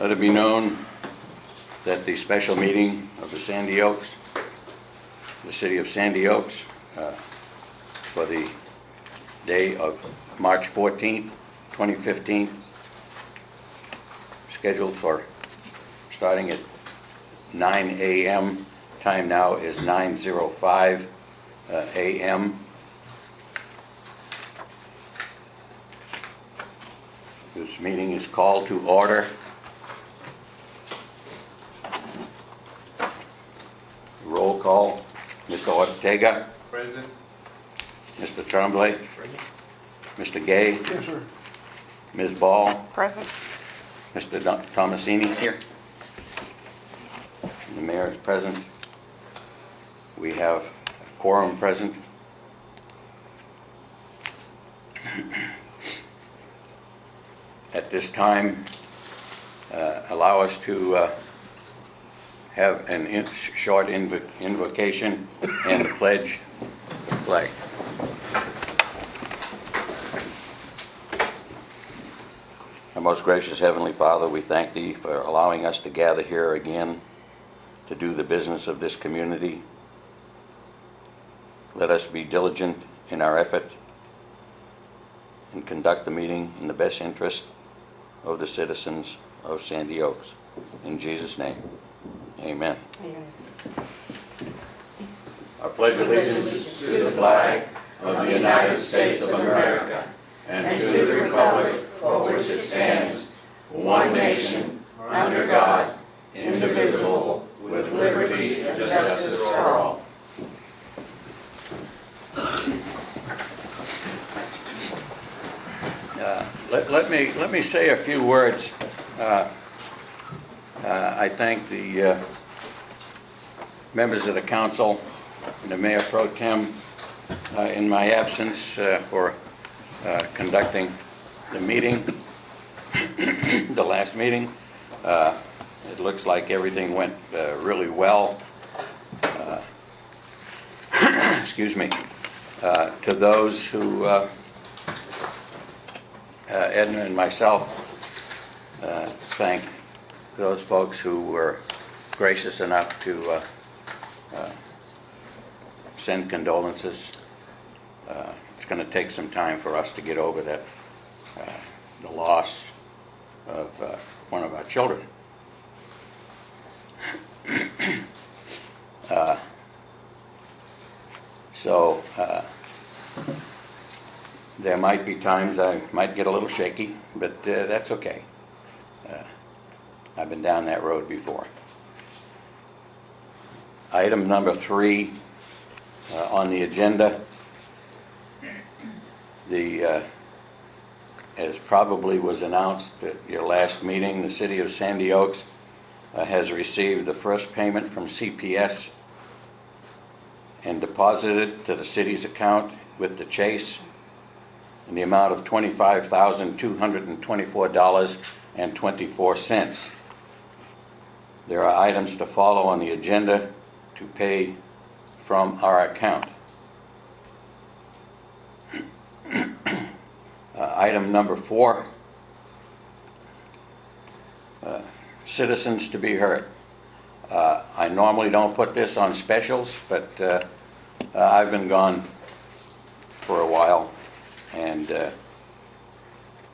Let it be known that the special meeting of the Sandy Oaks, the city of Sandy Oaks, for the day of March 14th, 2015, scheduled for starting at 9 a.m. Time now is 9:05 a.m. This meeting is called to order. Roll call. Mr. Ortega. Present. Mr. Tremblay. Present. Mr. Gay. Yes, sir. Ms. Ball. Present. Mr. Tomasini. Here. The mayor is present. We have a quorum present. At this time, allow us to have a short invocation and the pledge the flag. Our most gracious Heavenly Father, we thank Thee for allowing us to gather here again to do the business of this community. Let us be diligent in our effort and conduct the meeting in the best interest of the citizens of Sandy Oaks. In Jesus' name, amen. I pledge allegiance to the flag of the United States of America and to the republic for which it stands, one nation, under God, indivisible, with liberty and justice for all. Let me say a few words. I thank the members of the council and the Mayor Pro Tem in my absence for conducting the meeting, the last meeting. It looks like everything went really well. Excuse me. To those who, Edna and myself, thank those folks who were gracious enough to send condolences. It's going to take some time for us to get over that, the loss of one of our children. So there might be times I might get a little shaky, but that's okay. I've been down that road before. Item number 3 on the agenda, as probably was announced at your last meeting, the city of Sandy Oaks has received the first payment from CPS and deposited it to the city's account with the Chase in the amount of $25,224.24. There are items to follow on the agenda to pay from our account. Item number 4, citizens to be heard. I normally don't put this on specials, but I've been gone for a while, and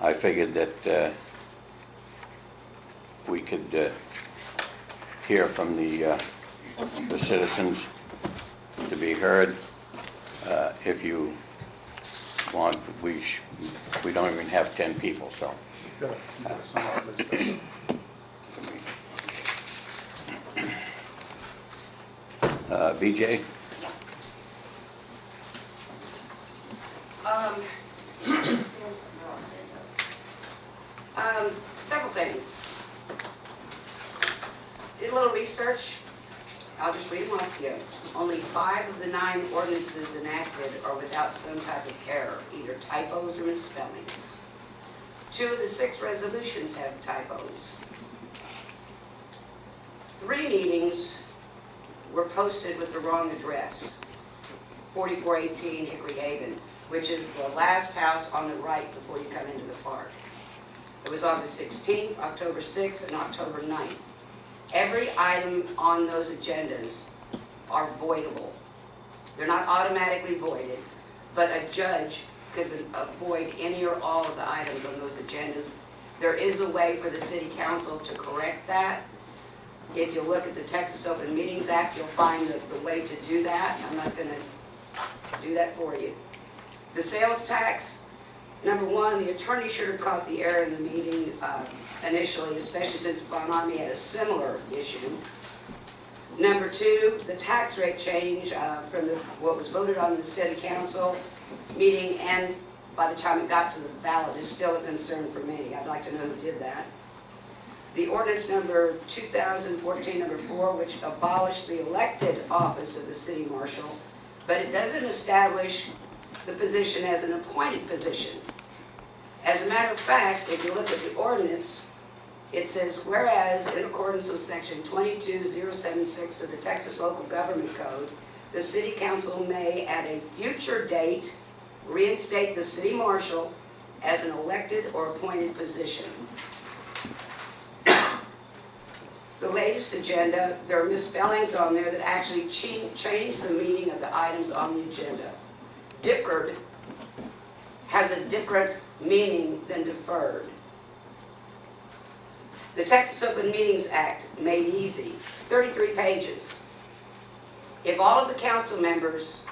I figured that we could hear from the citizens to be heard. If you want, we don't even have 10 people, so. BJ? Several things. Did a little research. I'll just read them off to you. Only 5 of the 9 ordinances enacted are without some type of error, either typos or misspellings. 2 of the 6 resolutions have typos. 3 meetings were posted with the wrong address, 4418 Hickory Haven, which is the last house on the right before you come into the park. It was August 16th, October 6th, and October 9th. Every item on those agendas are voidable. They're not automatically voided, but a judge could avoid any or all of the items on those agendas. There is a way for the City Council to correct that. If you look at the Texas Open Meetings Act, you'll find the way to do that. I'm not going to do that for you. The sales tax, number one, the attorney should have caught the error in the meeting initially, especially since Bonami had a similar issue. Number two, the tax rate change from what was voted on in the City Council meeting and by the time it got to the ballot is still a concern for me. I'd like to know who did that. The ordinance number 2014, number 4, which abolished the elected office of the city marshal, but it doesn't establish the position as an appointed position. As a matter of fact, if you look at the ordinance, it says, whereas in accordance with section 22076 of the Texas Local Government Code, the City Council may at a future date reinstate the city marshal as an elected or appointed position. The latest agenda, there are misspellings on there that actually change the meaning of the items on the agenda. Differed has a different meaning than deferred. The Texas Open Meetings Act made easy, 33 pages. If all of the council members,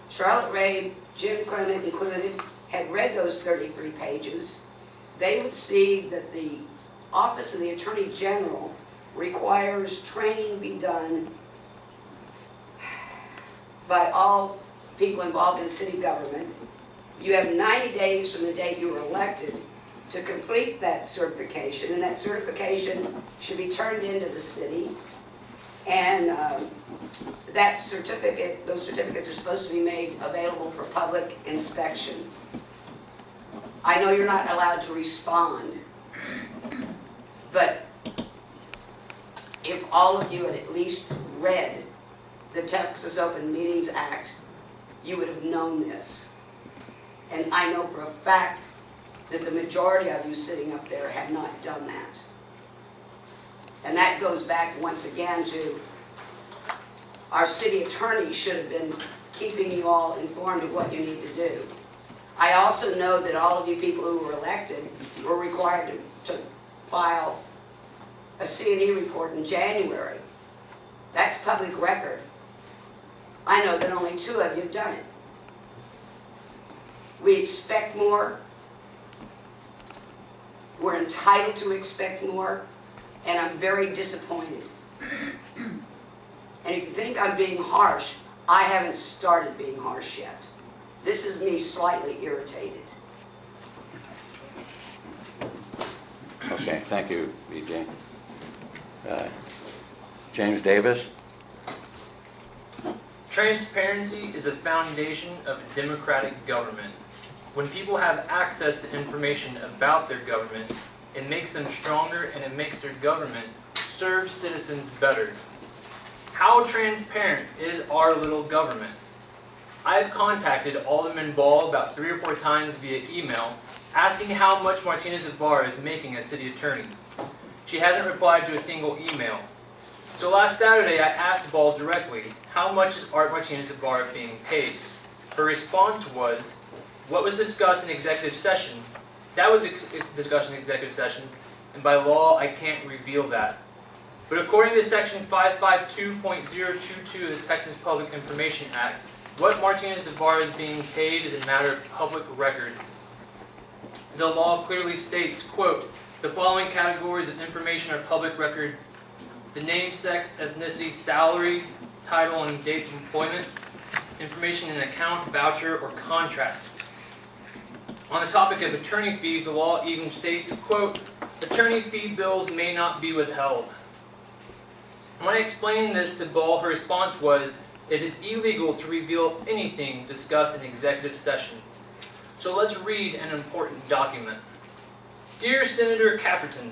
Charlotte Ray, Jim Clement included, had read those 33 pages, they would see that the Office of the Attorney General requires training be done by all people involved in city government. You have 90 days from the date you were elected to complete that certification, and that certification should be turned into the city. And that certificate, those certificates are supposed to be made available for public inspection. I know you're not allowed to respond, but if all of you had at least read the Texas Open Meetings Act, you would have known this. And I know for a fact that the majority of you sitting up there have not done that. And that goes back once again to our city attorney should have been keeping you all informed of what you need to do. I also know that all of you people who were elected were required to file a C&E report in January. That's public record. I know that only 2 of you have done it. We expect more. We're entitled to expect more, and I'm very disappointed. And if you think I'm being harsh, I haven't started being harsh yet. This is me slightly irritated. Okay, thank you, BJ. James Davis. Transparency is the foundation of a democratic government. When people have access to information about their government, it makes them stronger and it makes their government serve citizens better. How transparent is our little government? I've contacted Alderman Ball about 3 or 4 times via email asking how much Martinez Ibarra is making as city attorney. She hasn't replied to a single email. So last Saturday I asked Ball directly, how much is Art Martinez Ibarra being paid? Her response was, what was discussed in executive session, that was discussed in executive session, and by law I can't reveal that. But according to section 552.022 of the Texas Public Information Act, what Martinez Ibarra is being paid is a matter of public record. The law clearly states, quote, the following categories of information are public record: the name, sex, ethnicity, salary, title, and dates of employment, information in an account, voucher, or contract. On the topic of attorney fees, the law even states, quote, attorney fee bills may not be withheld. When I explained this to Ball, her response was, it is illegal to reveal anything discussed in executive session. So let's read an important document. Dear Senator Caperton,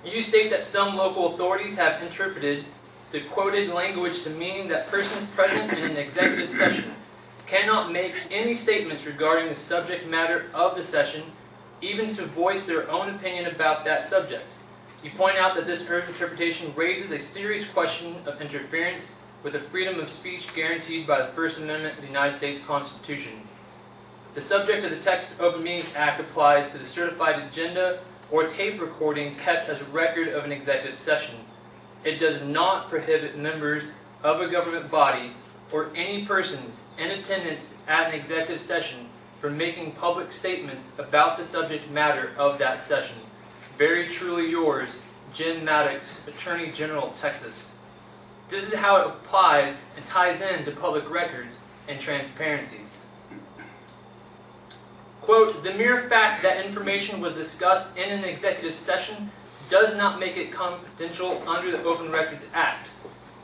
you state that some local authorities have interpreted the quoted language to mean that persons present in an executive session cannot make any statements regarding the subject matter of the session even to voice their own opinion about that subject. You point out that this interpretation raises a serious question of interference with the freedom of speech guaranteed by the First Amendment of the United States Constitution. The subject of the Texas Open Meetings Act applies to the certified agenda or tape recording kept as a record of an executive session. It does not prohibit members of a government body or any persons in attendance at an executive session from making public statements about the subject matter of that session. Very truly yours, Jim Maddox, Attorney General, Texas. This is how it applies and ties into public records and transparencies. Quote, the mere fact that information was discussed in an executive session does not make it confidential under the Open Records Act.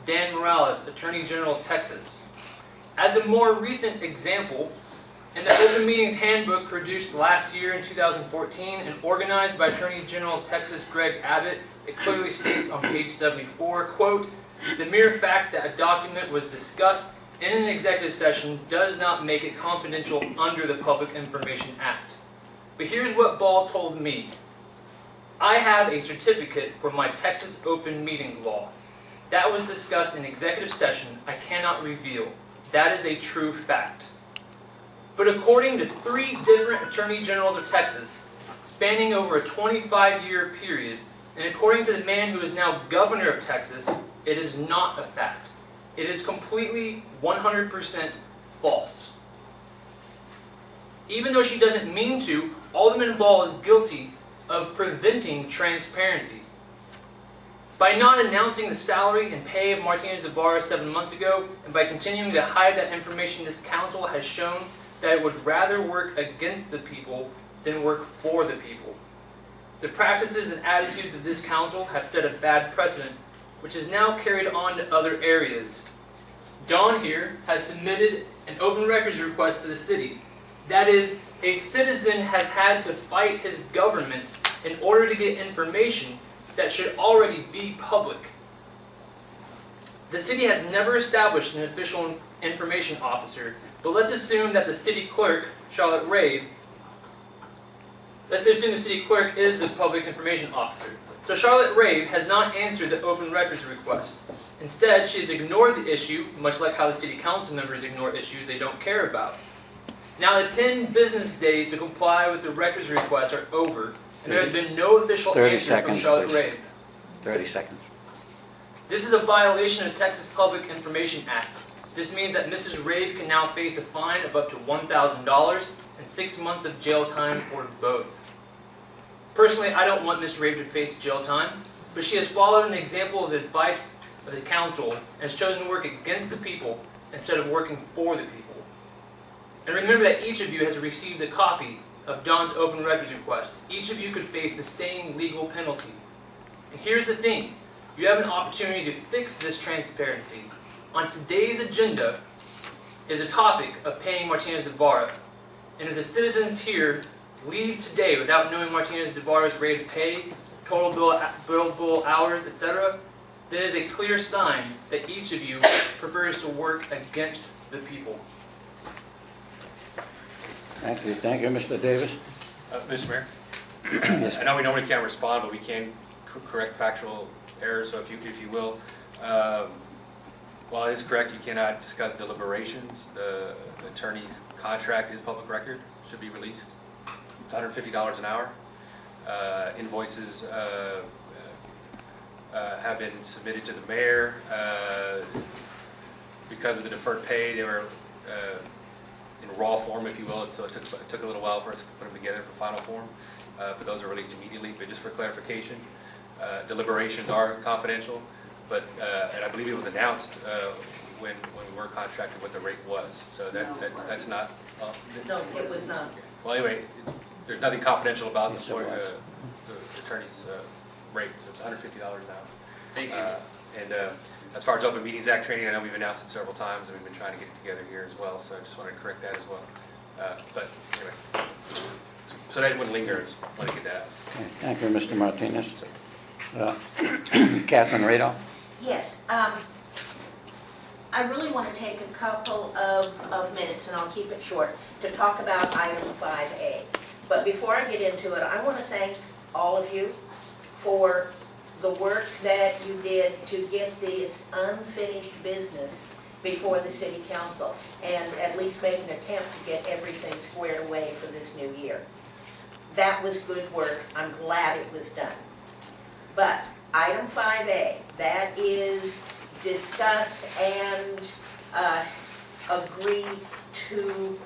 Dan Morales, Attorney General, Texas. As a more recent example, in the Open Meetings Handbook produced last year in 2014 and organized by Attorney General of Texas Greg Abbott, it clearly states on page 74, quote, the mere fact that a document was discussed in an executive session does not make it confidential under the Public Information Act. But here's what Ball told me. I have a certificate for my Texas Open Meetings law. That was discussed in executive session. I cannot reveal. That is a true fact. But according to 3 different Attorney Generals of Texas, spanning over a 25-year period, and according to the man who is now governor of Texas, it is not a fact. It is completely 100% false. Even though she doesn't mean to, Alderman Ball is guilty of preventing transparency. By not announcing the salary and pay of Martinez Ibarra 7 months ago, and by continuing to hide that information, this council has shown that it would rather work against the people than work for the people. The practices and attitudes of this council have set a bad precedent, which is now carried on to other areas. Don here has submitted an open records request to the city. That is, a citizen has had to fight his government in order to get information that should already be public. The city has never established an official information officer, but let's assume that the city clerk, Charlotte Rave, let's assume the city clerk is the public information officer. So Charlotte Rave has not answered the open records request. Instead, she has ignored the issue, much like how the city council members ignore issues they don't care about. Now the 10 business days to comply with the records request are over, and there has been no official 30 answer from seconds, Charlotte please. Rave. 30 seconds. This is a violation of the Texas Public Information Act. This means that Mrs. Rave can now face a fine of up to $1,000 and 6 months of jail time or both. Personally, I don't want Ms. Rave to face jail time, but she has followed an example of the advice of the council and has chosen to work against the people instead of working for the people. And remember that each of you has received a copy of Don's open records request. Each of you could face the same legal penalty. And here's the thing. You have an opportunity to fix this transparency. On today's agenda is a topic of paying Martinez Ibarra. And if the citizens here leave today without knowing Martinez Ibarra's rate of pay, total billable hours, etc., then it is a clear sign that each of you prefers to work against the people. Thank you. Thank you, Mr. Davis. Mr. Mayor, Yes. I know we normally can't respond, but we can correct factual errors. So if you will, while it is correct, you cannot discuss deliberations. The attorney's contract is public record, should be released. It's $150 an hour. Invoices have been submitted to the mayor. Because of the deferred pay, they were in raw form, if you will, so it took a little while for us to put them together for final form. But those are released immediately. But just for clarification, deliberations are confidential, but and I believe it was announced when we were contracted what the rate was. So that's not. No, it was not. Well, anyway, there's nothing confidential about the attorney's rate. So it's $150 an hour. Thank you. And as far as Open Meetings Act training, I know we've announced it several times, and we've been trying to get it together here as well. So I just wanted to correct that as well. But anyway, so that wouldn't linger. Just want to get that out. Okay, thank you, Mr. Martinez. Catherine Radolph. Yes, I really want to take a couple of minutes, and I'll keep it short, to talk about item 5A. But before I get into it, I want to thank all of you for the work that you did to get this unfinished business before the city council, and at least make an attempt to get everything squared away for this new year. That was good work. I'm glad it was done. But item 5A, that is discuss and agree to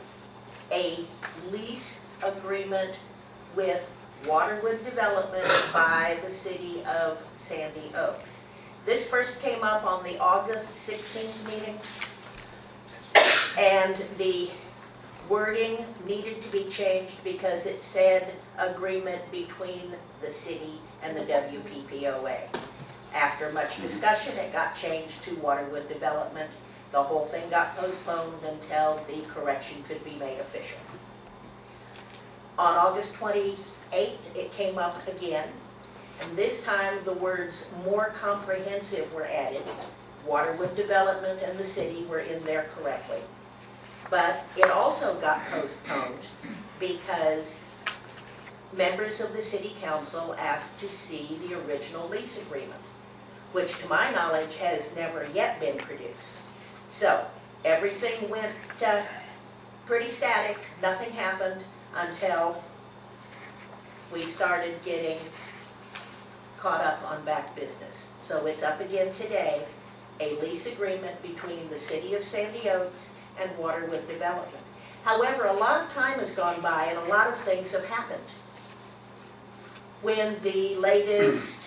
a lease agreement with Waterwood Development by the city of Sandy Oaks. This first came up on the August 16th meeting, and the wording needed to be changed because it said agreement between the city and the WPPOA. After much discussion, it got changed to Waterwood Development. The whole thing got postponed until the correction could be made official. On August 28th, it came up again, and this time the words more comprehensive were added. Waterwood Development and the city were in there correctly. But it also got postponed because members of the city council asked to see the original lease agreement, which to my knowledge has never yet been produced. So everything went pretty static, nothing happened until we started getting caught up on back business. So it's up again today, a lease agreement between the city of Sandy Oaks and Waterwood Development. However, a lot of time has gone by and a lot of things have happened. When the latest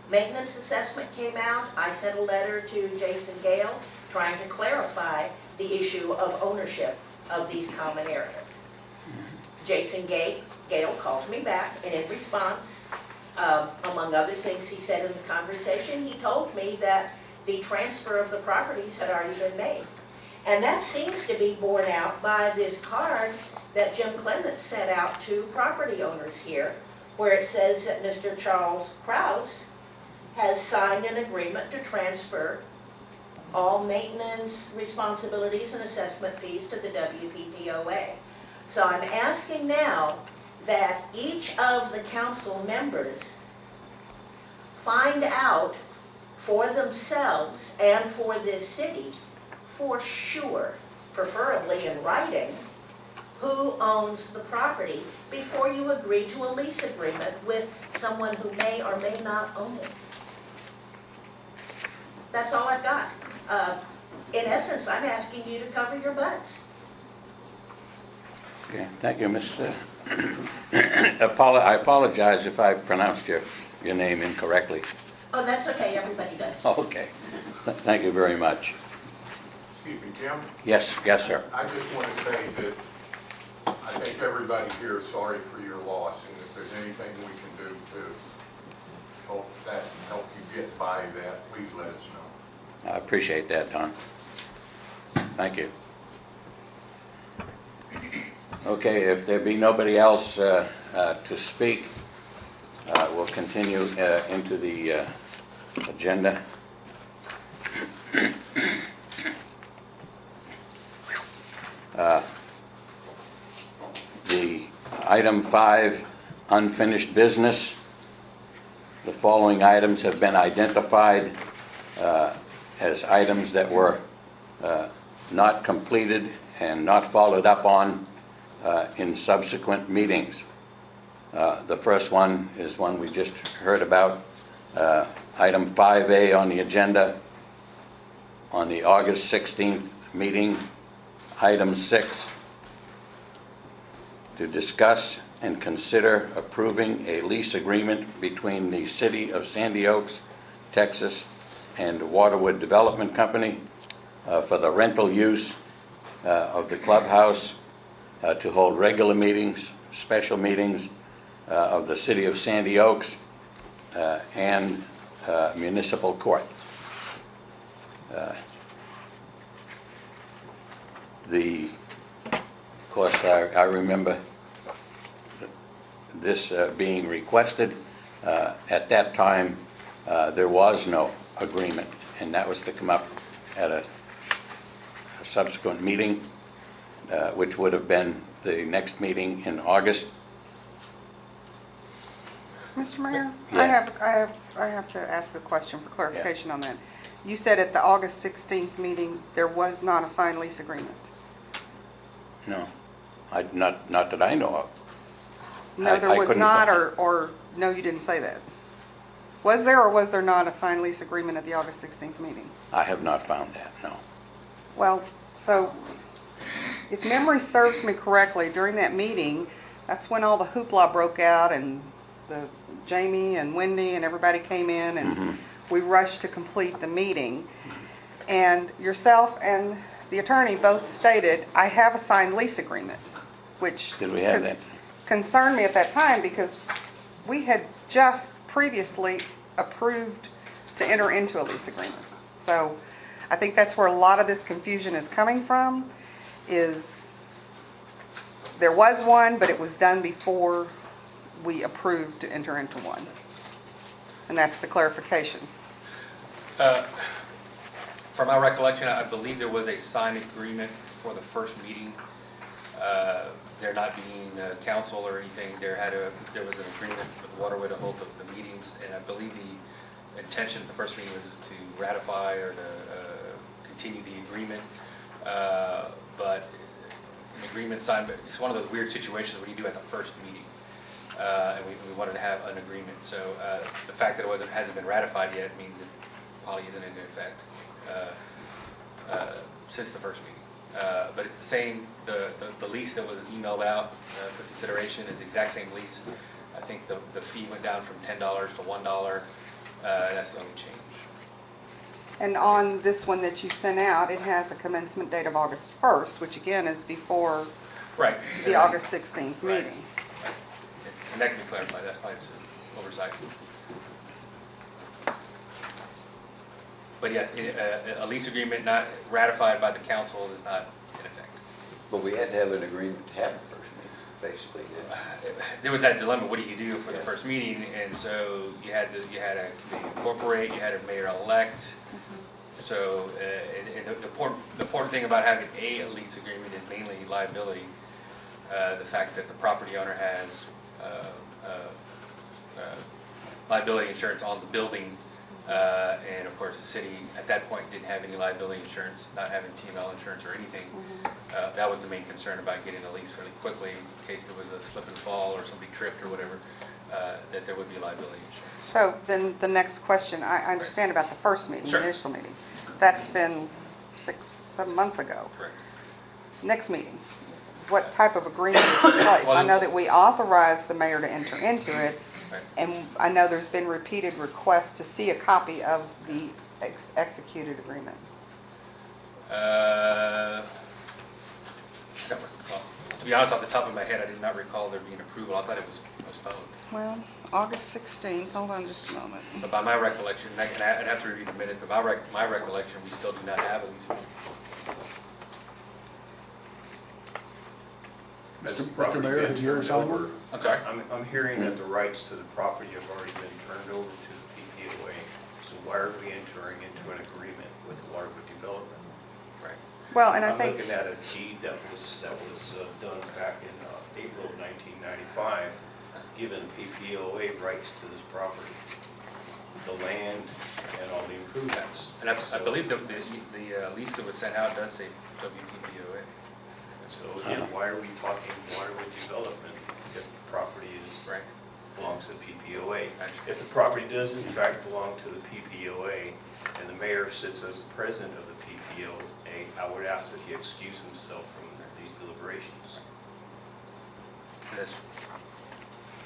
maintenance assessment came out, I sent a letter to Jason Gale trying to clarify the issue of ownership of these common areas. Jason Gale called me back, and in response, among other things he said in the conversation, he told me that the transfer of the properties had already been made. And that seems to be borne out by this card that Jim Clement sent out to property owners here, where it says that Mr. Charles Krause has signed an agreement to transfer all maintenance responsibilities and assessment fees to the WPPOA. So I'm asking now that each of the council members find out for themselves and for this city for sure, preferably in writing, who owns the property before you agree to a lease agreement with someone who may or may not own it. That's all I've got. In essence, I'm asking you to cover your butts. Okay, thank you, Mr. I apologize if I pronounced your name incorrectly. Oh, that's okay, everybody does. Okay, thank you very much. Excuse me, Jim, Yes, sir. I just want to say that I think everybody here is sorry for your loss, and if there's anything we can do to help you get by that, please let us know. I appreciate that, Don. Thank you. Okay, if there be nobody else to speak, we'll continue into the agenda. The item 5, unfinished business. The following items have been identified as items that were not completed and not followed up on in subsequent meetings. The first one is one we just heard about, item 5A on the agenda on the August 16th meeting, item 6, to discuss and consider approving a lease agreement between the City of Sandy Oaks, Texas, and Waterwood Development Company for the rental use of the clubhouse to hold regular meetings, special meetings of the City of Sandy Oaks and municipal court. Of course, I remember this being requested. At that time, there was no agreement, and that was to come up at a subsequent meeting, which would have been the next meeting in August. Mr. Mayor, Yeah. I have to ask a question for clarification on that. You said at the August 16th meeting, there was not a signed lease agreement? No, not that I know of. No, I there was couldn't not, find- or, no, you didn't say that. Was there or was there not a signed lease agreement at the August 16th meeting? I have not found that, no. Well, so if memory serves me correctly, during that meeting, that's when all the hoopla broke out and Jamie and Wendy and everybody came in and we rushed to complete the meeting. And yourself and the attorney both stated, I have a signed lease agreement, which Did we have that? concerned me at that time because we had just previously approved to enter into a lease agreement. So I think that's where a lot of this confusion is coming from, is there was one, but it was done before we approved to enter into one. And that's the clarification. From my recollection, I believe there was a signed agreement for the first meeting. There not being council or anything, there was an agreement with Waterway to hold the meetings, and I believe the intention of the first meeting was to ratify or to continue the agreement. But an agreement signed, but it's one of those weird situations when you do at the first meeting. And we wanted to have an agreement. So the fact that it hasn't been ratified yet means it probably isn't in effect since the first meeting. But it's the same, the lease that was emailed out for consideration is the exact same lease. I think the fee went down from $10 to $1, and that's the only change. And on this one that you sent out, it has a commencement date of August 1st, which again is before Right. the August 16th Right. meeting. Right. And that can be clarified, that's probably just an oversight. But yeah, a lease agreement not ratified by the council is not in effect. But we had to have an agreement to have the first meeting, basically. There was that dilemma, what do you do for the first meeting? And so you had a committee incorporate, you had a mayor-elect. So the important thing about having a lease agreement is mainly liability. The fact that the property owner has liability insurance on the building, and of course the city at that point didn't have any liability insurance, not having TML insurance or anything. That was the main concern about getting a lease fairly quickly in case there was a slip and fall or somebody tripped or whatever, that there would be liability insurance. So then the next question, I understand about the first meeting, Sure. the initial meeting. That's been 6-7 months ago. Correct. Next meeting, what type of agreement is in place? Well, I know that we authorized the mayor to enter into it, Right. and I know there's been repeated requests to see a copy of the executed agreement. I don't recall. To be honest, off the top of my head, I did not recall there being approval. I thought it was postponed. Well, August 16th, hold on just a moment. So by my recollection, and I'd have to review the minutes, but my recollection, we still do not have a lease agreement. Mr. Mayor, have you heard something? I'm sorry? I'm hearing that the rights to the property have already been turned over to the PPOA, so why are we entering into an agreement with Waterwood Development? Right. Well, and I I'm think, looking at a deed that was done back in April of 1995, giving PPOA rights to this property, the land and all the improvements. And I believe the lease that was sent out does say WPPOA. So again, why are we talking Waterwood Development if the property Right. belongs to PPOA? If the property does in fact belong to the PPOA and the mayor sits as the president of the PPOA, I would ask that he excuse himself from these deliberations. That's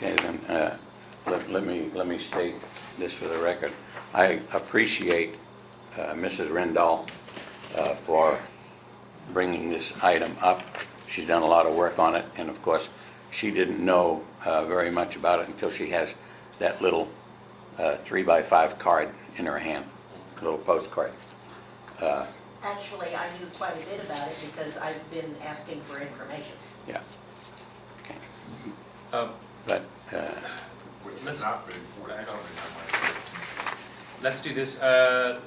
Okay, then, let me state this for the record. I appreciate Mrs. Rendall for bringing this item up. She's done a lot of work on it, and of course, she didn't know very much about it until she has that little 3x5 card in her hand, a little postcard. Actually, I knew quite a bit about it because I've been asking for information. Yeah. Okay. But Which Let's- has not been forthcoming. let's do this. I'm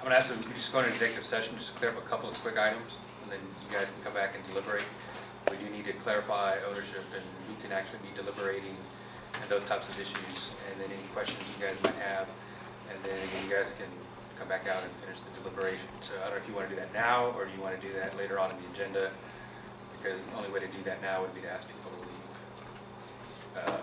going to ask that we just go into executive session, just to clear up a couple of quick items, and then you guys can come back and deliberate. We do need to clarify ownership and who can actually be deliberating and those types of issues, and then any questions you guys might have, and then again, you guys can come back out and finish the deliberation. So I don't know if you want to do that now, or do you want to do that later on in the agenda? Because the only way to do that now would be to ask people to leave.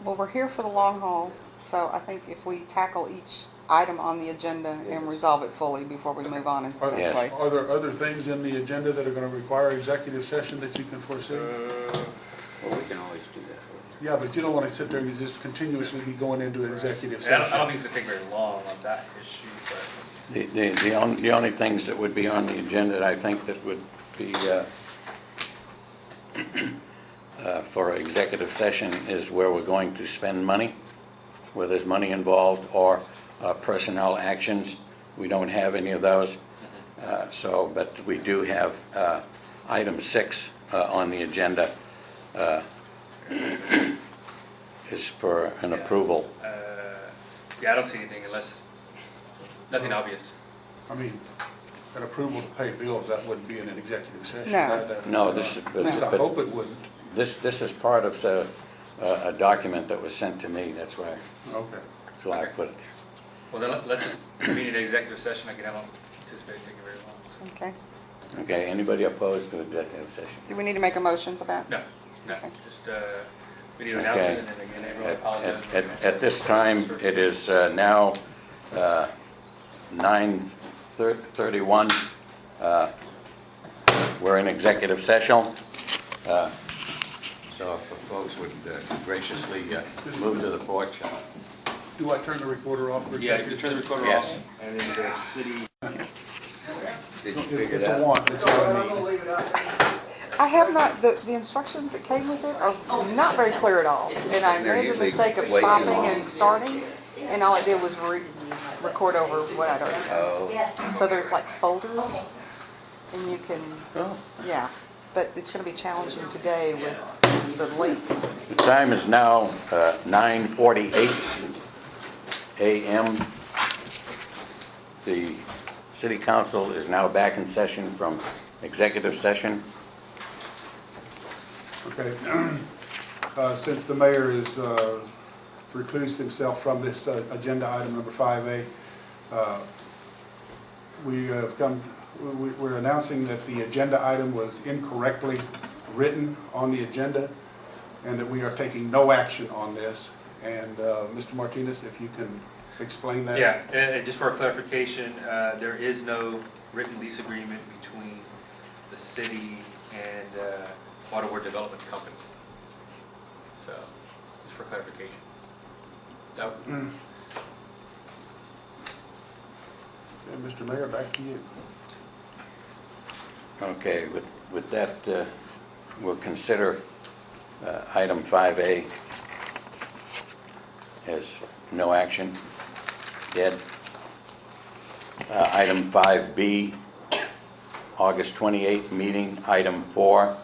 Well, we're here for the long haul, so I think if we tackle each item on the agenda and resolve it fully before we move on, it's the best way. Are there other things in the agenda that are going to require executive session that you can foresee? Well, we can always do that. Yeah, but you don't want to sit there and just continuously be going into an executive I don't session. think it's going to take very long on that issue, but The only things that would be on the agenda, I think, that would be for executive session is where we're going to spend money, where there's money involved, or personnel actions. We don't have any of those. But we do have item 6 on the agenda is for an approval. yeah, I don't see anything unless, nothing obvious. I mean, an approval to pay bills, that wouldn't be in an executive session. No. No, At least I hope it wouldn't. This is part of a document that was sent to me. That's why I put it there. Well, then let's just convene an executive session. I don't anticipate it taking very long. So. Okay. Okay, anybody opposed to executive session? Do we need to make a motion for that? No, Okay. just, we need to announce it, and then again, everyone apologizes. At this time, it is now 9:31. We're in executive session. So if the folks would graciously move to the porch. Do I turn the recorder off? for Yeah, you can executive turn the recorder Yes. off, and then the city. Did you session? figure It's that a out? want, it's all I need. I have not, the instructions that came with it are not very clear at all. And I They're made the usually mistake of way too stopping long. and starting, and all I did was record over what I'd already done. Oh. So there's like folders, and you can, Oh. yeah. But it's going to be challenging today with the link. The time is now 9:48 a.m. The city council is now back in session from executive session. Okay. Since the mayor is reclused himself from this agenda item number 5A, we're announcing that the agenda item was incorrectly written on the agenda and that we are taking no action on this. And Mr. Martinez, if you can explain that. Yeah, just for clarification, there is no written lease agreement between the city and Waterward Development Company. So, just for clarification. That, And Mr. Mayor, back to you. Okay, with that, we'll consider item 5A as no action, dead. Item 5B, August 28th meeting, item 4,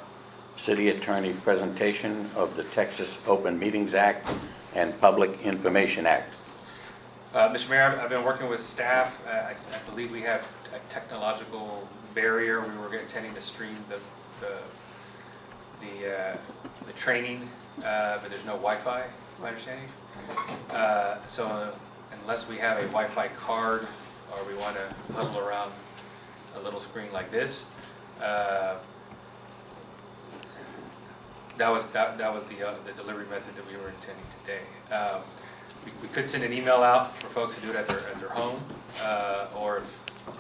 city attorney presentation of the Texas Open Meetings Act and Public Information Act. Mr. Mayor, I've been working with staff. I believe we have a technological barrier. We were intending to stream the training, but there's no Wi-Fi, my understanding. So unless we have a Wi-Fi card, or we want to huddle around a little screen like this, that was the delivery method that we were intending today. We could send an email out for folks to do it at their home, or if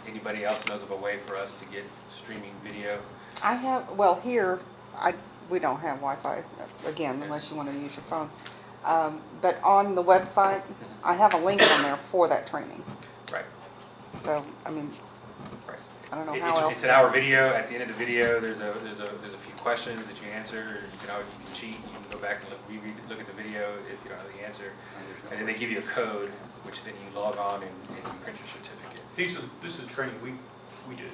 anybody else knows of a way for us to get streaming video. I have, well, here, we don't have Wi-Fi, again, unless you want to use your phone. But on the website, I have a link on there for that training. Right. So, I mean, Right. I don't know It's- how else. It's an hour video. At the end of the video, there's a few questions that you answer. You can cheat. You can go back and look at the video if you don't know the answer, and then they give you a code, which then you log on and you print your certificate. This is training we did.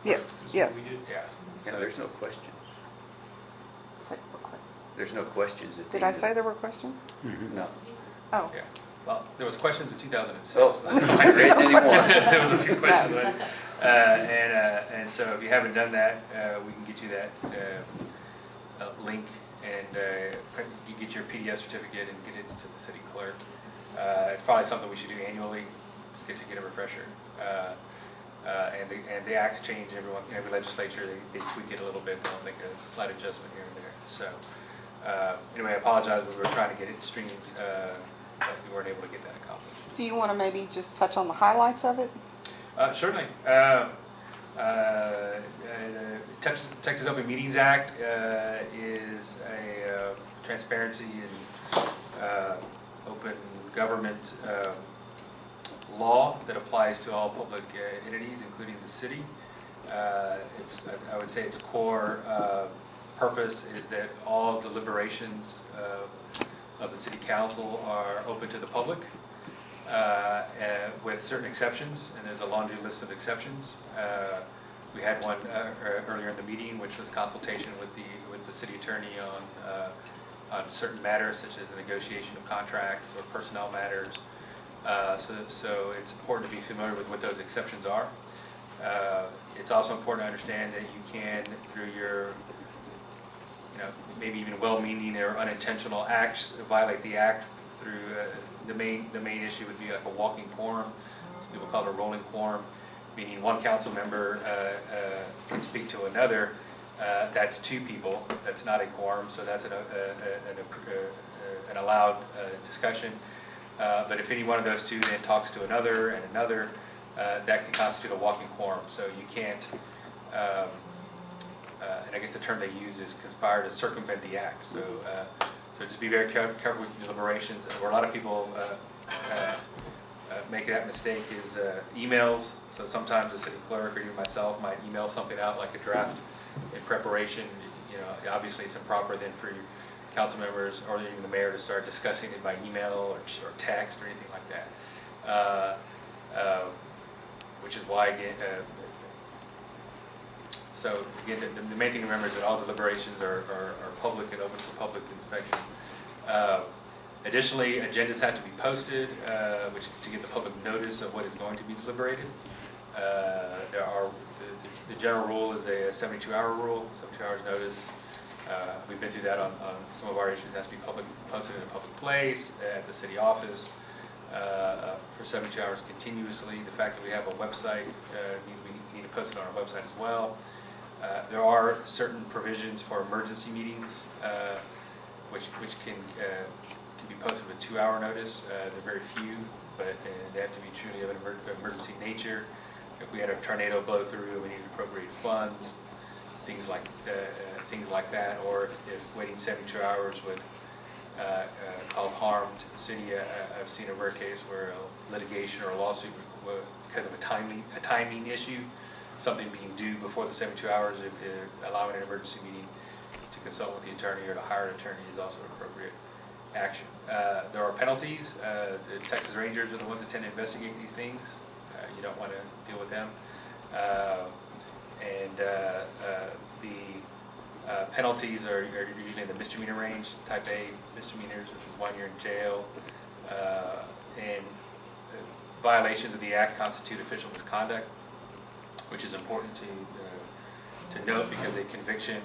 Yeah, This is what yes. we did. Yeah. Yeah, there's no questions. Say what question? There's no questions. at the Did I end say there were questions? No. Oh, Yeah. Well, there was questions in 2006. Oh, That's why I there said- isn't anymore. There was a few questions. And so if you haven't done that, we can get you that link you get your PDF certificate and get it to the city clerk. It's probably something we should do annually. It's good to get a refresher. And the acts change every legislature. They tweak it a little bit. They'll make a slight adjustment here and there. So anyway, I apologize. We were trying to get it streamed, but we weren't able to get that accomplished. Do you want to maybe just touch on the highlights of it? Certainly. Texas Open Meetings Act is a transparency and open government law that applies to all public entities, including the city. I would say its core purpose is that all deliberations of the city council are open to the public, with certain exceptions, and there's a laundry list of exceptions. We had one earlier in the meeting, which was consultation with the city attorney on certain matters, such as the negotiation of contracts or personnel matters. So it's important to be familiar with what those exceptions are. It's also important to understand that you can, through your, maybe even well-meaning or unintentional acts, violate the act through the main issue would be like a walking quorum. Some people call it a rolling quorum, meaning one council member can speak to another. That's two people. That's not a quorum, so that's an allowed discussion. But if any one of those two then talks to another and another, that can constitute a walking quorum. So you can't, and I guess the term they use is conspire to circumvent the act. So just be very careful with deliberations. Where a lot of people make that mistake is emails. So sometimes the city clerk or even myself might email something out like a draft in preparation. Obviously it's improper then for your council members or even the mayor to start discussing it by email or text or anything like that. Which is why, again, the main thing to remember is that all deliberations are public and open for public inspection. Additionally, agendas have to be posted, which to give the public notice of what is going to be deliberated. The general rule is a 72-hour rule, 72 hours notice. We've been through that on some of our issues. It has to be posted in a public place, at the city office, for 72 hours continuously. The fact that we have a website means we need to post it on our website as well. There are certain provisions for emergency meetings, which can be posted with 2-hour notice. They're very few, but they have to be truly of an emergency nature. If we had a tornado blow through, we need to appropriate funds, things like that, or if waiting 72 hours would cause harm to the city. I've seen a rare case where a litigation or a lawsuit because of a timing issue, something being due before the 72 hours, allowing an emergency meeting to consult with the attorney or to hire an attorney is also appropriate action. There are penalties. The Texas Rangers are the ones that tend to investigate these things. You don't want to deal with them. The penalties are usually in the misdemeanor range, type A misdemeanors, which is 1 year in jail, and violations of the act constitute official misconduct, which is important to note because a conviction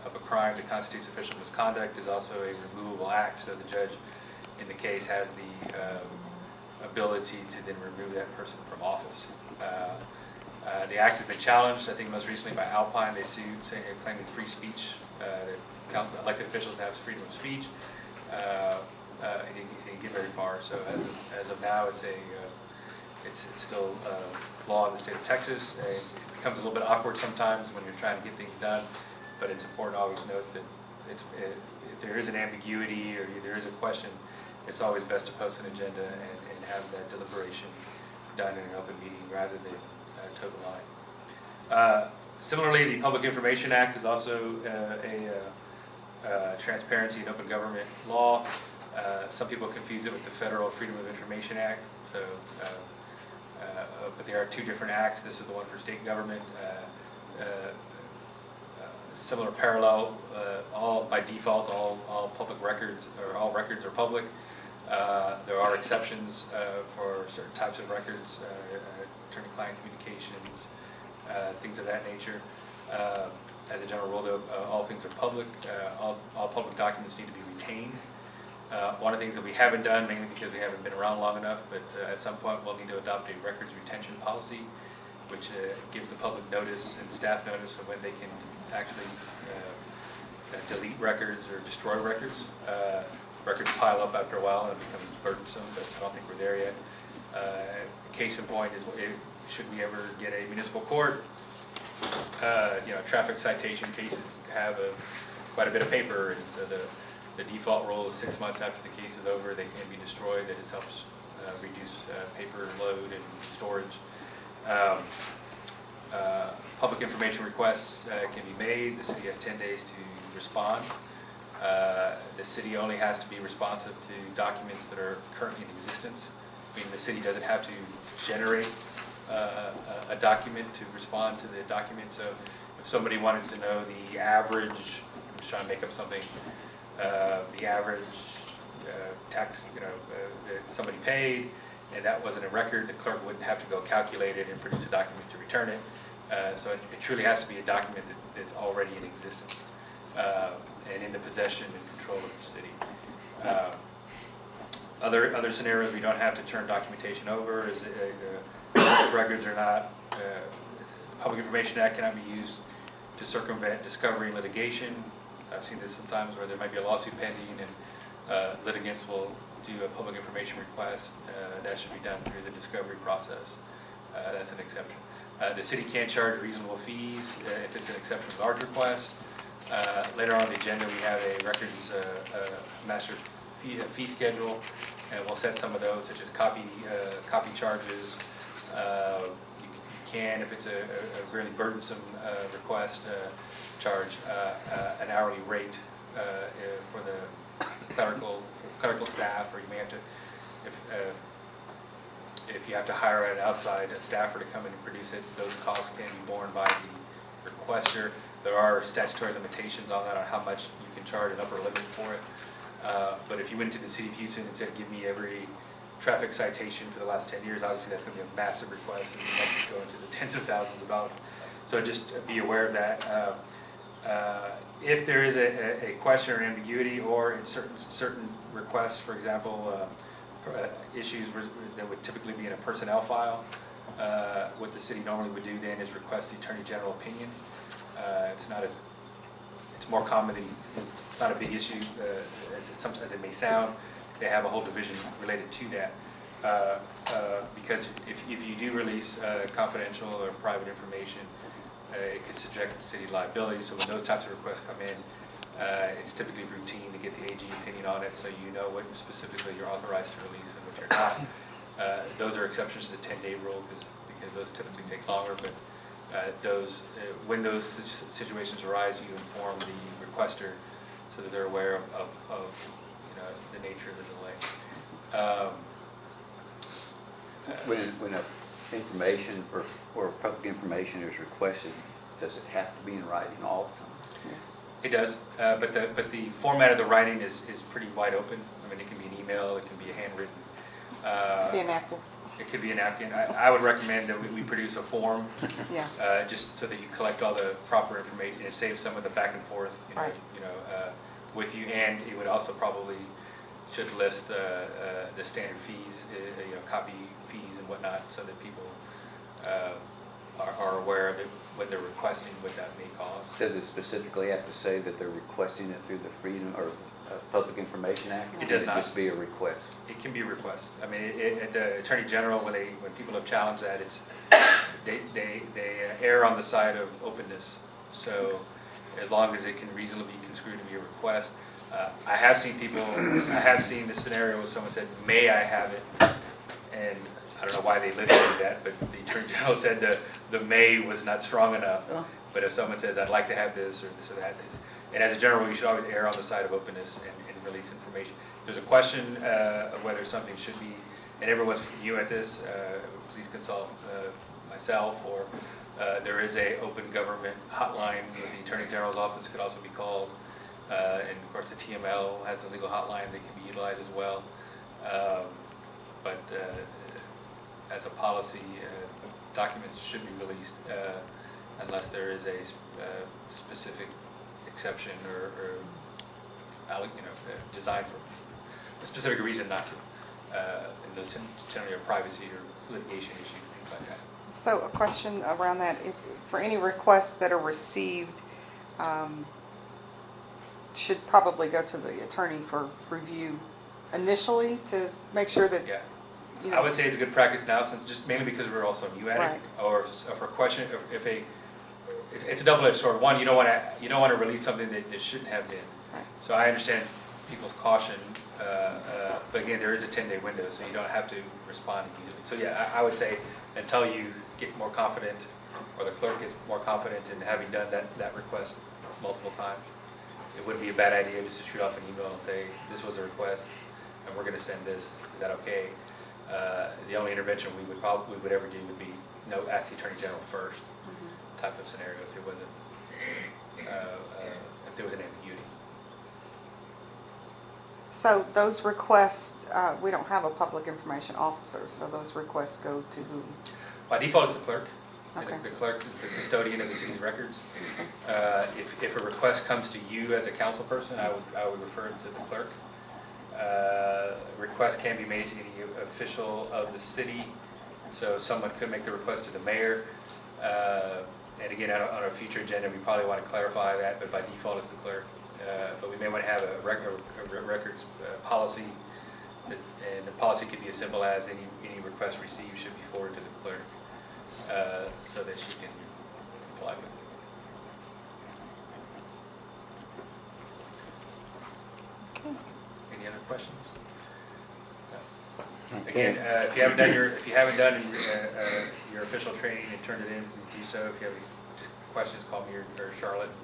of a crime that constitutes official misconduct is also a removable act. So the judge in the case has the ability to then remove that person from office. The act has been challenged, I think most recently by Alpine. They sued, saying they're claiming free speech. Elected officials have freedom of speech. It didn't get very far. So as of now, it's still law in the state of Texas. It becomes a little bit awkward sometimes when you're trying to get things done, but it's important to always note that if there is an ambiguity or there is a question, it's always best to post an agenda and have that deliberation done in an open meeting rather than toe the line. Similarly, the Public Information Act is also a transparency and open government law. Some people confuse it with the Federal Freedom of Information Act. But there are two different acts. This is the one for state government. Similar parallel, all by default, all public records or all records are public. There are exceptions for certain types of records, attorney-client communications, things of that nature. As a general rule, though, all things are public. All public documents need to be retained. One of the things that we haven't done, mainly because we haven't been around long enough, but at some point we'll need to adopt a records retention policy, which gives the public notice and staff notice of when they can actually delete records or destroy records. Records pile up after a while and it becomes burdensome, but I don't think we're there yet. Case in point is, should we ever get a municipal court, traffic citation cases have quite a bit of paper, and so the default rule is 6 months after the case is over, they can be destroyed. That just helps reduce paper load and storage. Public information requests can be made. The city has 10 days to respond. The city only has to be responsive to documents that are currently in existence, meaning the city doesn't have to generate a document to respond to the document. So if somebody wanted to know the average, I'm just trying to make up something, the average tax, that somebody paid, and that wasn't a record, the clerk wouldn't have to go calculate it and produce a document to return it. So it truly has to be a document that's already in existence and in the possession and control of the city. Other scenarios we don't have to turn documentation over is records are not, the Public Information Act cannot be used to circumvent discovery and litigation. I've seen this sometimes where there might be a lawsuit pending and litigants will do a public information request. That should be done through the discovery process. That's an exception. The city can't charge reasonable fees if it's an exception large request. Later on the agenda we have a records master fee schedule, and we'll set some of those, such as copy charges. You can, if it's a really burdensome request, charge an hourly rate for the clerical staff, or you may have to, if you have to hire an outside staffer to come in and produce it, those costs can be borne by the requester. There are statutory limitations on that, on how much you can charge, an upper limit for it. But if you went to the city of Houston and said, give me every traffic citation for the last 10 years, obviously that's going to be a massive request, and you might go into the tens of thousands of dollars. So just be aware of that. If there is a question or ambiguity, or in certain requests, for example, issues that would typically be in a personnel file, what the city normally would do then is request the Attorney General opinion. It's more commonly, it's not a big issue as it may sound. They have a whole division related to that. Because if you do release confidential or private information, it could subject the city to liability. So when those types of requests come in, it's typically routine to get the AG opinion on it, so you know what specifically you're authorized to release and what you're not. Those are exceptions to the 10-day rule because those typically take longer. But when those situations arise, you inform the requester so that they're aware of the nature of the delay. When information or public information is requested, does it have to be in writing all the time? Yes. It does, but the format of the writing is pretty wide open. I mean, it can be an email, it can be a handwritten. Be a napkin. It could be a napkin. I would recommend that we produce a form, Yeah. just so that you collect all the proper information. It saves some of the back and forth, Right. with you, and it would also probably should list the standard fees, copy fees and whatnot, so that people are aware of it when they're requesting what that may cost. Does it specifically have to say that they're requesting it through the Freedom or Public Information Act? It does Or not. Can it just be a request? It can be a request. I mean, the Attorney General, when people have challenged that, they err on the side of openness. So as long as it can reasonably be construed to be a request. I have seen the scenario where someone said, may I have it? And I don't know why they litigated that, but the Attorney General said the may was not strong enough. Oh. But if someone says, I'd like to have this or that, and as a general rule, you should always err on the side of openness and release information. If there's a question of whether something should be, and everyone's new at this, please consult myself, or there is a open government hotline with the Attorney General's office, could also be called. And of course the TML has a legal hotline that can be utilized as well. But as a policy, documents should be released unless there is a specific exception or designed for a specific reason not to. And those generally are privacy or litigation issues, things like that. So a question around that, if, for any requests that are received, should probably go to the attorney for review initially to make sure that, Yeah. you know. I would say it's a good practice now, since just mainly because we're also new at Right. it, or if a question, it's a double-edged sword. One, you don't want to release something that shouldn't have been. Right. So I understand people's caution, but again, there is a 10-day window, so you don't have to respond immediately. So yeah, I would say until you get more confident, or the clerk gets more confident in having done that request multiple times, it wouldn't be a bad idea just to shoot off an email and say, this was a request, and we're going to send this. Is that okay? The only intervention we would ever do would be, ask the Attorney General first, type of scenario if there wasn't, if there was an ambiguity. So those requests, we don't have a public information officer, so those requests go to whom? By default, it's the clerk. Okay. The clerk is the custodian of the city's records. If a request comes to you as a council person, I would refer it to the clerk. Requests can be made to any official of the city, so someone could make the request to the mayor. And again, on a future agenda, we probably want to clarify that, but by default, it's the clerk. But we may want to have a records policy, and the policy could be as simple as any request received should be forwarded to the clerk, so that she can comply with it. Okay. Any other questions? No. Okay. Again, if you haven't done your official training and turned it in, please do so. If you have any questions, call me or Charlotte, and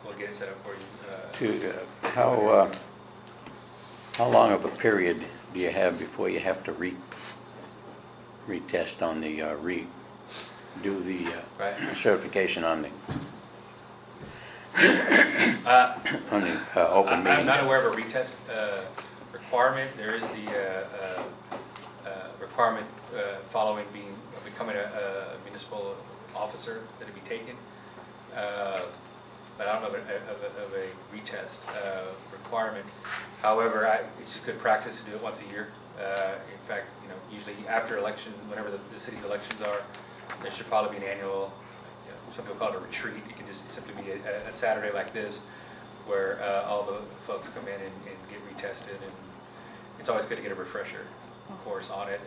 we'll get it set up for you. How long of a period do you have before you have to retest on the do the Right. certification on the open I'm meeting? not aware of a retest requirement. There is the requirement following becoming a municipal officer that it be taken. But I don't know of a retest requirement. However, it's just good practice to do it once a year. In fact, usually after election, whenever the city's elections are, there should probably be an annual, some people call it a retreat. It can just simply be a Saturday like this, where all the folks come in and get retested, and it's always good to get a refresher course on it,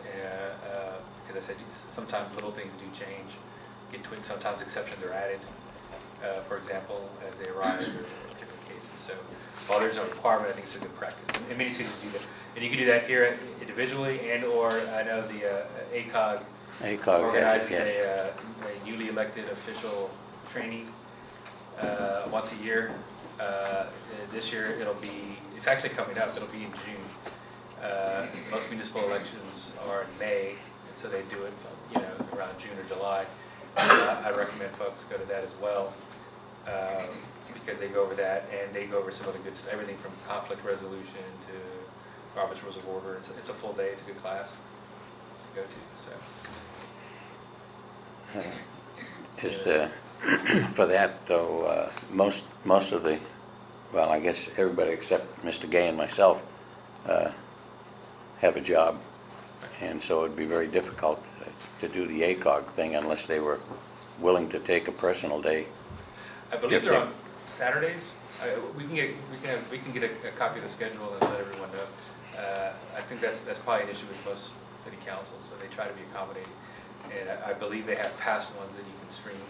because I said sometimes little things do change, get tweaked. Sometimes exceptions are added, for example, as they arise or in different cases. So while there's no requirement, I think it's a good practice. And many cities do that, and you can do that here individually, and/or I know the ACOG organizes a newly elected official training once a year. This year it's actually coming up, it'll be in June. Most municipal elections are in May, and so they do it around June or July. I recommend folks go to that as well, because they go over that, and they go over some of the good stuff, everything from conflict resolution to Robert's Rules of Order. It's a full day, it's a good class to go to. So. For that though, most of the, well, I guess everybody except Mr. Gay and myself have a job, and so it'd be very difficult to do the ACOG thing unless they were willing to take a personal day. I believe they're on Saturdays. We can get a copy of the schedule and let everyone know. I think that's probably an issue with most city councils, so they try to be accommodating. And I believe they have past ones that you can stream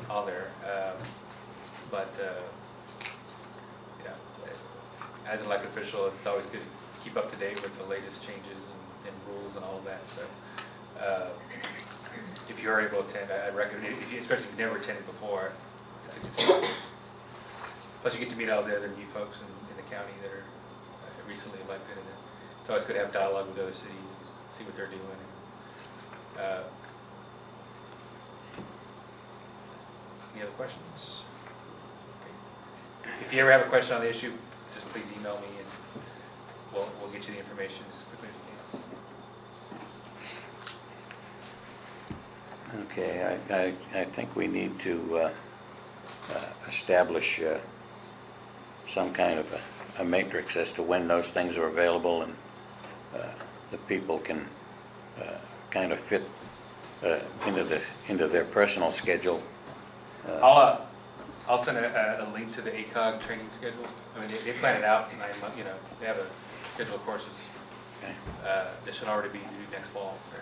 on there. As an elected official, it's always good to keep up to date with the latest changes and rules and all of that. So if you are able to attend, I'd recommend it, especially if you've never attended before. It's a good time. Plus you get to meet all the other new folks in the county that are recently elected. And it's always good to have dialogue with other cities, see what they're doing. Any other questions? Okay. If you ever have a question on the issue, just please email me and we'll get you the information as quickly as we Okay, I think we need to establish some kind of a matrix as to when those things are available, and the people can kind of fit into their personal schedule. I'll send a link to the ACOG training schedule. I mean, they plan it out 9 months, they have a schedule of courses. Okay. That should already be due next fall, so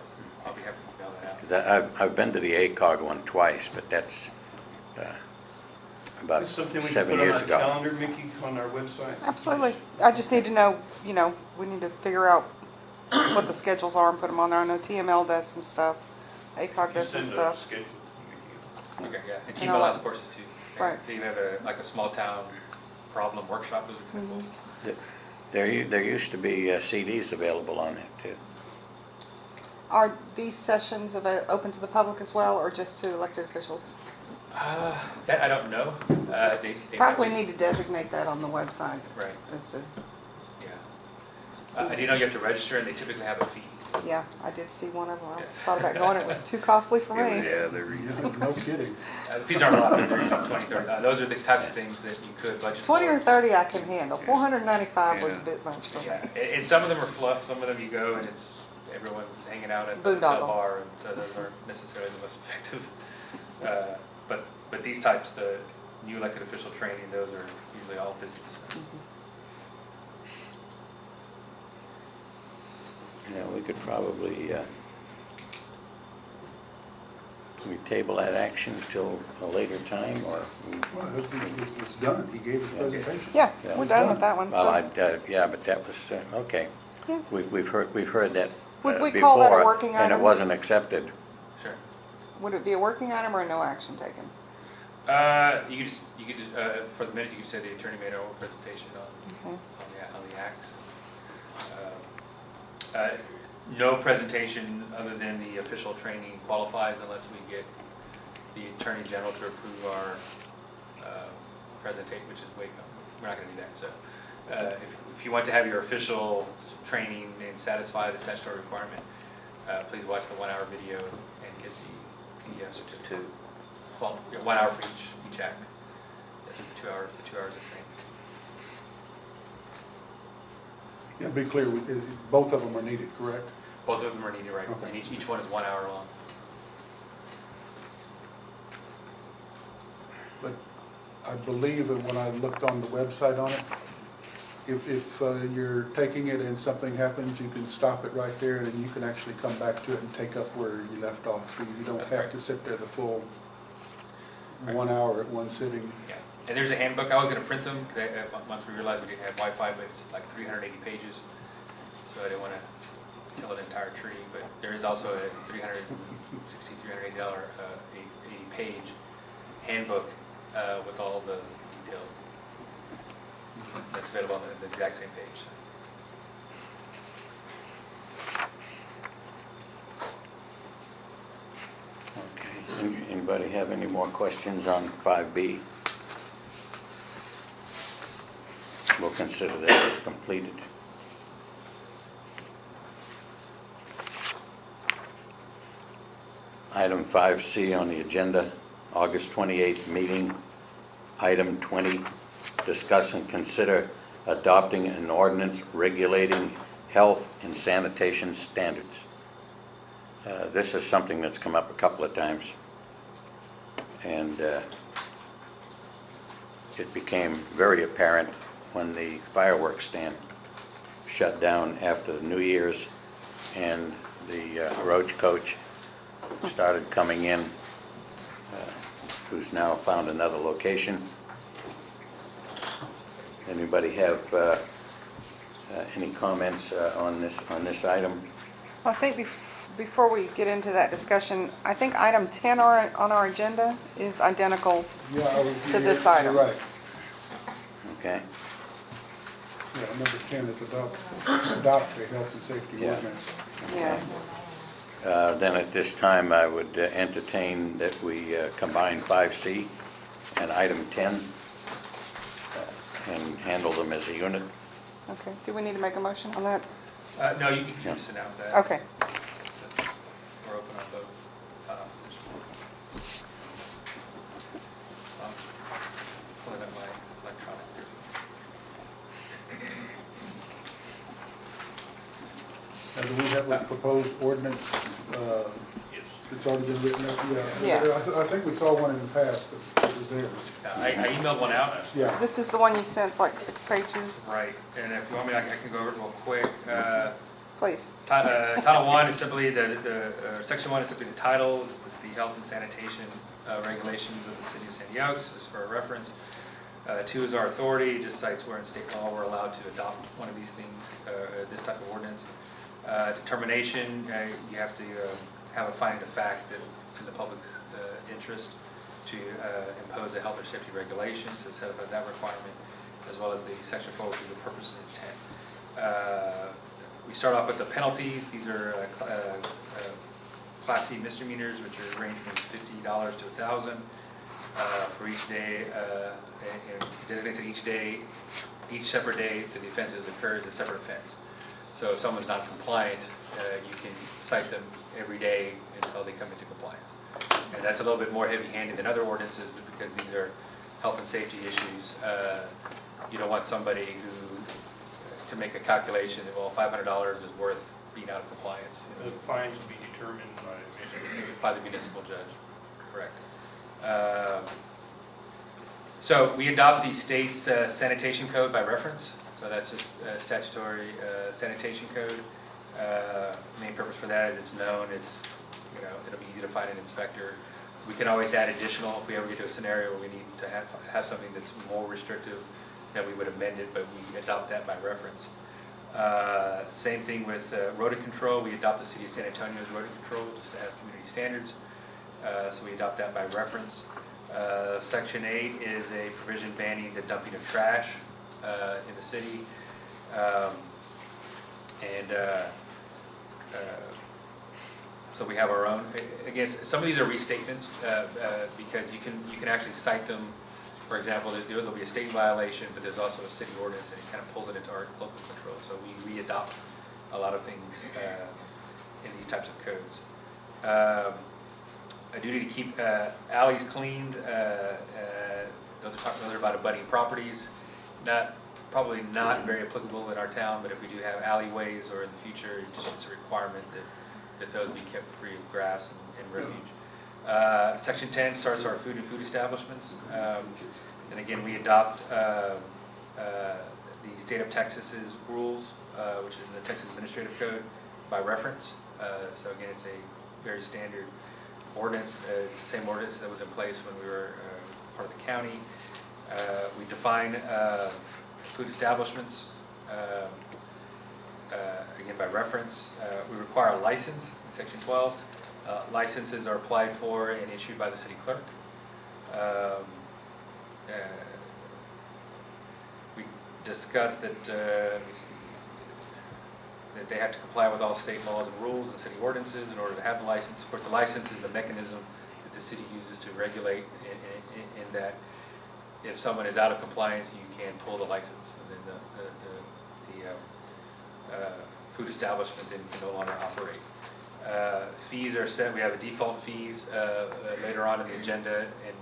I'll be happy to email that out. 'Cause I've been to the ACOG one twice, but that's about Is something we can 7 put on years our ago. calendar, Mickey, on our website? Absolutely. I just need to know, we need to figure out what the schedules are and put them on there. I know TML does some stuff, ACOG You does some send a stuff. schedule to Mickey. Okay, yeah, and And T-Mobile I'll- has courses too. Right. They even have a small town problem workshop, those are kind of cool. There used to be CDs available on it too. Are these sessions open to the public as well, or just to elected officials? That I don't know. They Probably might be- need to designate that on the website Right, as to, yeah. I do know you have to register, and they typically have a fee. yeah, I did see one of them. I Yes. thought about going, it was too costly for me. Yeah, they're No kidding. The fees aren't a lot, but they're usually 20, 30. Those are the types of things that you could budget for. 20 or 30 I can handle. 495 was a bit much for me. Yeah, and some of them are fluff, some of them you go and everyone's hanging out at the hotel Boondoggle. bar, and so those aren't necessarily the most effective. But these types, the new elected official training, those are usually all business. Yeah, we could probably, we table that action till a later time, or? Well, it's done. He gave his presentation. Yeah, Yeah. we're done with that one. Well, so- yeah, but that was, okay. Yeah. We've heard that Would we call that a before, working and it item? wasn't accepted. Sure. Would it be a working item or no action taken? You could just, for the minute, you could say the attorney made an oral presentation Okay. on the acts. No presentation other than the official training qualifies unless we get the Attorney General to approve our presentation, which is way, we're not going to do that. So if you want to have your official training and satisfy the statutory requirement, please watch the 1-hour video and get the PDF certificate. Well, 1 hour for each act. That's 2 hours, the 2 hours of training. Yeah, be clear, both of them are needed, correct? Both of them are needed, right? Okay. And each one is 1 hour long. But I believe that when I looked on the website on it, if you're taking it and something happens, you can stop it right there, and then you can actually come back to it and take up where you left off. So you don't That's have right. to sit there the full Right. 1 hour at one sitting. Yeah. And there's a handbook. I was going to print them because once we realized we didn't have Wi-Fi, but it's like 380 pages. So I didn't want to kill an entire tree. But there is also a $380 80-page handbook with all the details. That's available on the exact same page. Okay. Anybody have any more questions on 5B? We'll consider that as completed. Item 5C on the agenda, August 28th meeting. Item 20, discuss and consider adopting an ordinance regulating health and sanitation standards. This is something that's come up a couple of times, and it became very apparent when the fireworks stand shut down after the New Year's, and the roach coach started coming in, who's now found another location. Anybody have any comments on this item? Well, I think before we get into that discussion, I think item 10 on our agenda is identical. Yeah, To this you're item. right. Okay. Yeah, number 10 is adopt a health and safety Yeah. ordinance. Yeah. Then at this time, I would entertain that we combine 5C and item 10 and handle them as a unit. Okay. Do we need to make a motion on that? No, you can Yeah. just announce that. Okay. We're open on both, not opposition. do we have a proposed ordinance, Yes. that's already been written up? Yes. I think we saw one in the past that was there. I emailed one out. Yeah. This is the one you sent, it's like 6 pages. Right, and if you want me, I can go over it real quick. Please. Title 1 is simply Section 1 is simply the title, it's the health and sanitation regulations of the city of Sandy Oaks, just for a reference. 2 is our authority, it just cites where in state law we're allowed to adopt one of these things, this type of ordinance. Determination, you have to have a finding of fact that it's in the public's interest to impose a health or safety regulation, to set up as that requirement, as well as the Section 4, which is the purpose and intent. We start off with the penalties. These are Class C misdemeanors, which are range from $50 to $1,000 for each day. And it designates that each day, each separate day that the offense occurs is a separate offense. So if someone's not compliant, you can cite them every day until they come into compliance. And that's a little bit more heavy-handed than other ordinances, but because these are health and safety issues, you don't want somebody to make a calculation that, well, $500 is worth being out of compliance. The fines be determined By the municipal judge, correct. So we adopt the state's sanitation code by reference. So that's just statutory sanitation code. Main purpose for that is it's known, it'll be easy to find an inspector. We can always add additional if we ever get to a scenario where we need to have something that's more restrictive, then we would amend it, but we adopt that by reference. Same thing with rodent control. We adopt the city of San Antonio's rodent control just to have community standards. So we adopt that by reference. Section 8 is a provision banning the dumping of trash in the city. So we have our own. Again, some of these are restatements because you can actually cite them. For example, there'll be a state violation, but there's also a city ordinance, and it kind of pulls it into our local control. So we re-adopt a lot of things in these types of codes. A duty to keep alleys cleaned. Those are about abutting properties. Probably not very applicable in our town, but if we do have alleyways or in the future, it's a requirement that those be kept free of grass and refuge. Section 10 starts our food and food establishments. And again, we adopt the state of Texas's rules, which is the Texas Administrative Code, by reference. So again, it's a very standard ordinance. It's the same ordinance that was in place when we were part of the county. We define food establishments, again by reference. We require a license in Section 12. Licenses are applied for and issued by the city clerk. We discussed that, let me see, that they have to comply with all state laws and rules and city ordinances in order to have the license. Of course, the license is the mechanism that the city uses to regulate in that if someone is out of compliance, you can pull the license, and then the food establishment then can no longer operate. Fees are set. We have a default fees later on in the agenda, and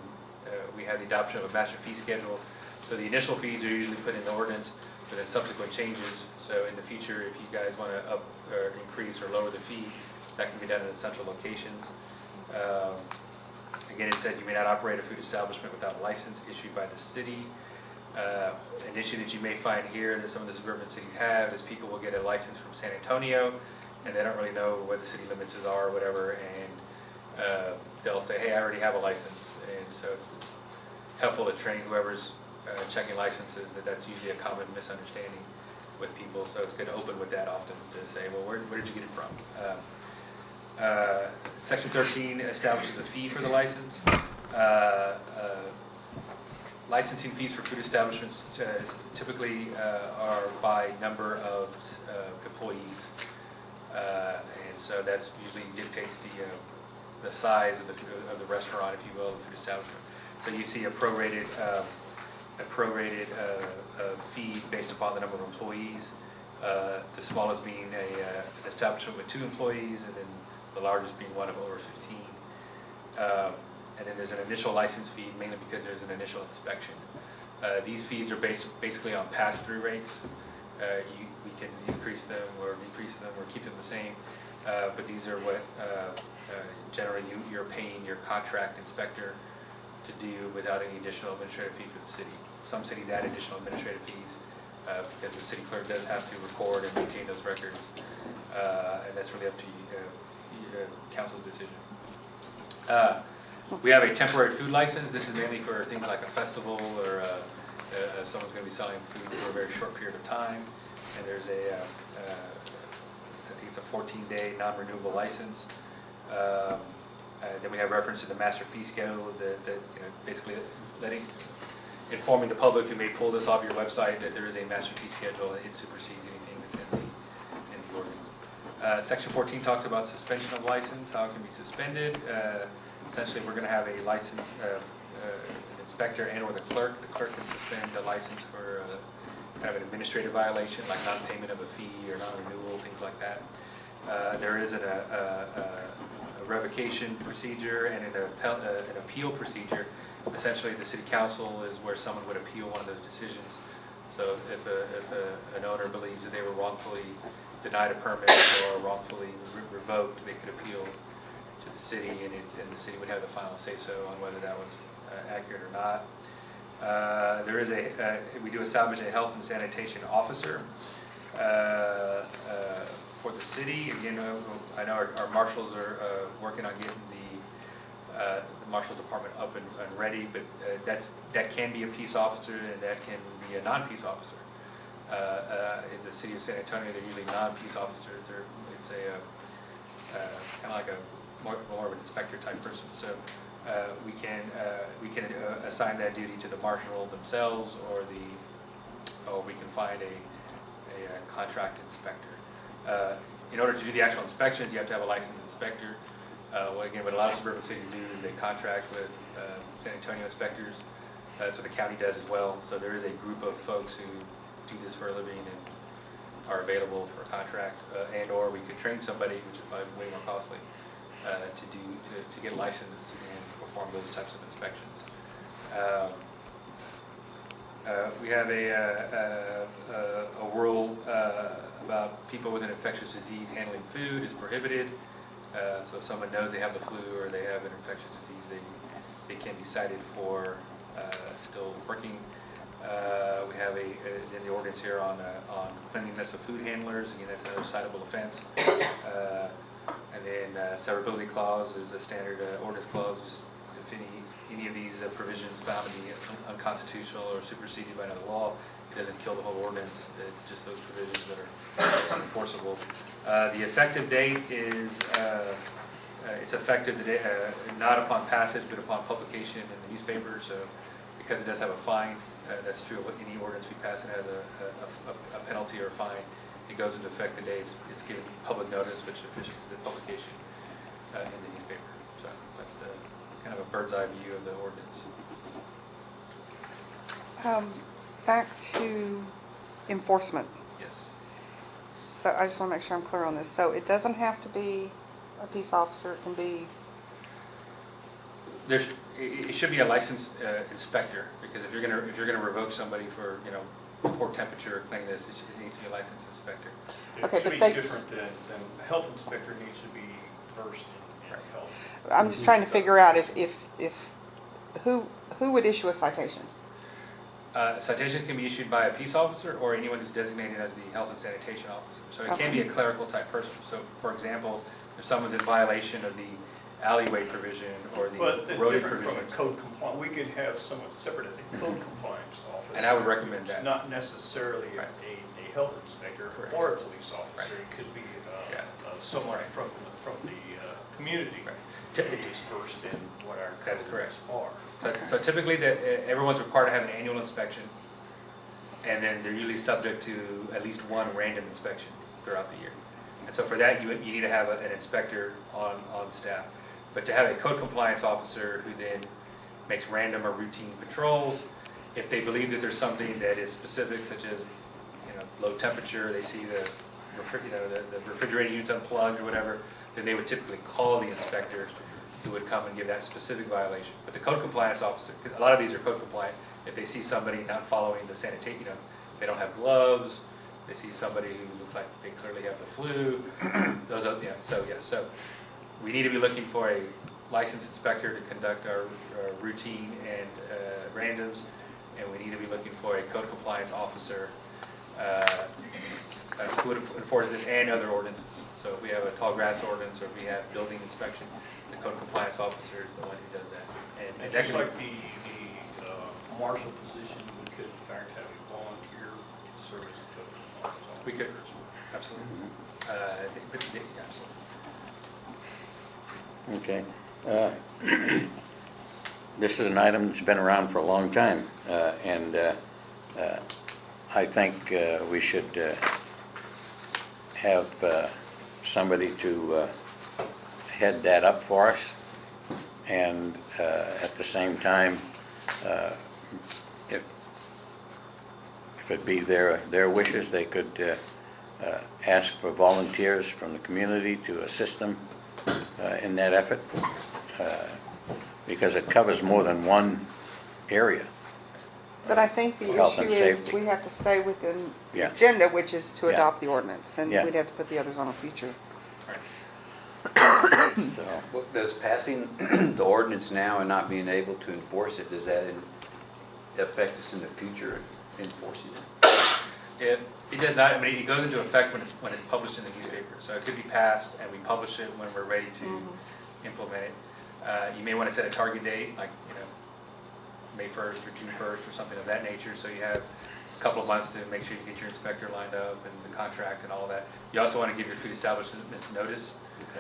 we have the adoption of a master fee schedule. So the initial fees are usually put in the ordinance, but then subsequent changes. So in the future, if you guys want to up or increase or lower the fee, that can be done in the central locations. Again, it says you may not operate a food establishment without a license issued by the city. An issue that you may find here that some of the suburban cities have is people will get a license from San Antonio, and they don't really know what the city limits are or whatever, and they'll say, hey, I already have a license. And so it's helpful to train whoever's checking licenses that that's usually a common misunderstanding with people. So it's good to open with that often to say, well, where did you get it from? Section 13 establishes a fee for the license. Licensing fees for food establishments typically are by number of employees, and so that's usually dictates the size of the restaurant, if you will, the food establishment. So you see a prorated fee based upon the number of employees. The smallest being an establishment with 2 employees, and then the largest being one of over 15. And then there's an initial license fee, mainly because there's an initial inspection. These fees are basically on pass-through rates. we can increase them or decrease them or keep them the same. But these are what generally you're paying your contract inspector to do without any additional administrative fee for the city. Some cities add additional administrative fees because the city clerk does have to record and maintain those records. And that's really up to council's decision. We have a temporary food license. This is mainly for things like a festival or if someone's going to be selling food for a very short period of time. And there's a, I think it's a 14-day non-renewable license. Then we have reference to the master fee schedule that basically informing the public who may pull this off your website that there is a master fee schedule and it supersedes anything that's in the ordinance. Section 14 talks about suspension of license, how it can be suspended. Essentially, we're going to have a license inspector and or the clerk. The clerk can suspend a license for kind of an administrative violation like non-payment of a fee or non-renewal, things like that. There is a revocation procedure and an appeal procedure. Essentially, the city council is where someone would appeal one of those decisions. So if an owner believes that they were wrongfully denied a permit or wrongfully revoked, they could appeal to the city, and the city would have the final say-so on whether that was accurate or not. There is we do establish a health and sanitation officer for the city. Again, I know our marshals are working on getting the marshal department up and ready, but that can be a peace officer and that can be a non-peace officer. In the city of San Antonio, they're usually non-peace officers. It's a kind of like a more of an inspector type person. So we can assign that duty to the marshal themselves, or we can find a contract inspector. In order to do the actual inspections, you have to have a licensed inspector. Again, what a lot of suburban cities do is they contract with San Antonio inspectors. That's what the county does as well. So there is a group of folks who do this for a living and are available for a contract, and or we could train somebody, which is probably way more costly, to get licensed and perform those types of inspections. We have a rule about people with an infectious disease handling food is prohibited. So if someone knows they have the flu or they have an infectious disease, they can be cited for still working. We have in the ordinance here on cleanliness of food handlers. Again, that's another citable offense. And then severability clause is a standard ordinance clause. Just if any of these provisions found to be unconstitutional or superseded by another law, it doesn't kill the whole ordinance. It's just those provisions that are enforceable. The effective date is it's effective the day, not upon passage, but upon publication in the newspaper. So because it does have a fine, that's true of any ordinance we pass, and has a penalty or a fine. It goes into effect the day it's given public notice, which officiates the publication in the newspaper. So that's the kind of a bird's eye view of the ordinance. Back to enforcement. Yes. So I just want to make sure I'm clear on this. So it doesn't have to be a peace officer. It can be. It should be a licensed inspector, because if you're gonna revoke somebody for poor temperature or cleanliness, it needs to be a licensed inspector. Okay, It should but be different than a health inspector needs to be versed in health. I'm just trying to figure out if who would issue a citation. Citation can be issued by a peace officer or anyone who's designated as the health and sanitation officer. So it can be a clerical type person. So for example, if someone's in violation of the alleyway provision or the But roading different from provision. a code compliance, we could have someone separate as a code compliance officer. And I would recommend that. Not necessarily Right. a health inspector Correct. or a police officer. Right. It could be Yeah. someone from the community Right. who is versed in what our That's codes correct. are. So typically, everyone's required to have an annual inspection, and then they're usually subject to at least one random inspection throughout the year. And so for that, you need to have an inspector on staff. But to have a code compliance officer who then makes random or routine patrols, if they believe that there's something that is specific, such as low temperature, they see the refrigerator units unplugged or whatever, then they would typically call the inspector who would come and give that specific violation. But the code compliance officer, because a lot of these are code compliant, if they see somebody not following the sanitation, they don't have gloves, they see somebody who looks like they clearly have the flu, those are, so we need to be looking for a licensed inspector to conduct our routine and randoms, and we need to be looking for a code compliance officer who would enforce it and other ordinances. So if we have a tall grass ordinance or if we have building inspection, the code compliance officer is the one who does that. And that just can be- like the marshal position, we could in fact have a volunteer to serve as a code compliance officer. We could, absolutely. Absolutely. Okay. This is an item that's been around for a long time, and I think we should have somebody to head that up for us, and at the same time, if it be their wishes, they could ask for volunteers from the community to assist them in that effort, because it covers more than one area. But I think the Health and issue is safety. we have to stay within the Yeah. agenda, which is to Yeah. adopt the ordinance, and Yeah. we'd have to put the others on a future. So, What does passing the ordinance now and not being able to enforce it, does that affect us in the future enforcing it? It does not, I mean, it goes into effect when it's published in the newspaper. So it could be passed and we publish it when we're ready to implement it. You may want to set a target date, like, May 1st or June 1st or something of that nature, so you have a couple of months to make sure you get your inspector lined up and the contract and all that. You also want to give your food establishments notice.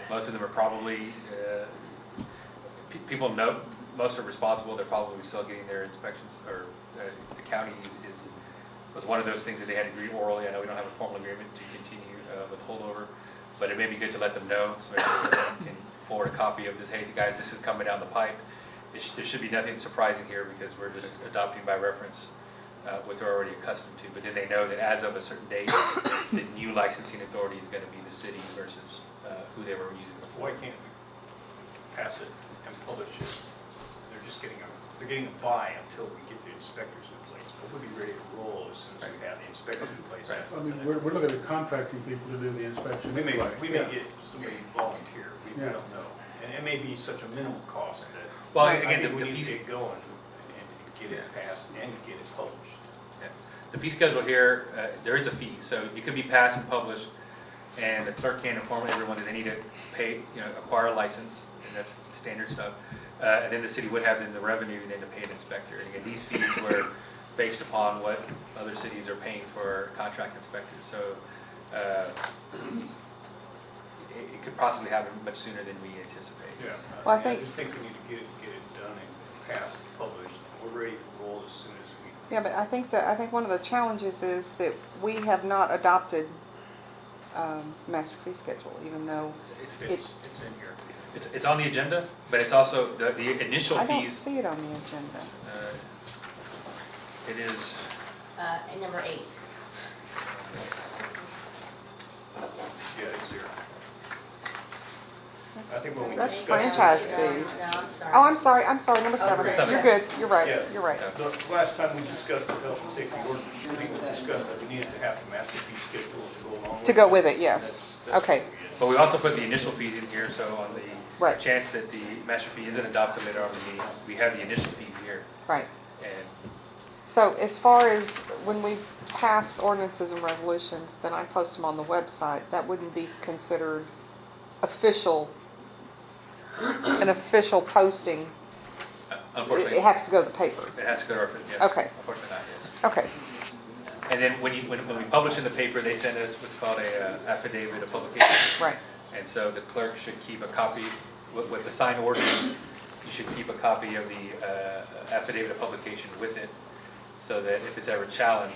Most of them are probably, people know, most are responsible, they're probably still getting their inspections, or the county was one of those things that they had agreed orally. I know we don't have a formal agreement to continue with holdover, but it may be good to let them know, so maybe they can forward a copy of this, hey, guys, this is coming down the pipe. There should be nothing surprising here because we're just adopting by reference what they're already accustomed to. But then they know that as of a certain date, the new licensing authority is going to be the city versus who they were using before. Why can't we pass it and publish it? They're getting a buy until we get the inspectors in place. But we'll be ready to roll as soon as we have the inspectors in place. Right. I mean, we're looking at contracting people to do the inspection. We may Yeah. get somebody volunteer, we Yeah. don't know. And it may be such a minimal cost that, Well, I again, think we the need fees, to get going and get it passed and get it published. the fee schedule here, there is a fee, so it could be passed and published, and the clerk can inform everyone that they need to pay, acquire a license, and that's standard stuff. And then the city would have then the revenue then to pay an inspector. And again, these fees were based upon what other cities are paying for contract inspectors. So it could possibly happen much sooner than we anticipate. Yeah. Well, I think- just think we need to get it done and passed, published. We're ready to roll as soon as we. Yeah, but I think one of the challenges is that we have not adopted master fee schedule, even though It's It's in here. it's on the agenda, but it's also the initial I don't fees. see it on the agenda. It is. And number 8. Yeah, it's here. I think when we That's discussed franchise this- fees. No, I'm sorry. Oh, I'm sorry, number 7. seven. You're good, you're right, Yeah. you're right. The last time we discussed the health and safety ordinance, it was discussed that we needed to have the master fee schedule to go along with it. To go with it, yes. That's Okay. what we did. But we also put the initial fees in here, so on the Right. chance that the master fee isn't adopted later on in the meeting, we have the initial fees here. Right. And So as far as when we pass ordinances and resolutions, then I post them on the website. That wouldn't be considered an official posting. unfortunately, It has to go to the paper. it has to go to our, yes. Okay. Unfortunately not, yes. Okay, And then when we publish in the paper, they send us what's called a affidavit of publication. right. And so the clerk should keep a copy, with the signed ordinance, you should keep a copy of the affidavit of publication with it, so that if it's ever challenged,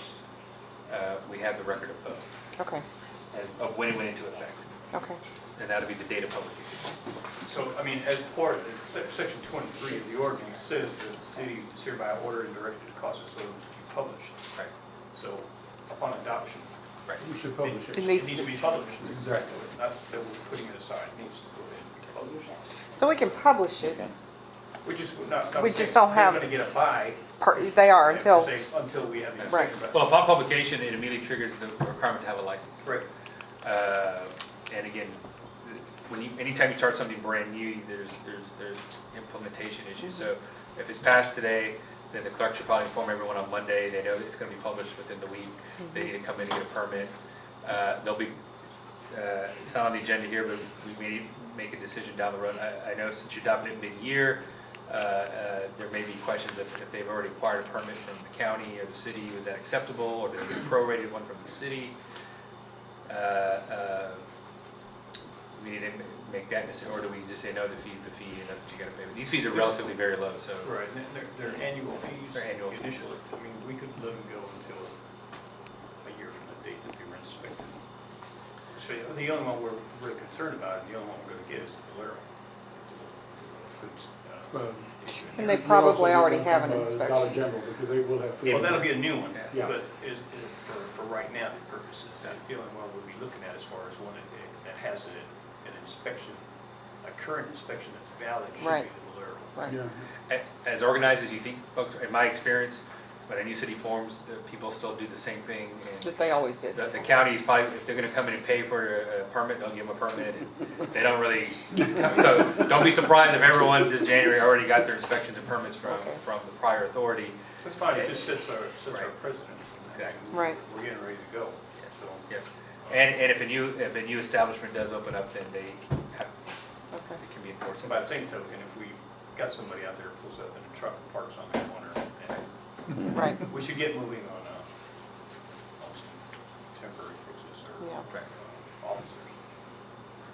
we have the record of both, Okay, and of when it went into effect. okay. And that'll be the date of publication. So, I mean, as part of section 23 of the ordinance says that the city is hereby ordered and directed to cause its ordinance to be published. Right. So upon adoption, Right. We should publish it. It it needs needs to to be published. Exactly. Not that we're putting it aside, it needs to go ahead and be published. So we can publish it. Okay. We just, not We saying just don't have- They're gonna get a buy They are Yeah, until, say until we have the Right. inspection. But- Well, upon publication, it immediately triggers the requirement to have a license. Right. And again, anytime you start something brand new, there's implementation issues. So if it's passed today, then the clerk should probably inform everyone on Monday. They know it's going to be published within the week. They need to come in and get a permit. They'll be, it's not on the agenda here, but we may make a decision down the road. I know since you adopted it mid-year, there may be questions if they've already acquired a permit from the county or the city, was that acceptable, or did they get a prorated one from the city? We need to make that decision, or do we just say, no, the fee's the fee, and that's what you gotta pay? But these fees are relatively very low, so. Right, and they're annual fees. They're annual fees. Initially, I mean, we could let them go until a year from the date that they were inspected. So the only one we're really concerned about, and the only one we're gonna get is the Valero. and they You probably also already get have one an from, Dollar inspection. General, because they will have food. Well, that'll be a new one, Yeah. but for right now purposes, the only one we'll be looking at as far as one that has an inspection, a current inspection that's valid should Right. be the Valero. Right. Yeah. As organized as you think, folks, in my experience, when a new city forms, the people still do the same thing. And That they always did. the county is probably, if they're gonna come in and pay for a permit, they'll give them a permit. And they don't really, so don't be surprised if everyone this January already got their inspections and permits from the prior authority. That's fine, it just sets our Right. precedent. Exactly. Right. We're getting ready to go, so. Yes. And if a new establishment does open up, then they have, Okay. it can be enforced. So by the same token, if we got somebody out there who pulls up in a truck and parks on the corner, and Right, we should get moving on some temporary fixes or yeah. officers.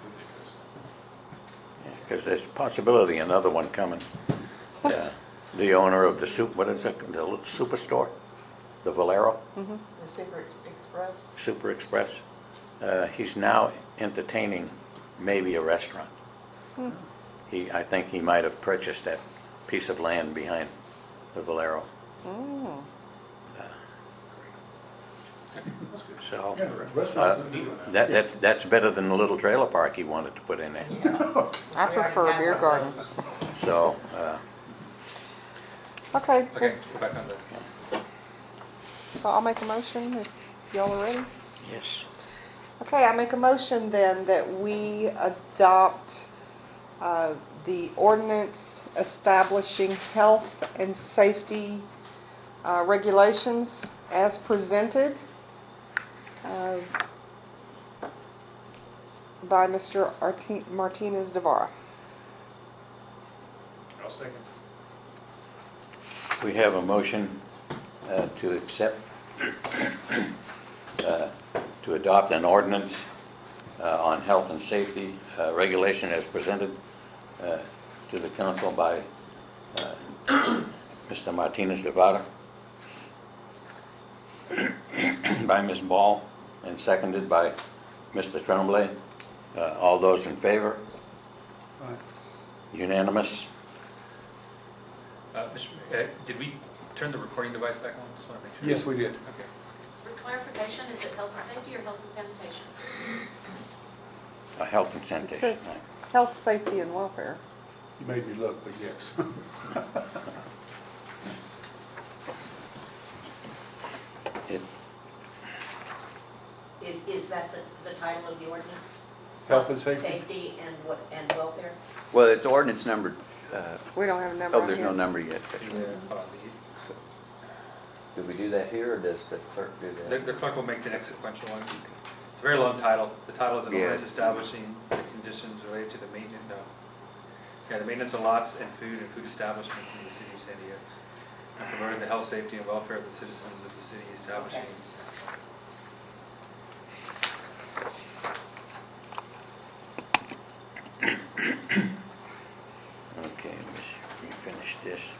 We could address that. Because there's a possibility another one coming. The owner of the what is it, the little superstore, the Valero The Super Express? Super Express, he's now entertaining maybe a restaurant. I think he might have purchased that piece of land behind the Valero. Mm. So Yeah, restaurants are Neat new. one. that's better than the little trailer park he wanted to put in there. I prefer a beer garden. So, Okay, Okay, go back on the. so I'll make a motion if y'all are ready. yes. Okay, I make a motion then that we adopt the ordinance establishing health and safety regulations as presented by Mr. Martinez de Vara. I'll second. We have a motion to accept, to adopt an ordinance on health and safety regulation as presented to the council by Mr. Martinez de Vara, by Ms. Ball, and seconded by Mr. Tremblay. All those in favor? Right. Unanimous? Did we turn the recording device back on? Just want to make sure. Yes, we did. Okay. For clarification, is it health and safety or health and sanitation? Health and It sanitation. says health, safety, and welfare. You made me look, but yes. It- Is that the title of the ordinance? Health and safety? Safety and welfare? Well, it's ordinance numbered. We don't have a number Oh, on there's no here. number yet. Hold on, Do we do that here, or does the clerk do that? the clerk will make the next sequential one. It's a very long title. The title is an Yeah. ordinance establishing the conditions related to the maintenance, the maintenance of lots and food establishments in the city of San Diego, and promoting the health, safety, and welfare of the citizens of the city, establishing. Okay. Okay, let me finish this.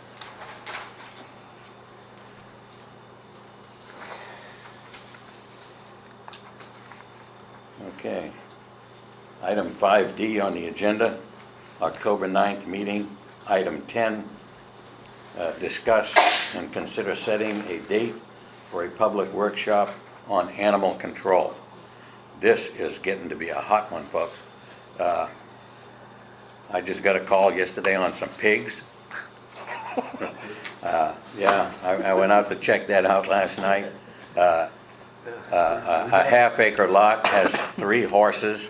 Okay. Item 5D on the agenda, October 9th meeting. Item 10, discuss and consider setting a date for a public workshop on animal control. This is getting to be a hot one, folks. I just got a call yesterday on some pigs. Yeah, I went out to check that out last night. A half-acre lot has 3 horses.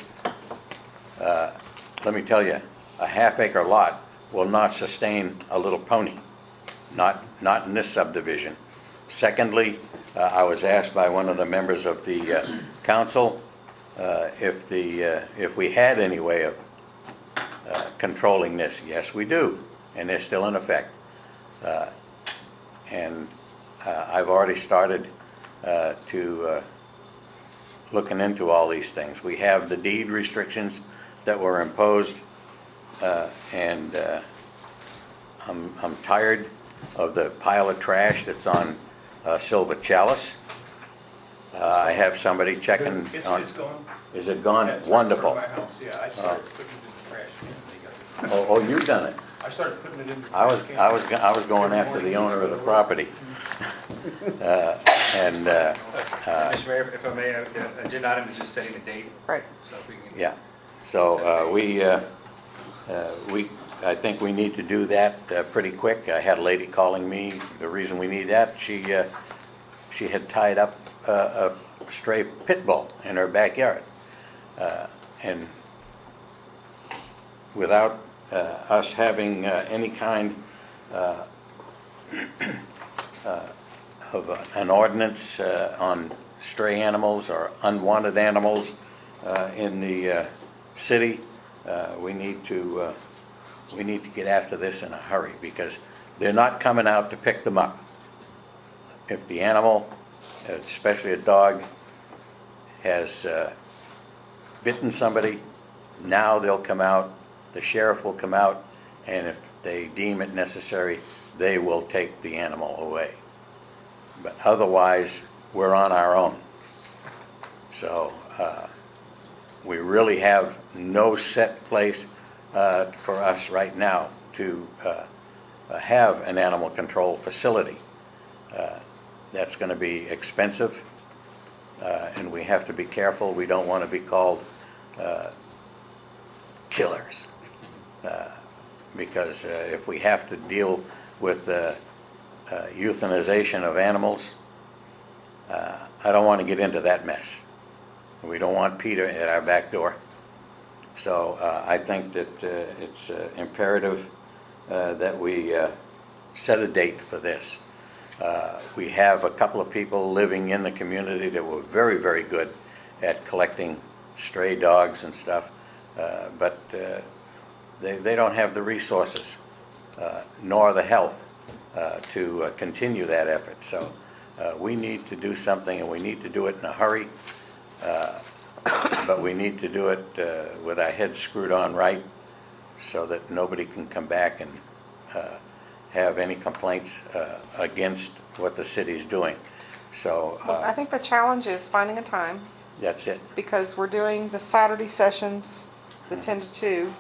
Let me tell you, a half-acre lot will not sustain a little pony, not in this subdivision. Secondly, I was asked by one of the members of the council if we had any way of controlling this. Yes, we do, and they're still in effect. And I've already started to looking into all these things. We have the deed restrictions that were imposed, and I'm tired of the pile of trash that's on Silva Chalice. I have somebody checking on. It's gone. Is it gone? Yeah, it's Wonderful. right in front of my house. Yeah, I started putting it in the trash can. Oh, you've done it. I started putting it in the I was trash can. I was going after the owner of the property. Mr. Mayor, if I may, the agenda item is just setting a date, Right. so if we can. Yeah. So I think we need to do that pretty quick. I had a lady calling me. The reason we need that, she had tied up a stray pit bull in her backyard, and without us having any kind of an ordinance on stray animals or unwanted animals in the city, we need to get after this in a hurry, because they're not coming out to pick them up. If the animal, especially a dog, has bitten somebody, now they'll come out, the sheriff will come out, and if they deem it necessary, they will take the animal away. But otherwise, we're on our own. So we really have no set place for us right now to have an animal control facility. That's going to be expensive, and we have to be careful. We don't want to be called killers, because if we have to deal with euthanization of animals, I don't want to get into that mess. We don't want Peter at our back door. So I think that it's imperative that we set a date for this. We have a couple of people living in the community that were very, very good at collecting stray dogs and stuff, but they don't have the resources nor the health to continue that effort. So we need to do something, and we need to do it in a hurry, but we need to do it with our heads screwed on right, so that nobody can come back and have any complaints against what the city's doing. So Well, I think the challenge is finding a time, that's it. because we're doing the Saturday sessions, the 10 to 2.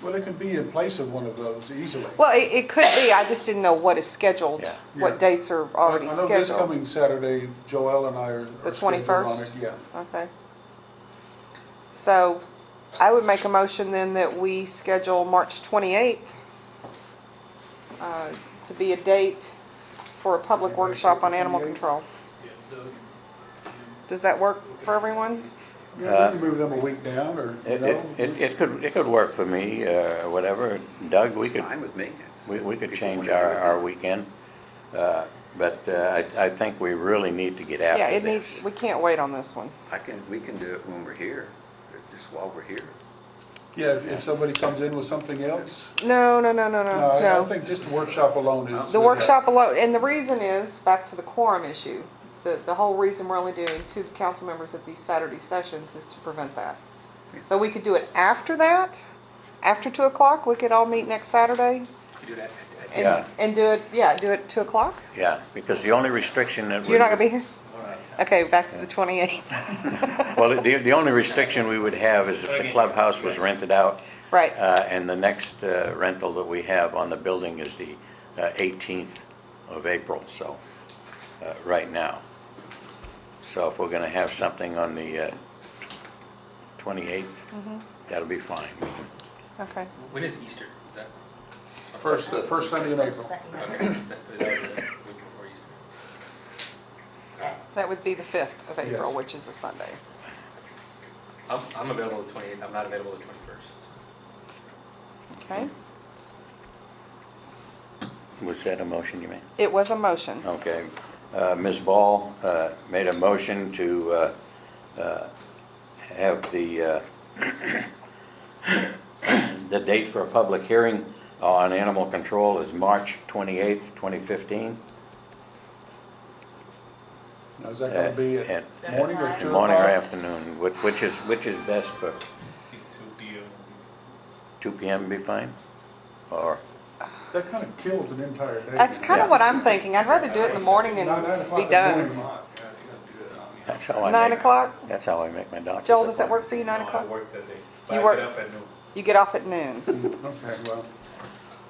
Well, it can be in place of one of those easily. Well, it could be, I just didn't know what is scheduled, Yeah. what Yeah. dates are already I know this scheduled. coming Saturday, Joel and I are The scheduled on 21st? it, yeah. Okay. So I would make a motion then that we schedule March 28th to be a date for a public workshop on animal control. Does that work for everyone? Yeah, we can move them a week down, or, you know. It could work for me, or whatever. Doug, we could Fine with me. we could change our weekend, but I think we really need to get after Yeah, it this. needs, we can't wait on this one. We can do it when we're here, just while we're here. Yeah, if somebody comes in with something else. No. I think just the workshop alone is. The workshop alone, and the reason is, back to the quorum issue, the whole reason we're only doing 2 council members at these Saturday sessions is to prevent that. So we could do it after that, after 2 o'clock, we could all meet next Saturday You do that at Yeah. and do it at 2 o'clock? Yeah, because the only restriction that You're not gonna be here? Okay, back to the 28th. Well, the only restriction we would have is if the clubhouse was rented out. Right. And the next rental that we have on the building is the 18th of April, so, right now. So if we're going to have something on the 28th, that'll be fine. Okay. When is Easter? Is that First Sunday in April. Okay, that's the week before Easter. That would be the 5th of April, Yes. which is a Sunday. I'm available the 28th, I'm not available the 21st. Okay? Was that a motion you made? It was a motion. Okay. Ms. Ball made a motion to have the the date for a public hearing on animal control is March 28th, 2015. Now, is that going to be At at morning or 2 morning or o'clock? afternoon, which is best for 2 p.m. be fine? Or, That kind of kills an entire day. That's kind of what I'm thinking. I'd rather do it in the morning and 9 o'clock be in the done. morning. that's how I 9 make, o'clock? that's how I make my doctor's Joel, does that work appointments. for you, 9 No, I o'clock? work that day. You But I work- get up at noon. You get off at noon. Okay, well,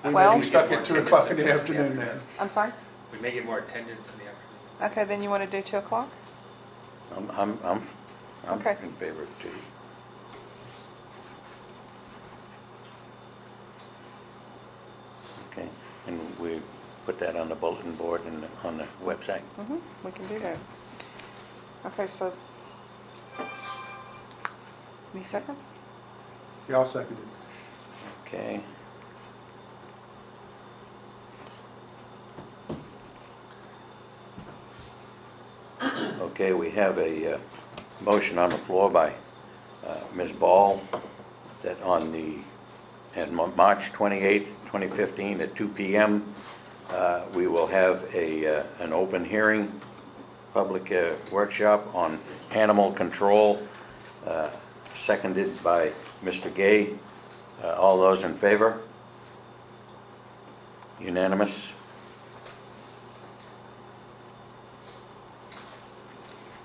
we Well- may be stuck at 2 o'clock in the afternoon then. I'm sorry? We may get more attendance in the afternoon. Okay, then you want to do 2 o'clock? I'm Okay. in favor of 2. Okay, and we put that on the bulletin board and on the website. We can do that. Okay, so. Me second? Yeah, I'll second it. Okay. Okay, we have a motion on the floor by Ms. Ball that on March 28th, 2015 at 2 p.m., we will have an open hearing, public workshop on animal control, seconded by Mr. Gay. All those in favor? Unanimous?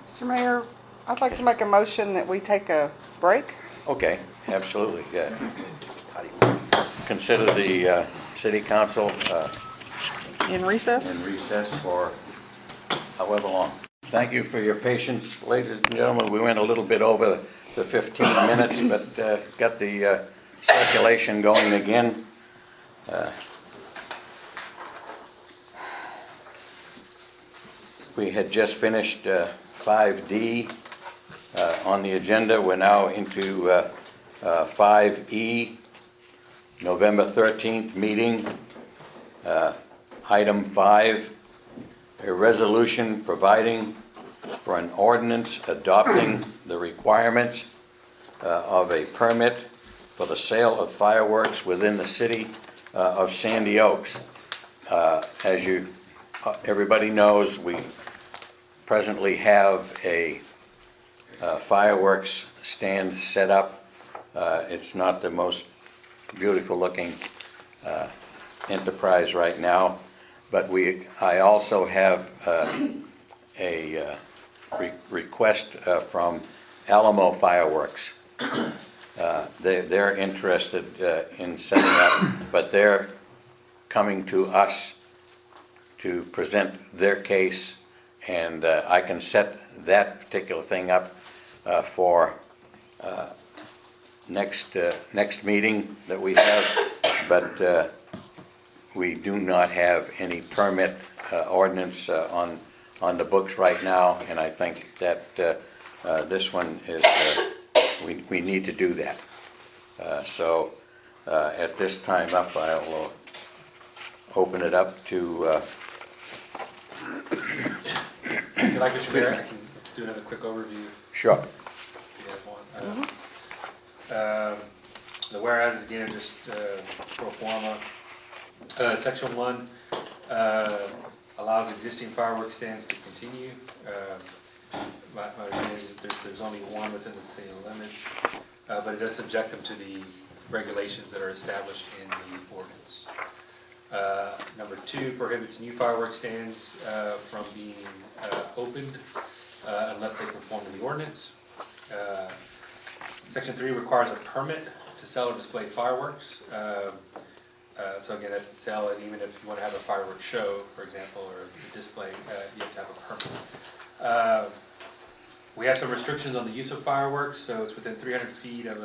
Mr. Mayor, I'd like to make a motion that we take a break. Okay, absolutely, yeah. Consider the city council In recess? in recess for however long. Thank you for your patience, ladies and gentlemen. We went a little bit over the 15 minutes, but got the circulation going again. We had just finished 5D on the agenda. We're now into 5E, November 13th meeting. Item 5, a resolution providing for an ordinance adopting the requirements of a permit for the sale of fireworks within the city of Sandy Oaks. As everybody knows, we presently have a fireworks stand set up. It's not the most beautiful looking enterprise right now, but I also have a request from Alamo Fireworks. They're interested in setting up, but they're coming to us to present their case, and I can set that particular thing up for next meeting that we have, but we do not have any permit ordinance on the books right now, and I think that this one is, we need to do that. So at this time up, I'll open it up to... If you like, Mr. Mayor, I can do another quick overview. Sure. If you guys want. The whereas again are just pro forma. Section 1 allows existing fireworks stands to continue. My understanding is that there's only one within the city limits, but it does subject them to the regulations that are established in the ordinance. Number 2 prohibits new fireworks stands from being opened unless they conform to the ordinance. Section 3 requires a permit to sell or display fireworks. So again, that's to sell it, even if you want to have a fireworks show, for example, or a display, you have to have a permit. We have some restrictions on the use of fireworks, so it's within 300 feet of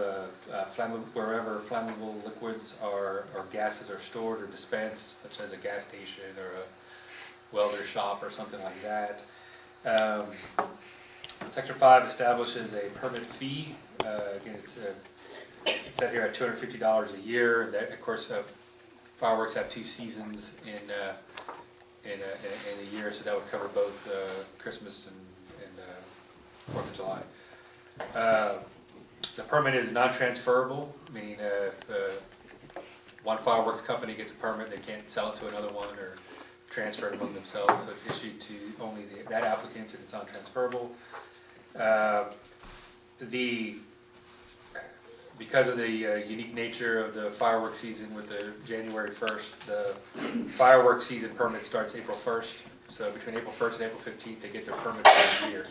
wherever flammable liquids or gases are stored or dispensed, such as a gas station or a welder shop or something like that. Section 5 establishes a permit fee. Again, it's set here at $250 a year. And that, of course, fireworks have 2 seasons in a year, so that would cover both Christmas and 4th of July. The permit is non-transferable, meaning one fireworks company gets a permit, they can't sell it to another one or transfer it among themselves, so it's issued to only that applicant, and it's non-transferable. Because of the unique nature of the fireworks season with the January 1st, the fireworks season permit starts April 1st. So between April 1st and April 15th, they get their permit for the year.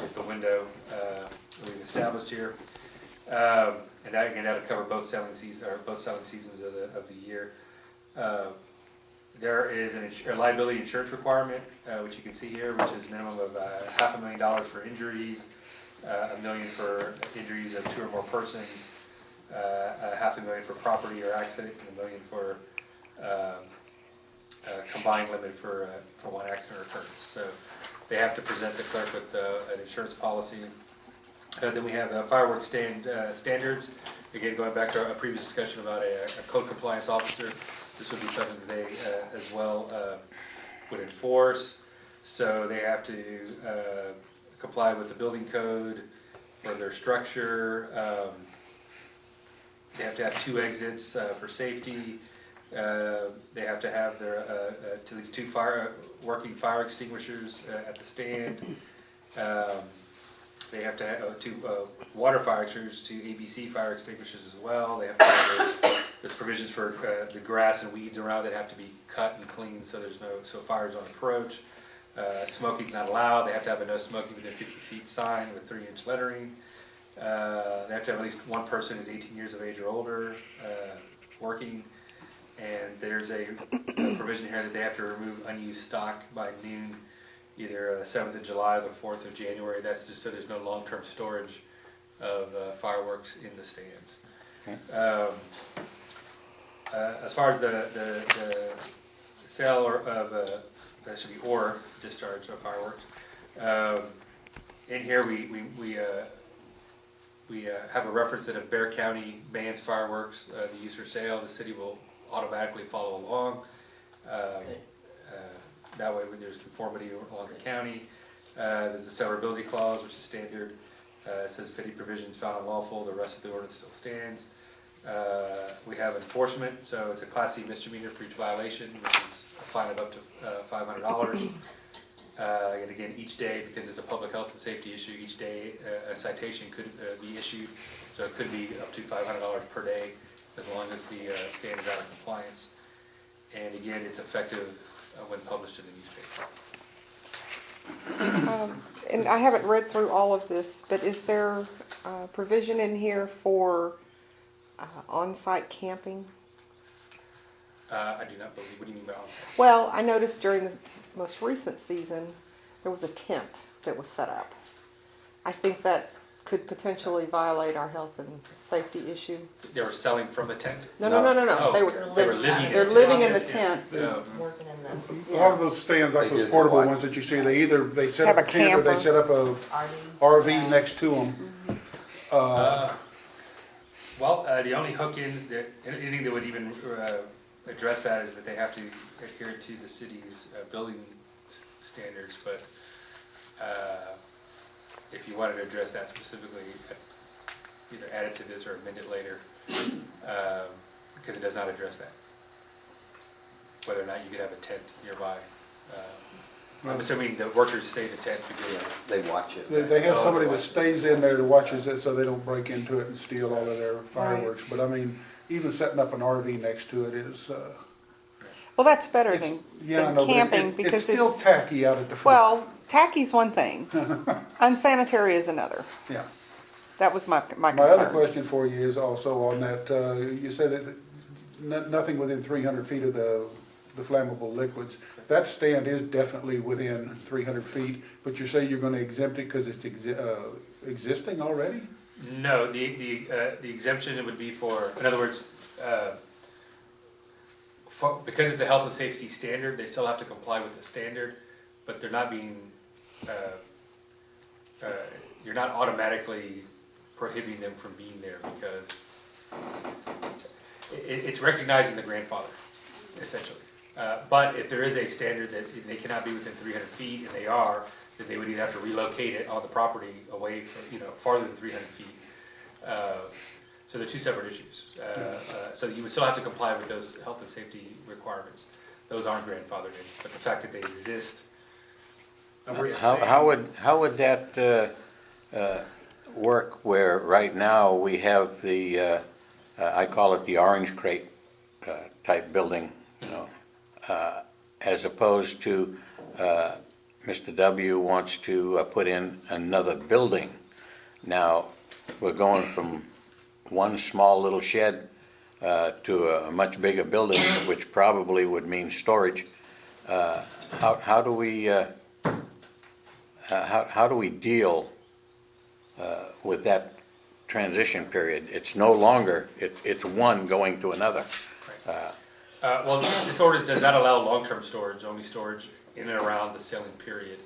Is the window we've established here. And that, again, that'll cover both selling seasons of the year. There is a liability insurance requirement, which you can see here, which is a minimum of $500,000 for injuries, $1 million for injuries of 2 or more persons, $500,000 for property or accident, and $1 million for combined limit for one accident or occurrence. So they have to present the clerk with an insurance policy. Then we have fireworks standards. Again, going back to our previous discussion about a code compliance officer, this would be something that they as well would enforce. So they have to comply with the building code for their structure. They have to have 2 exits for safety. They have to have their at least 2 working fire extinguishers at the stand. They have to have 2 water fire extinguishers, 2 ABC fire extinguishers as well. They have to have there's provisions for the grass and weeds around that have to be cut and cleaned so fires don't approach. Smoking's not allowed. They have to have a no smoking within 50 feet sign with 3-inch lettering. They have to have at least 1 person who's 18 years of age or older working. And there's a provision here that they have to remove unused stock by noon, either the 7th of July or the 4th of January. That's just so there's no long-term storage of fireworks in the stands. Okay. As far as the sale of that should be or discharge of fireworks. In here we have a reference that if Bexar County bans fireworks, the use for sale, the city will automatically follow along. That way when there's conformity along the county. There's a severability clause, which is standard. It says if any provisions found unlawful, the rest of the ordinance still stands. We have enforcement, so it's a Class C misdemeanor for each violation, which is a fine of up to $500. And again, each day, because it's a public health and safety issue, each day a citation could be issued. So it could be up to $500 per day, as long as the stand is out of compliance. And again, it's effective when published in the newspaper. And I haven't read through all of this, but is there provision in here for on-site camping? I do not believe. What do you mean by on-site? Well, I noticed during the most recent season, there was a tent that was set up. I think that could potentially violate our health and safety issue. They were selling from a tent? No. Oh, They were living They're in living in the tent. Working in the A lot of those stands, like They those did portable what? ones that you see, they either set Have up a a tent or they camper. set up a RV next to them. The only hook in, anything that would even address that is that they have to adhere to the city's building standards, but if you wanted to address that specifically, either add it to this or amend it later, because it does not address that. Whether or not you could have a tent nearby. I'm assuming the workers stay in the tent because They watch it. They have somebody that stays in there that watches it so they don't break into it and steal all of their fireworks. But I mean, even setting up an RV next to it is, Well, that's better it's- than, yeah, I than know, but camping it's because still it's, tacky out at the front. well, tacky's one thing. Unsanitary is another. Yeah. That was my My other concern. question for you is also on that, you said that nothing within 300 feet of the the flammable liquids. That stand is definitely within 300 feet, but you're saying you're going to exempt it because it's existing already? No, the exemption would be for, in other words, because it's a health and safety standard, they still have to comply with the standard, but they're not being, you're not automatically prohibiting them from being there because it's recognizing the grandfather, essentially. But if there is a standard that they cannot be within 300 feet, and they are, then they would either have to relocate it on the property away from, farther than 300 feet. So they're two separate issues. So you would still have to comply with those health and safety requirements. Those aren't grandfathered in, but the fact that they exist. How would that work where right now we have the, I call it the orange crate type building, as opposed to Mr. W wants to put in another building. Now, we're going from one small little shed to a much bigger building, which probably would mean storage. How do we deal with that transition period? It's no longer, it's one going to another. Well, this ordinance does not allow long-term storage, only storage in and around the selling period.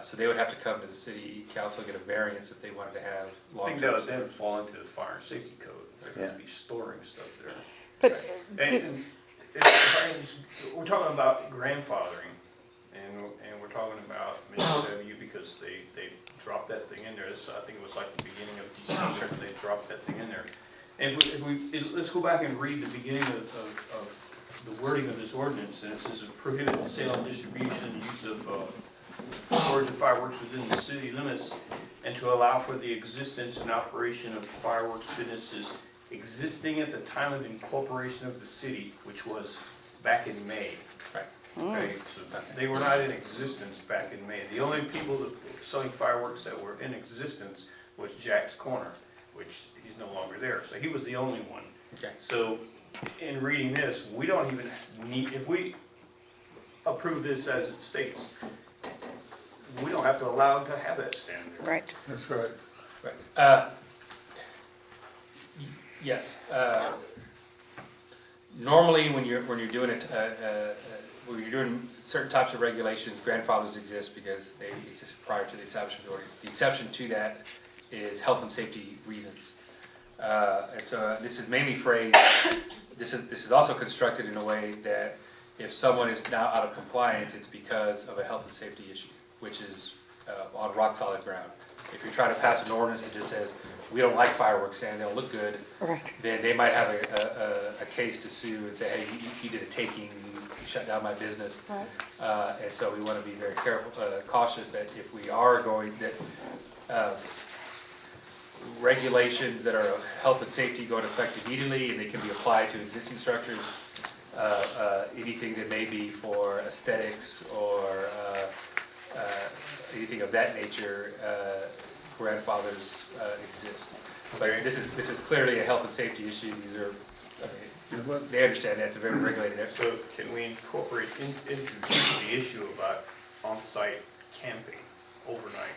So they would have to come to the city council and get a variance if they wanted to have I think long-term that would storage. then fall into the fire and safety code. They're going to be storing stuff there. But And if I can we're talking about grandfathering, and we're talking about Mr. W because they dropped that thing in there. I think it was like the beginning of December, they dropped that thing in there. And let's go back and read the beginning of the wording of this ordinance, and it says prohibit the sale and distribution and use of storage of fireworks within the city limits, and to allow for the existence and operation of fireworks businesses existing at the time of incorporation of the city, which was back in May. Right. Okay, so they were not in existence back in May. The only people that were selling fireworks that were in existence was Jack's Corner, which he's no longer there. So he was the only one. Okay. So in reading this, we don't even need, if we approve this as it states, we don't have to allow them to have that stand there. right. That's right. Right. Yes. Normally, when you're doing it, when you're doing certain types of regulations, grandfathers exist because they existed prior to the establishment of the ordinance. The exception to that is health and safety reasons. And so this is mainly phrased. This is also constructed in a way that if someone is now out of compliance, it's because of a health and safety issue, which is on rock solid ground. If you're trying to pass an ordinance that just says, we don't like fireworks stands, they don't look good, Right. then they might have a case to sue and say, hey, you did a taking, you shut down my business. Right. And so we want to be very careful, cautious that if we are going, that regulations that are health and safety go into effect immediately and they can be applied to existing structures. Anything that may be for aesthetics or anything of that nature, grandfathers exist. But this is clearly a health and safety issue. These are, they understand that's a very regulated area. So can we incorporate into the issue about on-site camping overnight?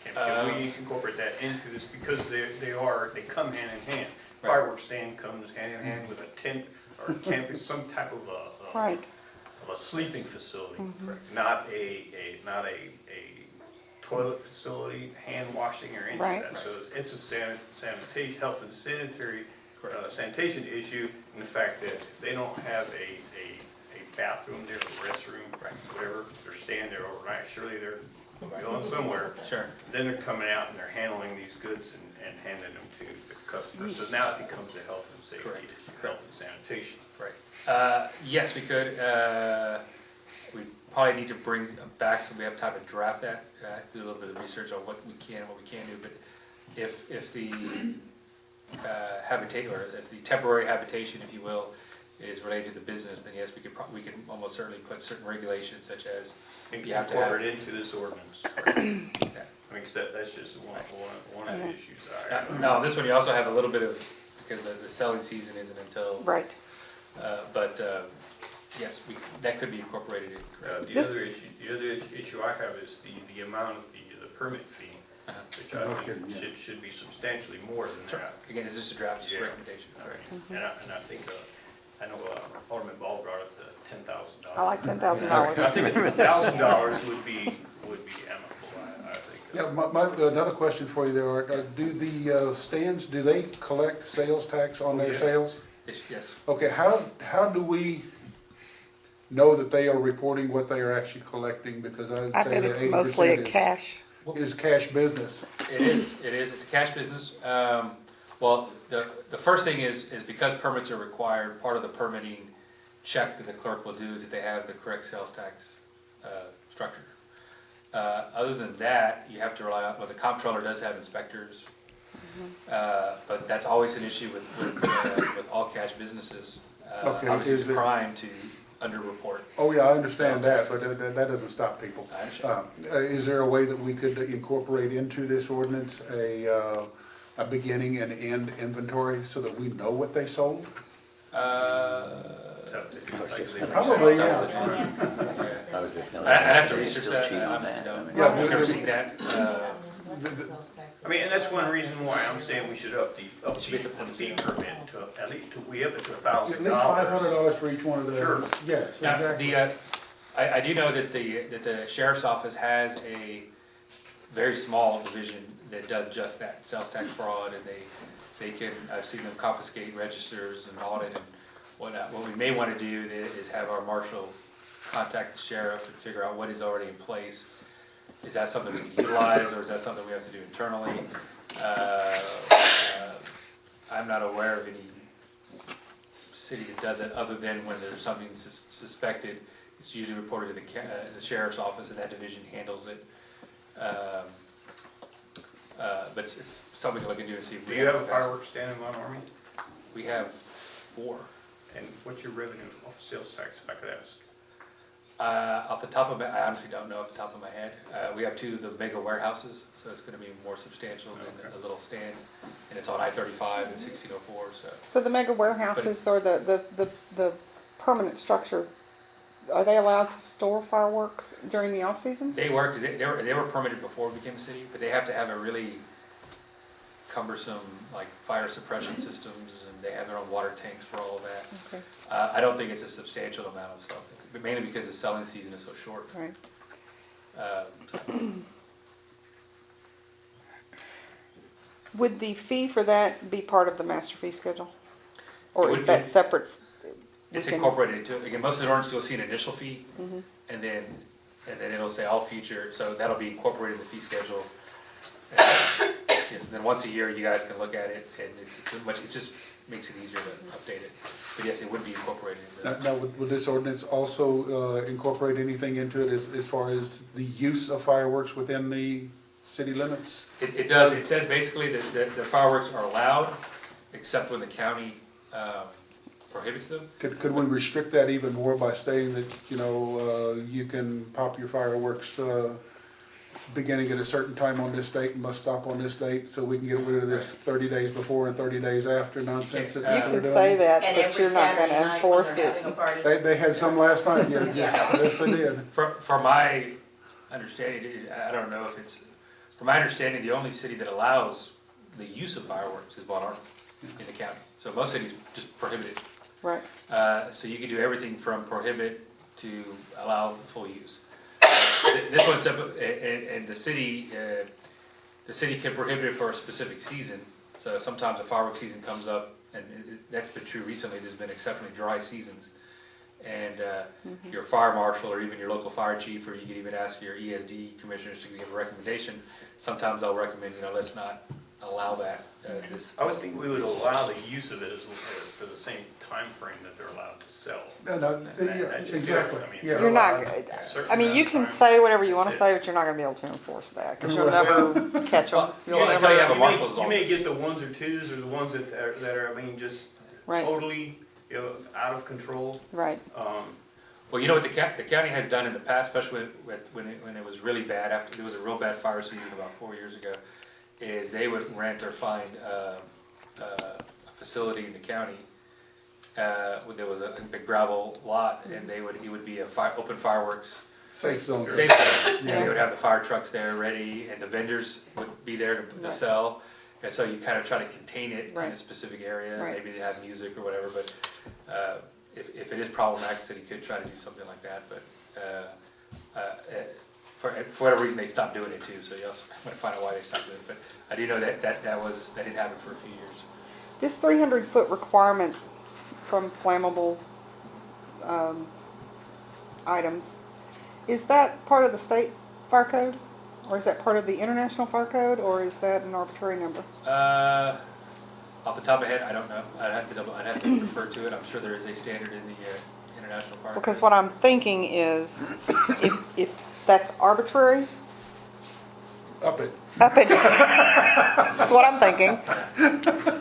Can we incorporate that into this, because they come hand in hand. Right. Fireworks stand comes hand in hand with a tent or camping, some type of Right. a sleeping facility, not a toilet facility, hand washing or anything Right. like that. So it's a sanitation, health and sanitary sanitation issue, and the fact that they don't have a bathroom there, a restroom, whatever, they're staying there overnight, surely they're going somewhere. Sure. Then they're coming out and they're handling these goods and handing them to the customers. So now it becomes a health and safety, Correct. health and sanitation. Right. Yes, we could. We probably need to bring back so we have time to draft that. Do a little bit of research on what we can and what we can't do. But if the habitat, or if the temporary habitation, if you will, is related to the business, then yes, we could almost certainly put certain regulations such as you have to have Incorporate into this ordinance. Yeah. I mean, because that's just one of the issues. Now, on this one, you also have a little bit of, because the selling season isn't until, Right. but Yes, that could be incorporated in. correct. The other issue I have is the amount of the permit fee, Uh-huh. which I think should be substantially more than that. Again, is this a draft Yeah. recommendation? Correct. And I think, I know Alderman Ball brought up the $10,000. I like $10,000. I think $1,000 would be amicable, I think. Yeah, another question for you there, Art. Do the stands, do they collect sales tax on their Yes. sales? Yes. Okay, how do we know that they are reporting what they are actually collecting? Because I would I say bet that it's mostly a 80% cash. is cash business. It is, it's a cash business. Well, the first thing is because permits are required, part of the permitting check that the clerk will do is that they have the correct sales tax structure. Other than that, you have to rely on, well, the comptroller does have inspectors, but that's always an issue with all cash businesses. Okay, Obviously, it's is a it- crime to underreport. Oh, yeah, I understand Sales that, but taxes. that doesn't stop people. I understand. Is there a way that we could incorporate into this ordinance a beginning and end inventory so that we know what they sold? Tough to do, like they- Probably, yeah. I was just gonna I'd have to say, research still that. cheat I on honestly that. don't. I mean, Yeah, I've never seen that. I mean, and that's one reason why I'm saying we should up the Should be at the fee permit to, at least, we up it to At $1,000. least $500 for each one of the. Sure. Yes, Now, exactly. I do know that the sheriff's office has a very small division that does just that, sales tax fraud, and they can, I've seen them confiscate registers and audit and whatnot. What we may want to do is have our marshal contact the sheriff and figure out what is already in place. Is that something we can utilize, or is that something we have to do internally? I'm not aware of any city that does it, other than when there's something suspected. It's usually reported to the sheriff's office, and that division handles it. But it's something we can do and see. If Do we you have a capacity. fireworks stand in Mount Army? We have 4. And what's your revenue off sales tax, if I could ask? Off the top of my, I honestly don't know off the top of my head. We have 2 of the mega warehouses, so it's going to be more substantial than the little stand, and it's on I-35 and 1604. So the mega warehouses or the permanent structure, are they allowed to store fireworks during the off-season? They were, because they were permitted before we became a city, but they have to have a really cumbersome, like, fire suppression systems, and they have their own water tanks for all of that. Okay, I don't think it's a substantial amount of stuff, but mainly because the selling season is so short. right. So, Would the fee for that be part of the master fee schedule? Or It is would that be. separate? It's We can- incorporated into it. Again, most of the ordinance, you'll see an initial fee, Mhm. and then it'll say all future, so that'll be incorporated in the fee schedule. Yes, and then once a year, you guys can look at it, and it just makes it easier to update it. But yes, it would be incorporated into that. Now, would this ordinance also incorporate anything into it as far as the use of fireworks within the city limits? It does, it says basically that the fireworks are allowed, except when the county prohibits them. Could we restrict that even more by stating that, you can pop your fireworks beginning at a certain time on this date and must stop on this date, so we can get rid of this 30 days before and 30 days after nonsense that You people are can say doing? that, And but every you're not Saturday gonna night when enforce they're it. having a party. They had some last night, yes, they did. From my understanding, I don't know if it's, from my understanding, the only city that allows the use of fireworks is Von Army in the county. So most cities just prohibit it. Right, So you can do everything from prohibit to allow full use. This one's simple, and the city can prohibit it for a specific season. So sometimes a fireworks season comes up, and that's been true recently. There's been exceptionally dry seasons. And your fire marshal, or even your local fire chief, or you could even ask your ESD commissioners to give a recommendation. Sometimes they'll recommend, let's not allow that. I would think we would allow the use of it for the same time frame that they're allowed to sell. No, That should be exactly, it. I mean, yeah. you're not, a certain I mean, you amount can of time. say whatever you wanna That's say, but you're not gonna be able to enforce that, cause you'll Well, never catch them. Well, yeah, until you have a marshal's You may office. get the ones or twos, or the ones that are, just Right, totally, out of control. right, Well, you know what the county has done in the past, especially when it was really bad, after there was a real bad fire season about 4 years ago, is they would rent or find a facility in the county there was a big gravel lot, and it would be a open fireworks Safe zone. safe zone. And Yeah. they would have the fire trucks there ready, and the vendors would be there to Right. sell. And so you kind of try to contain it in Right. a specific area. Right. Maybe they have music or whatever, but if it is problematic, the city could try to do something like that. But for whatever reason, they stopped doing it too. So you also might find out why they stopped doing it. But I do know that did happen for a few years. This 300-foot requirement from flammable items, is that part of the state fire code? Or is that part of the international fire code, or is that an arbitrary number? Off the top of my head, I don't know. I'd have to refer to it. I'm sure there is a standard in the international fire Because code. what I'm thinking is, if that's arbitrary, Up it. up it. That's what I'm thinking.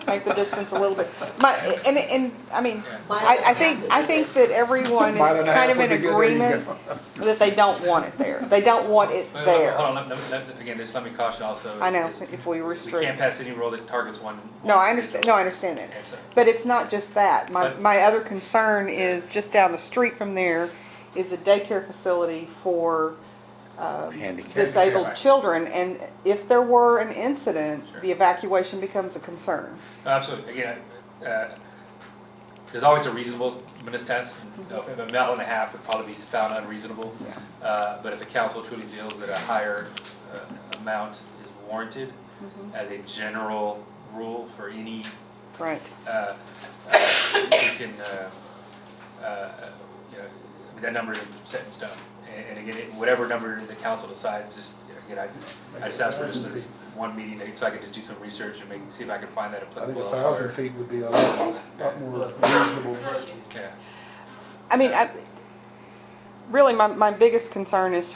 Make the distance a little bit. I mean, I think that everyone Mile is and a kind half of in when you get there, you agreement that they don't want it there. They don't want it Hold there. on, again, just let me caution also. I know, is if we we restrict. can't pass any rule that targets one. No, I understand that. And so- But it's not just that. But- My other concern is just down the street from there is a daycare facility for Handicap. disabled Right. children. And if there were an incident, Sure. the evacuation becomes a concern. Absolutely. Again, there's always a reasonableness test. If a mile and a half would probably be found unreasonable. But if the council truly feels that a higher amount is warranted as a general rule for any, Right. you can, that number is set in stone. And again, whatever number the council decides, just, again, I just ask for just one meeting so I can just do some research and see if I can find that I think applicable 1,000 elsewhere. feet would be a lot more reasonable. Yeah. I mean, really, my biggest concern is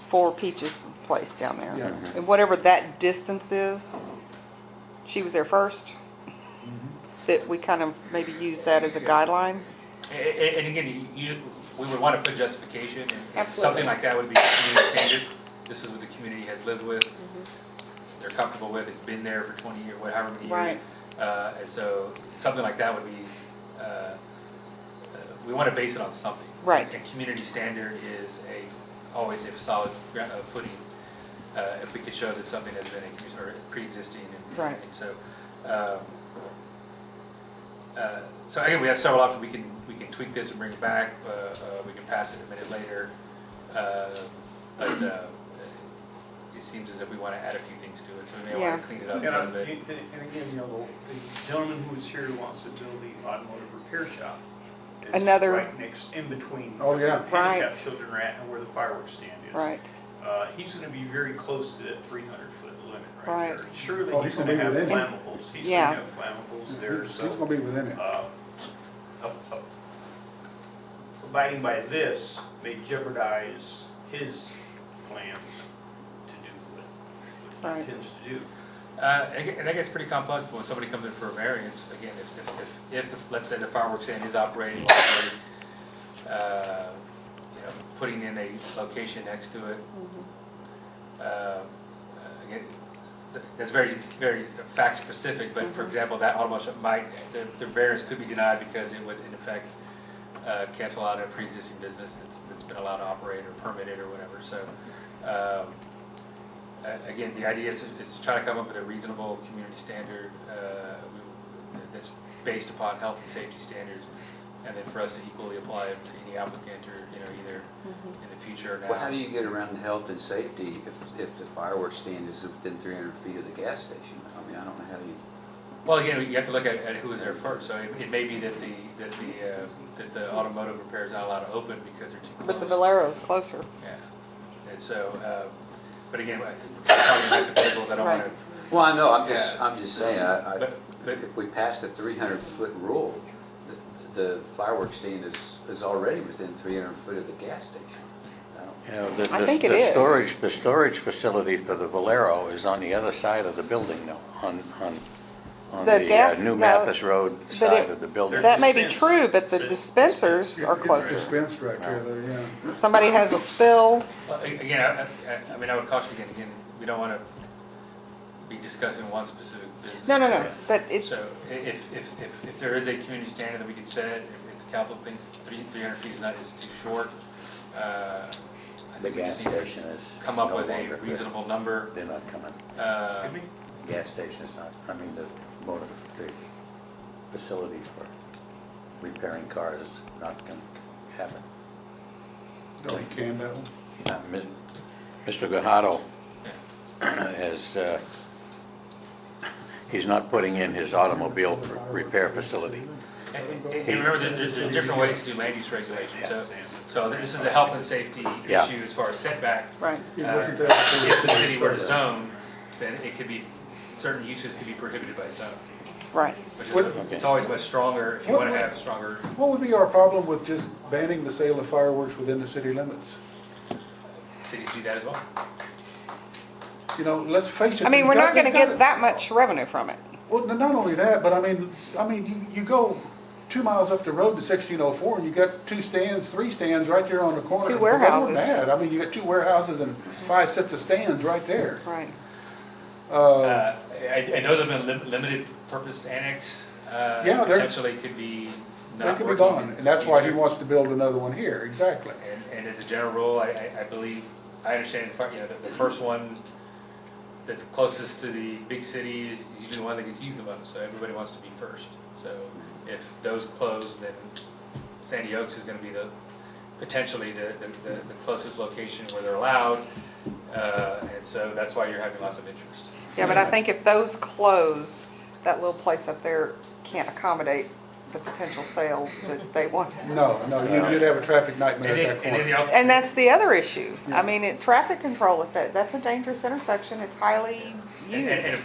for Peach's place down there. Yeah. And whatever that distance is, she was there first, that we kind of maybe use that as a guideline. And again, we would want to put justification, and Absolutely. something like that would be community standard. This is what the community has lived with, they're comfortable with, it's been there for 20 years, however many years. Right. And so something like that would be, we want to base it on something. Right. And community standard is always a solid footing, if we could show that something has been pre-existing. Right. And so, so again, we have several options. We can tweak this and bring it back. We can pass it a minute later. But it seems as if we want to add a few things to it, so we may want to clean it up a little bit. And again, the gentleman who was here who wants to build the automotive repair shop is Another- right next, in between. Oh, yeah. where the Right. handicapped children are at and where the fireworks stand is. Right. He's gonna be very close to that 300-foot limit right Right. there. Surely Oh, he's he's gonna gonna be have within it. flammables. He's Yeah. gonna have flammables there, He's so. gonna be within it. Abiding by this may jeopardize his plans to do what he Right. intends to do. And that gets pretty complex when somebody comes in for a variance. Again, if let's say the fireworks stand is operating lawfully, putting in a location next to it. Again, that's very, very fact specific, but for example, that automobile shop the variance could be denied because it would in effect cancel out a pre-existing business that's been allowed to operate or permitted or whatever. So again, the idea is to try to come up with a reasonable community standard that's based upon health and safety standards, and then for us to equally apply it to any applicant or either in the future or now. Well, how do you get around the health and safety if the fireworks stand is within 300 feet of the gas station? I mean, I don't know how you... Well, again, you have to look at who was there first. So it may be that the automotive repair is not allowed to open because they're too close. But the Valero's closer. Yeah, and so, but again, talking hypotheticals, I don't want to. Well, I know, I'm Yeah. just saying, But if we pass the 300-foot rule, the fireworks stand is already within 300 foot of the gas station. I don't- I think it is. The storage facility for the Valero is on the other side of the building though, on The the gas- New no, Mathis Road but side it- of the building. That may be Dispense. true, but the It's dispensers are It's closer. dispensed right there, yeah. Somebody has a spill. again, I mean, I would caution again, we don't want to be discussing one specific business. No, but it, So if there is a community standard that we could set, if the council thinks 300 feet is too short, I The think we gas just need to station is come up no with a longer good. reasonable number. They're not coming. Excuse me? The gas station is not, I mean, the facility for repairing cars is not going to happen. No, you can, that one. Yeah, Mr. Gajato has, he's not putting in his automobile repair facility. And remember, there's different ways to do land use regulation. So this is a health and safety Yeah. issue as far as setback. right. If the city were to zone, then it could be, certain uses could be prohibited by zone. Right. Which is, it's always much stronger if you want to have stronger. What would be our problem with just banning the sale of fireworks within the city limits? Cities do that as well. You know, let's face it. I mean, you've we're got- not gonna you've got get that much revenue from it. Well, not only that, but I mean, you go 2 miles up the road to 1604, and you got 2 stands, 3 stands right there on the corner. Two Well, that's warehouses. not bad. I mean, you got 2 warehouses and 5 sets of stands right there. Right. And those have been limited purpose annex. Yeah, they're- Potentially could be They not could be working gone, in and that's why he future. wants to build another one here, exactly. And as a general rule, I believe, I understand, you know, the first one that's closest to the big city is usually the one that gets used the most, so everybody wants to be first. So if those close, then Sandy Oaks is gonna be potentially the closest location where they're allowed, and so that's why you're having lots of interest. Yeah, but I think if those close, that little place up there can't accommodate the potential sales that they want. No, you'd have a traffic nightmare And then, at that and then corner. And that's the other issue. I mean, traffic control, that's a dangerous intersection. It's highly used.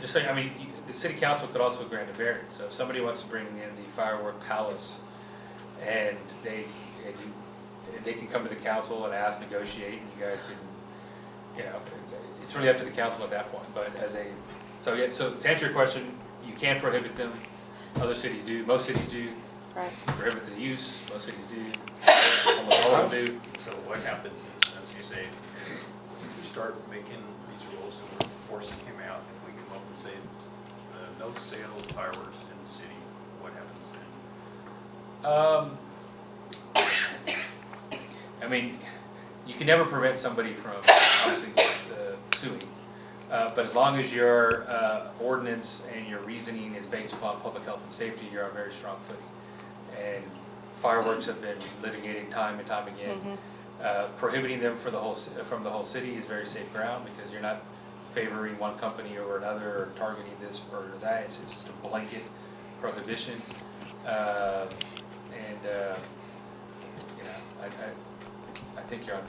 Just saying, I mean, the city council could also grant a variance. So if somebody wants to bring in the firework palace, and they can come to the council and ask, negotiate, and you guys can, you know, it's really up to the council at that point. But so to answer your question, you can prohibit them. Other cities do, most cities do. Right. Prohibit the use, most cities do. Almost all of them do. So what happens is, as you say, if we start making these rules and we're forcing him out, if we come up and say, no sale of fireworks in the city, what happens then? I mean, you can never prevent somebody from obviously suing. But as long as your ordinance and your reasoning is based upon public health and safety, you're on very strong footing. And fireworks have been litigated time and time again. Prohibiting them from the whole city is very safe ground because you're not favoring one company over another or targeting this or that. It's just a blanket prohibition. I think you're on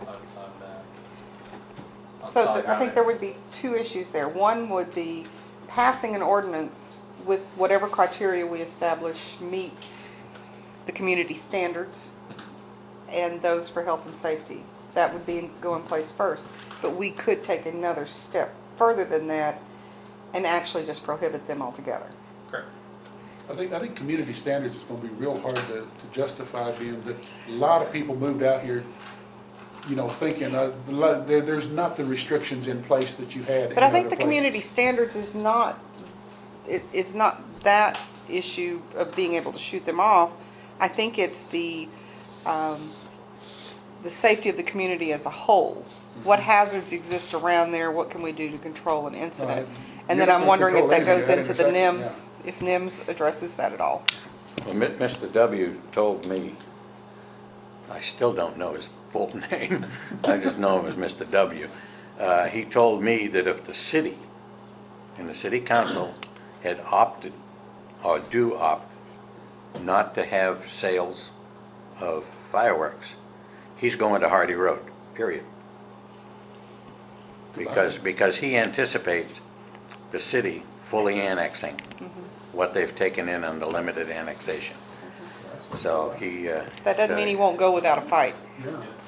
So solid I think ground there would be 2 issues there. One would be passing an ordinance with whatever criteria we establish meets the community standards and those for health and safety. That would go in place first. But we could take another step further than that and actually just prohibit them altogether. Correct. I think community standards is gonna be real hard to justify, being that a lot of people moved out here, you know, thinking, there's not the restrictions in place that you had in But I think other the community places. standards is not that issue of being able to shoot them off. I think it's the safety of the community as a whole. What hazards exist around there? What can we do to control an incident? And then you're not I'm gonna wondering if control that goes anything at into the that NIMS, if NIMS addresses that at all. Well, Mr. W. told me, I still don't know his full name, I just know him as Mr. W. He told me that if the city and the city council had opted, or do opt, not to have sales of fireworks, he's going to Hardy Road, period. Because he anticipates the city fully annexing what they've taken in on the limited annexation. So he... That doesn't mean he won't go without a fight.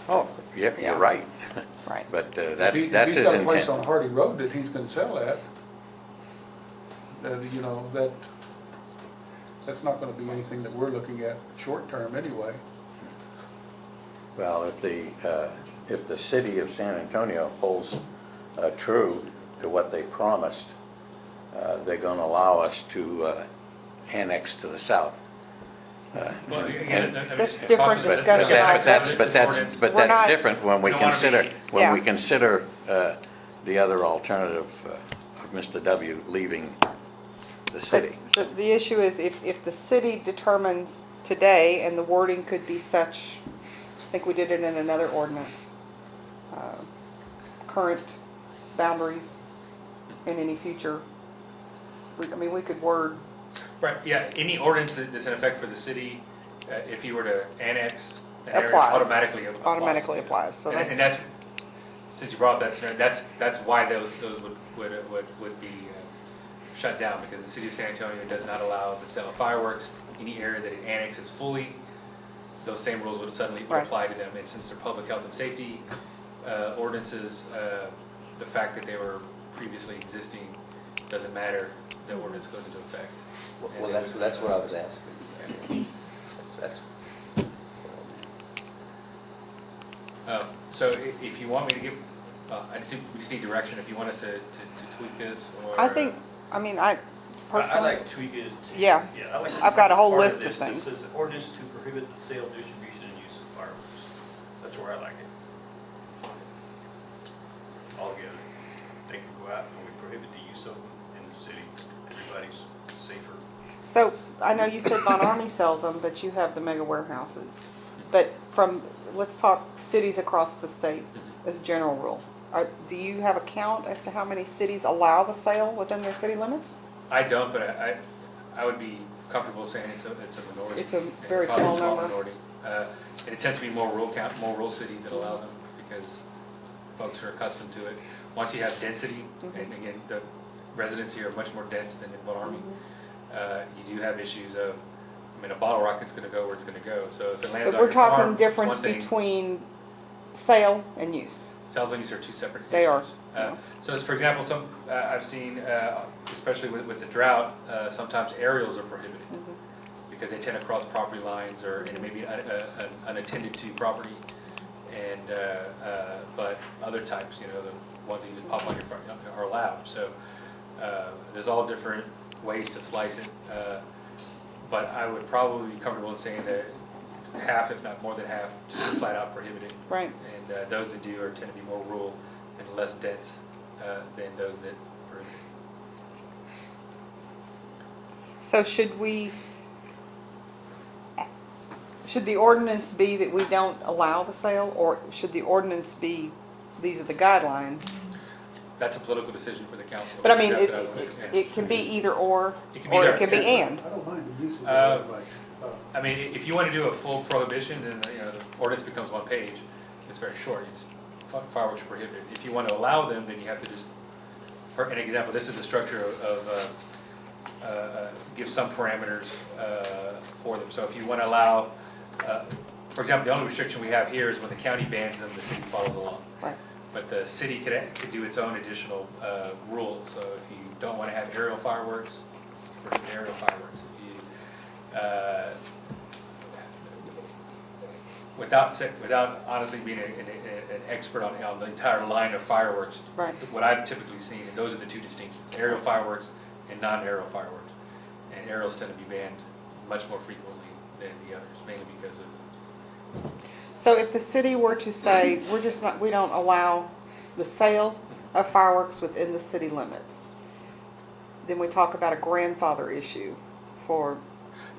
Oh, yeah, Yeah. you're right. Right. But If that's he's his got a place on intent. Hardy Road that he's gonna sell at, you know, that's not gonna be anything that we're looking at short term anyway. Well, if the city of San Antonio holds true to what they promised, they're going to allow us to annex to the south. Well, again, That's it's different possible, discussion items. But We're not- that's different when we we don't wanna consider, be- when we Yeah. consider the other alternative of Mr. W. leaving the But city. the issue is if the city determines today, and the wording could be such, I think we did it in another ordinance, current boundaries in any future, I mean, we could word, Right, yeah, any ordinance that's in effect for the city, if you were to annex, an area, Applies. automatically applies. So And that's, since you brought up that scenario, that's why those would be shut down, because the city of San Antonio does not allow the sale of fireworks. Any area that it annexes fully, those same rules would suddenly Right. apply to them. And since they're public health and safety ordinances, the fact that they were previously existing doesn't matter. The ordinance goes into effect. Well, that's what I was asking. That's, So if you want me to give, we just need direction, if you want us to tweak this, or... I think, I mean, I I personally, like to tweak it. Yeah. I like I've got a whole part list of this things. that says ordinance to prohibit the sale, distribution, and use of fireworks. That's where I like it. Altogether. They can go out and we prohibit the use of them in the city. Everybody's safer. so, I know you said Von Army sells them, but you have the mega warehouses. But let's talk cities across the state as a general rule. Do you have a count as to how many cities allow the sale within their city limits? I don't, but I would be comfortable saying it's a minority. It's a very Probably a small number. minority. And it tends to be more rural cities that allow them, because folks are accustomed to it. Once you have density, and again, the residents here are much more dense than in Von Army, you do have issues of, I mean, a bottle rocket's gonna go where it's gonna go, so if it lands But on we're your farm, talking it's difference one thing. between sale and use. Sales and use are two separate issues. They are. So as, for example, I've seen, especially with the drought, sometimes aerials are prohibited because they tend to cross property lines, and it may be an unattended to property, and but other types, the ones that you just pop on your front are allowed. So there's all different ways to slice it, but I would probably be comfortable in saying that half, if not more than half, just flat out prohibited. Right. And those that do tend to be more rural and less dense than those that prohibit. So should the ordinance be that we don't allow the sale, or should the ordinance be, these are the guidelines? That's a political decision for the council. But I mean, That's what I would- it can be either or It can be it either. can be and. I don't mind the use of Uh, it, like, I mean, if you want to do a full prohibition, then the ordinance becomes one page. It's very short. You just, fireworks are prohibited. If you want to allow them, then you have to just, for an example, this is the structure of give some parameters for them. So if you want to allow, for example, the only restriction we have here is when the county bans them, the city follows along. Right. But the city could do its own additional rules. So if you don't want to have aerial fireworks, prohibit aerial fireworks. If you without honestly being an expert on the entire line of fireworks, Right. what I've typically seen, and those are the two distinctions: aerial fireworks and non-aerial fireworks. And aerials tend to be banned much more frequently than the others, mainly because of. So if the city were to say, we don't allow the sale of fireworks within the city limits, then we talk about a grandfather issue for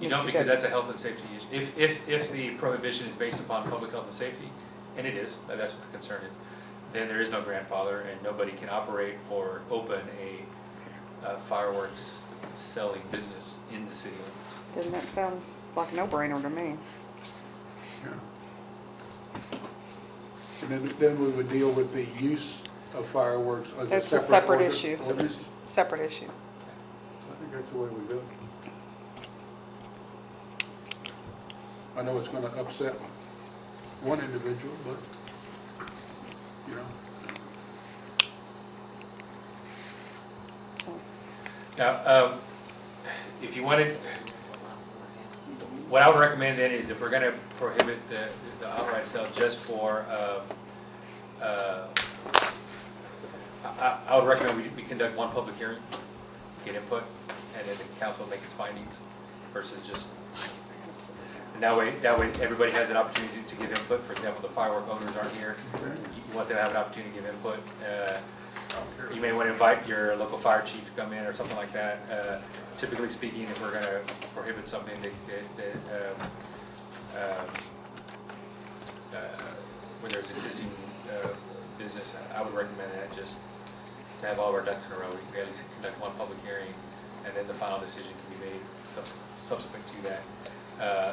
You Mr. don't, because Goodman. that's a health and safety issue. If the prohibition is based upon public health and safety, and it is, that's what the concern is, then there is no grandfather, and nobody can operate or open a fireworks selling business in the city limits. Then that sounds like a no-brainer to me. yeah. And then we would deal with the use of fireworks as a It's a separate order- issue. ordinance. Separate issue. I think that's the way we go. I know it's gonna upset one individual, but, you know. Now, if you wanted, what I would recommend then is if we're going to prohibit the outright sale just for, I would recommend we conduct one public hearing, get input, and then the council make its findings versus just, and that way everybody has an opportunity to give input. For example, the firework owners aren't here. You want them to have an opportunity to give input. You may want to invite your local fire chief to come in or something like that. Typically speaking, if we're going to prohibit something where there's existing business, I would recommend that just to have all of our ducks in a row. We can at least conduct one public hearing, and then the final decision can be made subsequent to that.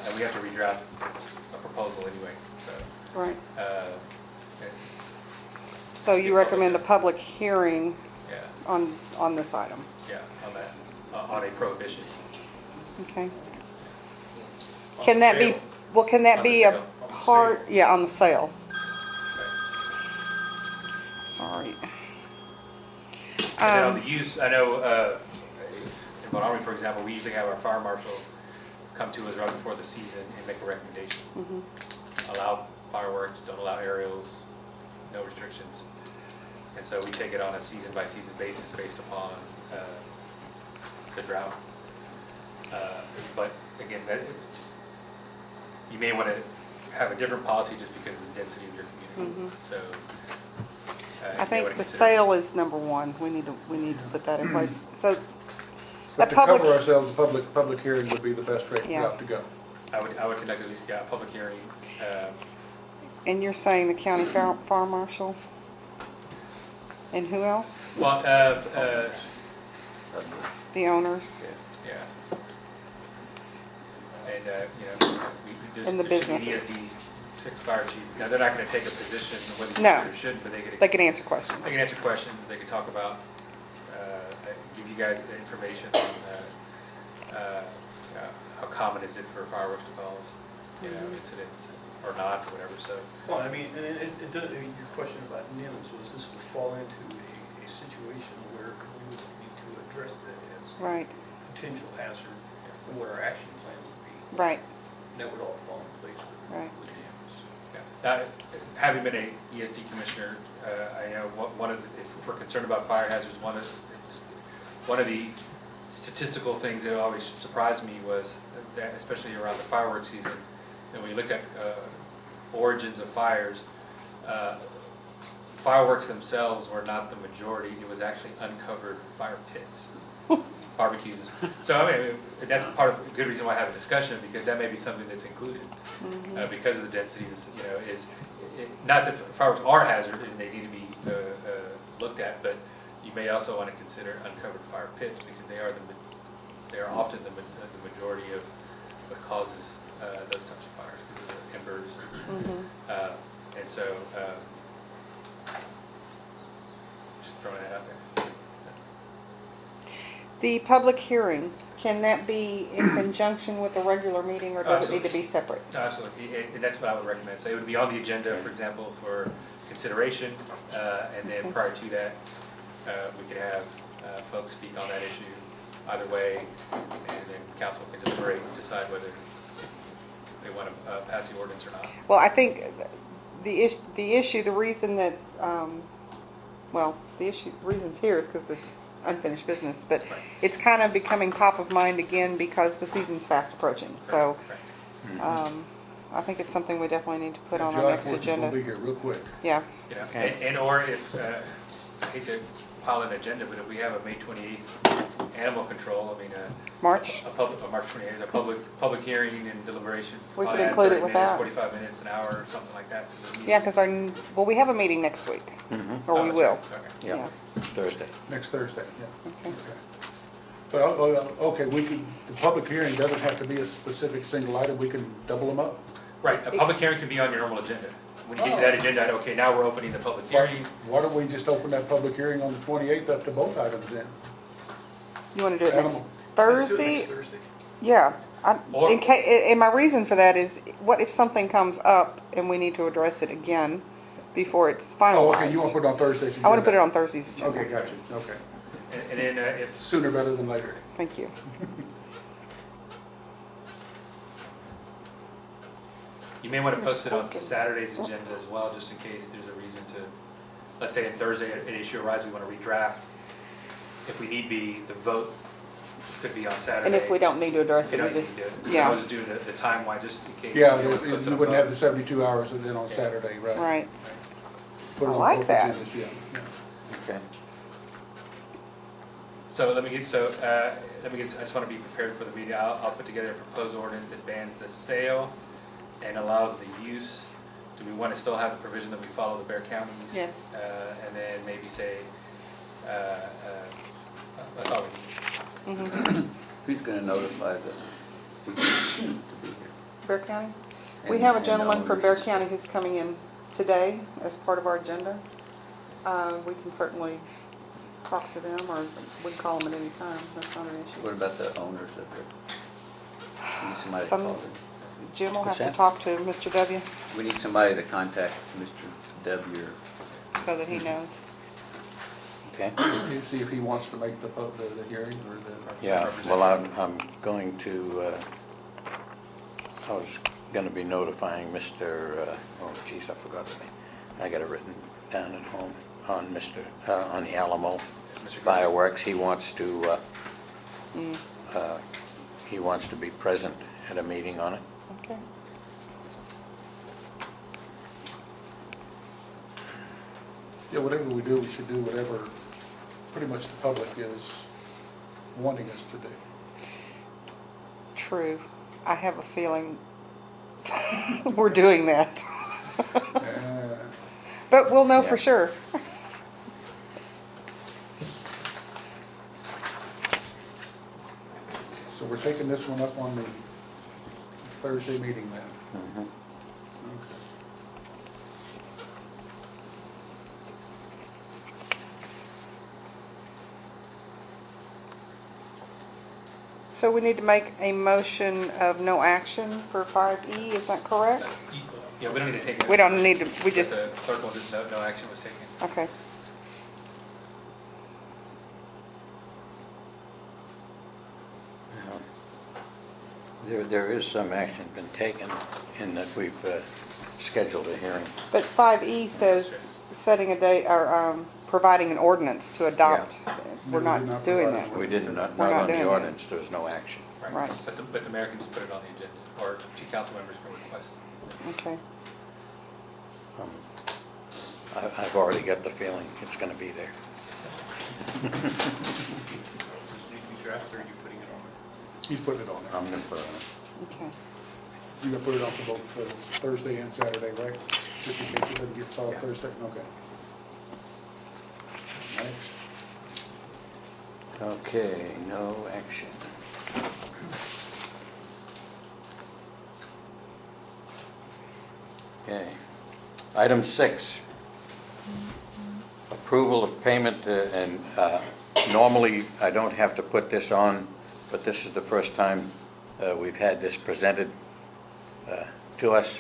And we have to redraft a proposal anyway. So, Right. okay. So you recommend a public hearing Yeah, on this item? yeah, on that, on a prohibition. Okay. On Can that be, sale. well, can that On the be a sale. On the part, sale. yeah, on the sale? Okay. Sorry. And then on the use, I know, in Von Army, for example, we usually have our fire marshal come to us right before the season and make a recommendation. Allow fireworks, don't allow aerials, no restrictions. And so we take it on a season-by-season basis based upon the drought. But again, you may want to have a different policy just because of the density of your community. So I you may think wanna the consider- sale is number one. We need to put that in place. So But a to public, cover ourselves, a public hearing would be the best Yeah. route to go. I would conduct at least, a public hearing. and you're saying the county fire marshal? And who else? Well, The owners yeah. And, there's And the there should be businesses. ESD, 6 fire chiefs. Now, they're not going to take a position whether you No. should or shouldn't, but they can answer questions. They can answer questions, they can talk about, give you guys information on how common is it for fireworks to cause, incidents or not, whatever, so. Well, I mean, and it does, I mean, your question about NIMS was this would fall into a situation where we would need to address that as Right, potential hazard and what our action plan would be. right, And that would all fall in place Right. with NIMS. Yeah. Having been a ESD commissioner, I know one of the, if we're concerned about fire hazards, one of the statistical things that always surprised me was that, especially around the fireworks season, and when you looked at origins of fires, fireworks themselves were not the majority. It was actually uncovered fire pits, barbecues. So I mean, that's part of a good reason why I have a discussion, because that may be something that's included because of the density. Not that fireworks are a hazard and they need to be looked at, but you may also want to consider uncovered fire pits because they are often the majority of what causes those types of fires because of the embers. And so, just throwing that out there. the public hearing, can that be in conjunction with the regular meeting, or does it need to be separate? No, absolutely, and that's what I would recommend. So it would be on the agenda, for example, for consideration, and then prior to that, we could have folks speak on that issue either way, and then council can deliberate and decide whether they want to pass the ordinance or not. Well, I think the reason that, the reason's here is because it's unfinished business, but it's kind of becoming top of mind again because the season's fast approaching. So I think it's something we definitely need to put on our next agenda. We'll be here real quick. Yeah. And or if, I hate to pile an agenda, but if we have a May 28th animal control, I mean, March? March 28th, a public hearing and deliberation. We could on include 30 it with minutes, that. 45 minutes, an hour, or something like that. To the meeting. Yeah, because we have a meeting next week, or Oh, we that's will. right. Okay. Yeah, Thursday. Next Thursday, yeah. Okay. But, okay, the public hearing doesn't have to be a specific single item, we can double them up. Right, a public hearing can be on your normal agenda. When you get to that agenda, okay, now we're opening the public hearing. Why don't we just open that public hearing on the 28th up to both items then? You want to do it next Animal. Let's do it Thursday? next Thursday. Yeah. Or- And my reason for that is, what if something comes up and we need to address it again before it's finalized? Oh, okay, you want to put it on Thursday's agenda? I want to put it on Thursday's agenda. Okay, gotcha, okay. And then if, Sooner better than later. Thank you. you may want to There's post it on spoken. Saturday's agenda as well, just in case there's a reason to let's say on Thursday an issue arises, we want to redraft. If we need be, the vote could be on Saturday. And if we don't need to address You it, we don't need just, to do it. yeah, I was doing the timeline just in case. Yeah, you know, you wouldn't have the 72 hours and then on Yeah. Saturday, right? right. Put it I on like both that. agendas, yeah, yeah. Okay. So let me get, I just want to be prepared for the meeting. I'll put together a proposed ordinance that bans the sale and allows the use. Do we want to still have the provision that we follow the Bear Counties? Yes. And then maybe say, that's all we need. Mhm. Who's going to notify the people to be here? Bear County? We And- have a and gentleman from owners. Bear County who's coming in today as part of our agenda. We can certainly talk to them, or we can call them at any time. That's not an issue. What about the owners of it? We need somebody to Some- call them. Jim will have What's to that? talk to Mr. W. We need somebody to contact Mr. W. so that he knows. Okay. You see if he wants to make the vote, the hearing, or the... Yeah, well, I'm going to, I was going to be notifying Mr., oh geez, I forgot the name. I got it written down at home on on the Alamo Fireworks. He wants to, he wants to be present at a meeting on it. Okay. Yeah, whatever we do, we should do whatever pretty much the public is wanting us to do. True. I have a feeling we're doing that. But we'll know for Yeah. sure. So we're taking this one up on the Thursday meeting then? Mhm. Okay. So we need to make a motion of no action for 5E, is that correct? Yeah, we don't need to take it. We don't need to, we But just, the clerk will just note no action was taken. okay. There is some action been taken in that we've scheduled a hearing. But 5E says setting a date, or providing an ordinance to adopt. We're No, not we're not doing providing that. We didn't, not We're not on doing the that. ordinance, there's no action. Right. But the mayor can just put it on the agenda, or two council members can request. Okay. I've already got the feeling it's going to be there. Does it need to be drafted, or are you putting it on there? He's putting it on there. I'm going to put it on. Okay. You're going to put it on for both Thursday and Saturday, right? Just in case it doesn't get solved Thursday? Okay. Next. Okay, no action. Okay. Item 6, approval of payment, and normally I don't have to put this on, but this is the first time we've had this presented to us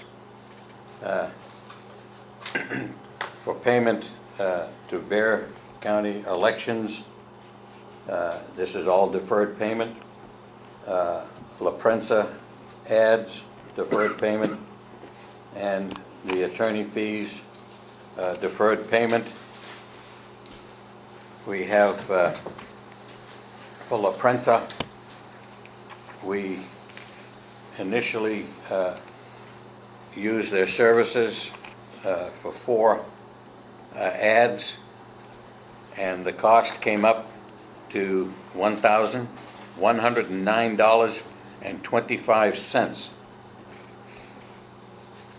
for payment to Bear County elections. This is all deferred payment. La Prensa ads, deferred payment, and the attorney fees, deferred payment. We have, for La Prensa, we initially used their services for 4 ads, and the cost came up to $1,109.25.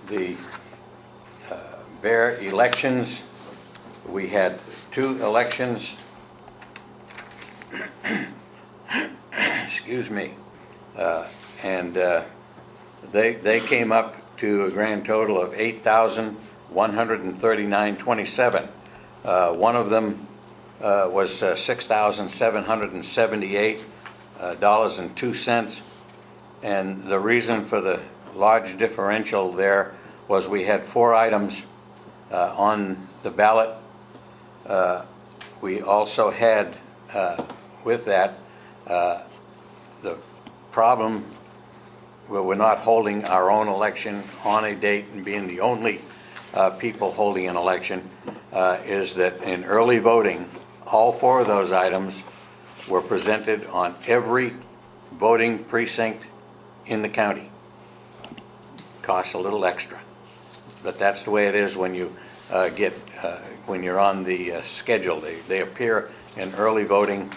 The Bear elections, we had 2 elections, excuse me, and they came up to a grand total of $8,139.27. One of them was $6,778.02, and the reason for the large differential there was we had 4 items on the ballot. We also had with that the problem where we're not holding our own election on a date and being the only people holding an election. is that in early voting, all 4 of those items were presented on every voting precinct in the county. Costs a little extra, but that's the way it is when you when you're on the schedule. They appear in early voting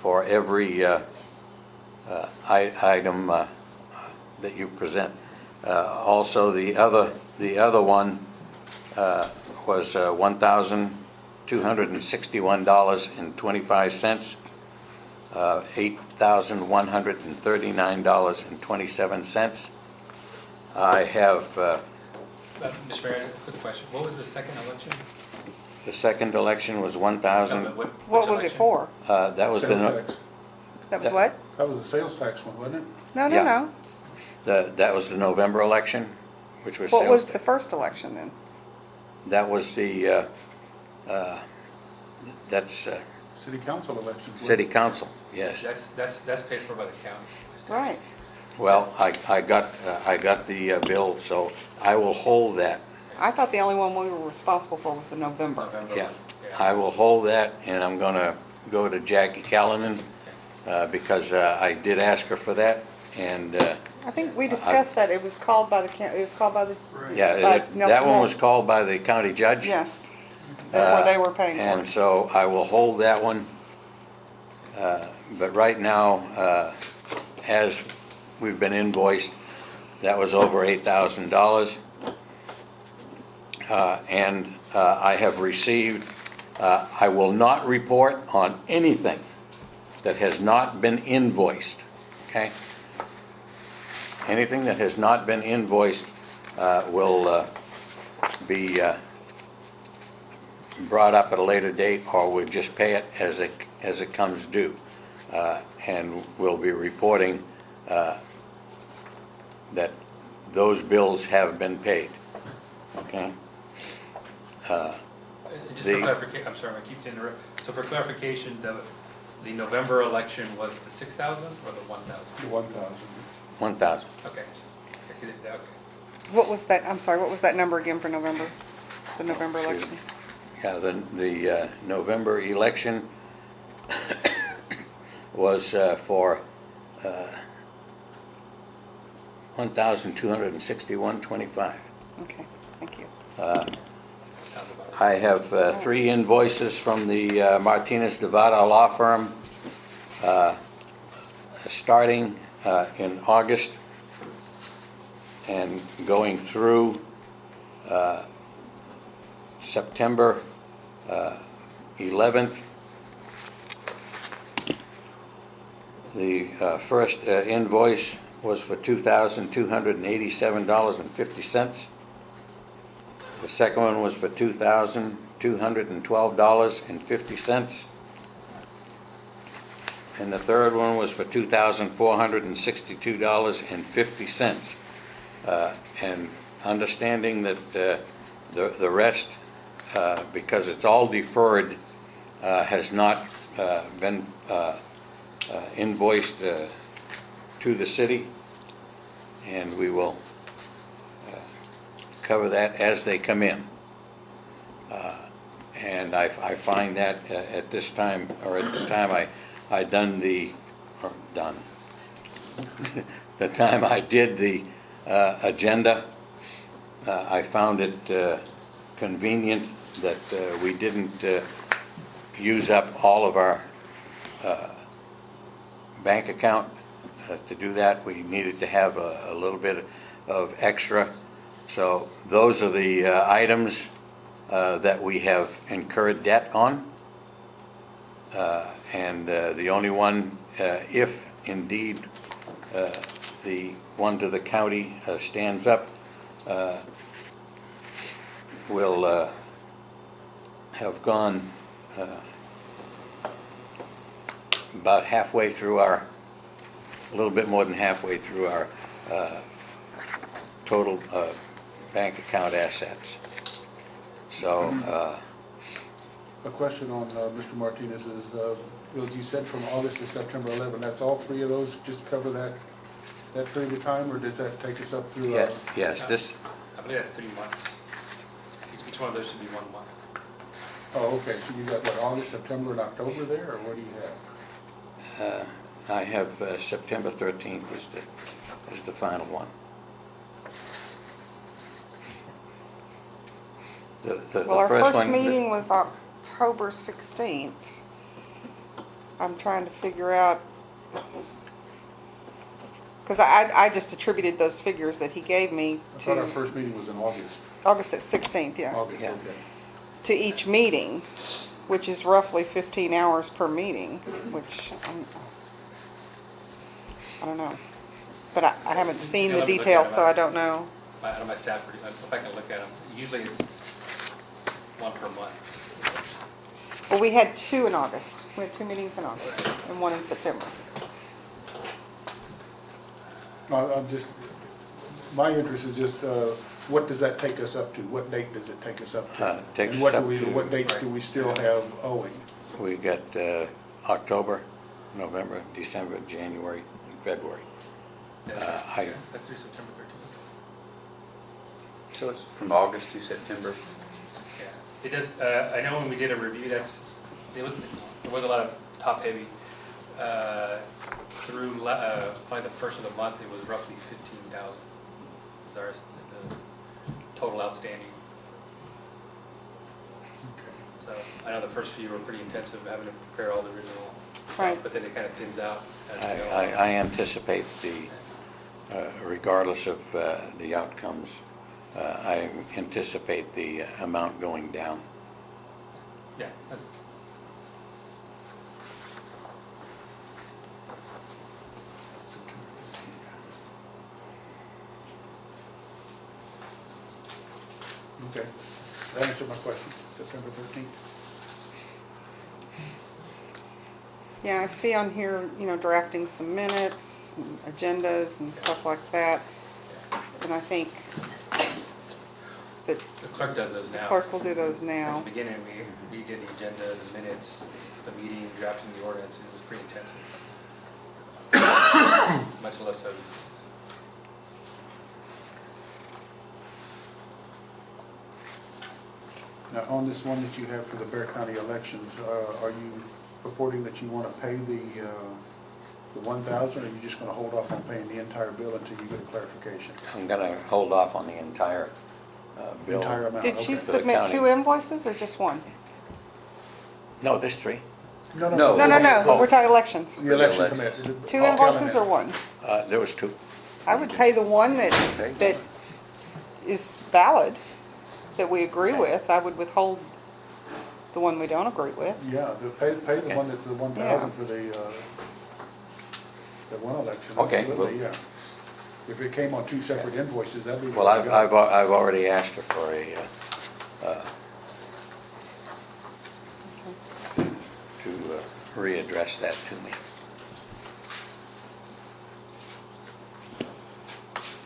for every item that you present. Also, the other one was $1,261.25, $8,139.27. I have, Mr. Mayor, quick question. What was the second election? the second election was 1,000, Which What was it election? for? that was Sales the, tax. That was what? That was the sales tax one, wasn't it? No, Yeah. no, no. that was the November election, which was What sales was tax. the first election then? That was the, that's City council elections. wasn't city it? council, yes. That's paid for by the county. Right. Well, I got the bill, so I will hold that. I thought the only one we were responsible for was the November. Yeah, I will hold that, and I'm going to go to Jackie Callanan because I did ask her for that, and I think we discussed that. It was called by the, it was called by the, yeah, But that Nelson one Moore- was called by the county judge. yes. Where they were paying for And it. so I will hold that one. But right now, as we've been invoiced, that was over $8,000. And I have received, I will not report on anything that has not been invoiced, okay? Anything that has not been invoiced will be brought up at a later date, or we'll just pay it as it comes due. And we'll be reporting that those bills have been paid, okay? Just The- for clarification, I'm sorry, I keep interrupting. So for clarification, the November election was the 6,000 or the 1,000? The 1,000. 1,000. Okay. Okay. What was that, I'm sorry, what was that number again for November? The November election? Yeah, the November election was for $1,261.25. Okay, thank you. Sounds about right. I have 3 invoices from the Martinez Nevada law firm starting in August and going through September 11th. The first invoice was for $2,287.50. The second one was for $2,212.50. And the third one was for $2,462.50. And understanding that the rest, because it's all deferred, has not been invoiced to the city, and we will cover that as they come in. And I find that at this time, or at the time I done the time I did the agenda, I found it convenient that we didn't use up all of our bank account. To do that, we needed to have a little bit of extra. So those are the items that we have incurred debt on. And the only one, if indeed the one to the county stands up, will have gone about halfway through our, a little bit more than halfway through our total bank account assets. So, A question on Mr. Martinez's, as you said, from August to September 11, that's all 3 of those, just to cover that period of time, or does that take us up through? yes, this, I believe that's 3 months. Each one of those should be 1 month. Oh, okay, so you got what, August, September, and October there, or what do you have? I have September 13th is the final one. Well, our first one- meeting was October 16th. I'm trying to figure out, because I just attributed those figures that he gave me I thought our to first meeting was in August. August 16th, yeah, August, Yeah. okay. to each meeting, which is roughly 15 hours per meeting, which I don't know. But I haven't seen Yeah, the let me look details, at so them. I don't know. Out of my staff, if I can look at them, usually it's 1 per month. Well, we had 2 in August. We had 2 meetings in August and 1 in September. I'm just, my interest is just, what does that take us up to? What date does it take us up to? Takes And what us do up we, to- what dates do we still have owing? We got October, November, December, January, and February. That's through September 13th. So it's from August to September? Yeah, it does, I know when we did a review, there was a lot of top-heavy. Through probably the first of the month, it was roughly 15,000. Was our the total outstanding. So I know the first few were pretty intensive, having to prepare all the original stuff, Right. but then it kind of thins out as we go. I anticipate regardless of the outcomes, I anticipate the amount going down. Yeah. Okay, that answered my question, September 13th. Yeah, I see on here, drafting some minutes, and agendas and stuff like that. And I think that The clerk does those now. clerk will do those At now. the beginning, we did the agenda, the minutes, the meeting, drafting the ordinance. It was pretty intensive. Much less so these days. Now, on this one that you have for the Bear County elections, are you purporting that you want to pay the 1,000, or are you just going to hold off on paying the entire bill until you get a clarification? I'm going to hold off on the entire bill. Entire amount, Did she okay. submit county. 2 invoices or just 1? No, there's 3. No. No, we're talking elections. The election election. committee. 2 invoices or 1? There was 2. I would pay the one that is valid, that we agree with. I would withhold the one we don't agree with. Yeah, pay the Okay. one that's the 1,000 for the one election. Okay, Absolutely, yeah. If it came on 2 separate invoices, that'd be. Well, I've already asked her for to readdress that to me.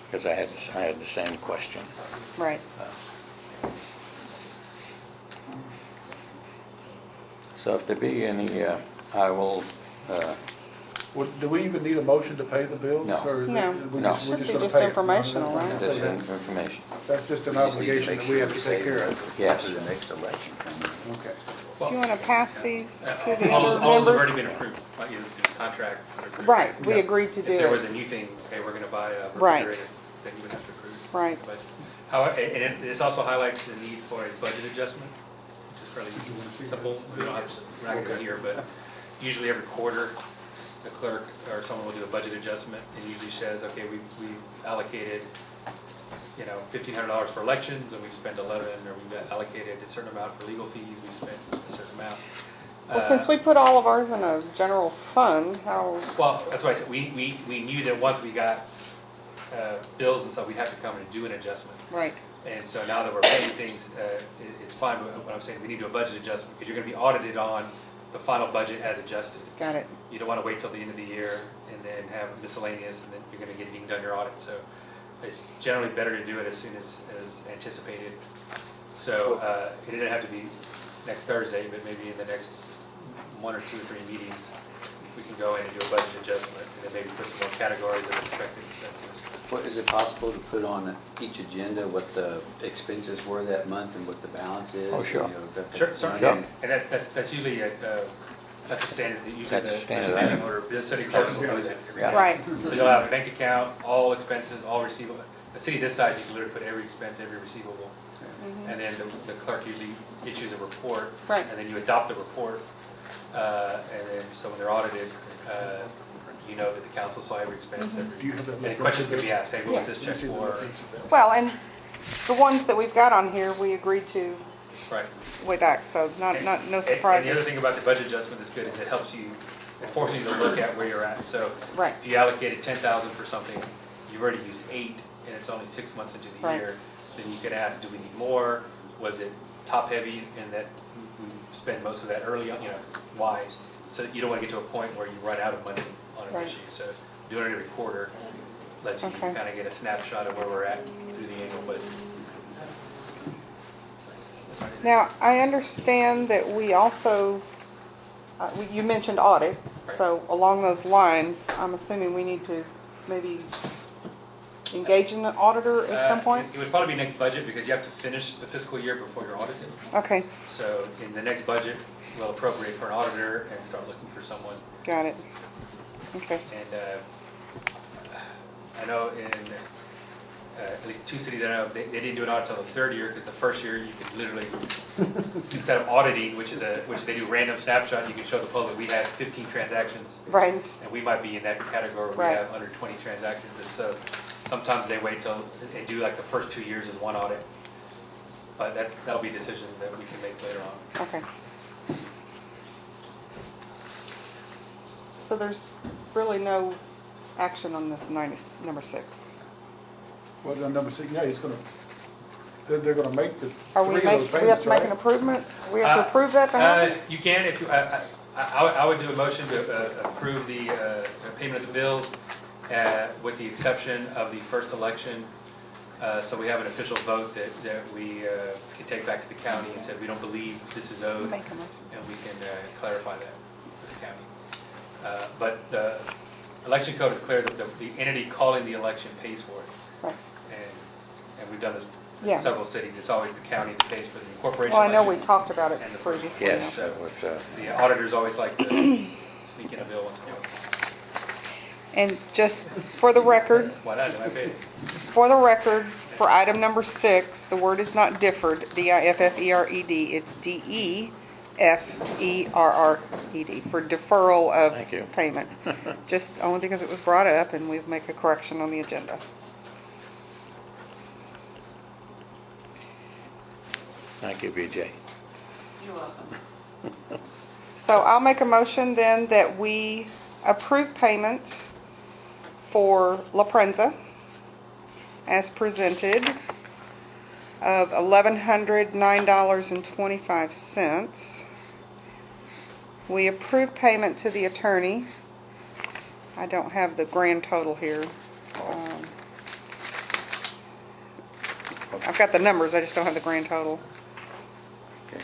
Because I had the same question. Right. So if there be any, I will, Well, do we even need a motion to pay the bills? No. Or is it- No. we're No. just- we're Should be gonna just pay it? informational, right? this information. That's just an We just need to obligation make that we sure have to take care of. Yes. For the next election coming. Okay. Do you want to pass these to the All other those have already members? been approved, like the contract. was approved. Right, we agreed to do If there was it. a new thing, okay, we're going to buy a Right. refrigerator, then you would have to approve. Right. But, however, and this also highlights the need for a budget adjustment, which is fairly simple. We don't have, we're not going to go here, but usually every quarter, the clerk or someone will do a budget adjustment. It usually says, okay, we've allocated, $1,500 for elections, and we've spent 11, or we've allocated a certain amount for legal fees, we've spent a certain amount. Well, since we put all of ours in a general fund, how, Well, that's why I said, we knew that once we got bills and stuff, we'd have to come and do an adjustment. right, And so now that we're paying things, it's fine, but what I'm saying, we need to do a budget adjustment, because you're gonna be audited on the final budget as adjusted. got it. You don't wanna wait till the end of the year and then have miscellaneous, and then you're gonna get dinged on your audit. So it's generally better to do it as soon as anticipated. So it didn't have to be next Thursday, but maybe in the next 1 or 2 or 3 meetings, we can go in and do a budget adjustment, and then maybe put some more categories of expected expenses. What, is it possible to put on each agenda what the expenses were that month and what the balance is? Oh, sure. You know, the- Sure, certainly. Sure. And that's usually, that's a standard, usually That's the standard. standing order, the city clerk will budget every Yeah. day. Right. So you'll have a bank account, all expenses, all receivable. A city this size, you can literally put every expense, every receivable. And then the clerk usually issues a report. Right. And then you adopt the report. And then, so when they're audited, you know that the council saw every expense. Do you have that? Any questions can be asked, hey, what was this check You see the for? reference of that? Well, and the ones that we've got on here, we agreed to Right. way back, so no And the other surprises. thing about the budget adjustment that's good is it helps you, it forces you to look at where you're at. So Right. if you allocated 10,000 for something, you've already used 8, and it's only 6 months into the Right. year, then you can ask, do we need more? Was it top heavy in that we spend most of that early on, why? So that you don't want to get to a point where you run out of money on an Right. issue. So doing it every quarter lets you Okay. kind of get a snapshot of where we're at through the annual budget. Now, I understand that we also, you mentioned audit, so along those lines, I'm assuming we need to maybe engage an auditor at some point? It would probably be next budget because you have to finish the fiscal year before you're audited. Okay, So in the next budget, we'll appropriate for an auditor and start looking for someone. got it. Okay, And I know in at least 2 cities I know, they didn't do an audit until the 3rd year because the first year you could literally, instead of auditing, which they do random snapshot, you can show the public, we had 15 transactions. right, And we might be in that category where we Right. have under 20 transactions. And so sometimes they wait till, and do like the first 2 years as one audit. But that'll be a decision that we can make later on. okay. So there's really no action on this number 6? Well, the number 6, yeah, he's gonna, they're gonna make the Are we three of those make, we have payments, to make an right? improvement? We have to approve that to happen? You can, if you, I would do a motion to approve the payment of the bills with the exception of the first election. So we have an official vote that we can take back to the county and say, we don't believe this is owed, Make a motion. and we can clarify that with the county. But the election code is clear that the entity calling the election pays for it. Right. And we've done this Yeah. in several cities. It's always the county that pays for the corporation Well, I know we election. talked about it And the first- previously. Yes, that was, The auditors always like to sneak in a bill once in a while. And just for the record, Why not? I paid. for the record, for item number 6, the word is not differed, D-I-F-F-E-R-E-D, it's D-E-F-E-R-R-E-D, for deferral Thank you. of payment. Just only because it was brought up, and we'll make a correction on the agenda. thank you, BJ. You're welcome. So I'll make a motion then that we approve payment for La Prensa as presented of $1,109.25. We approve payment to the attorney. I don't have the grand total here. I've got the numbers, I just don't have the grand total. Okay.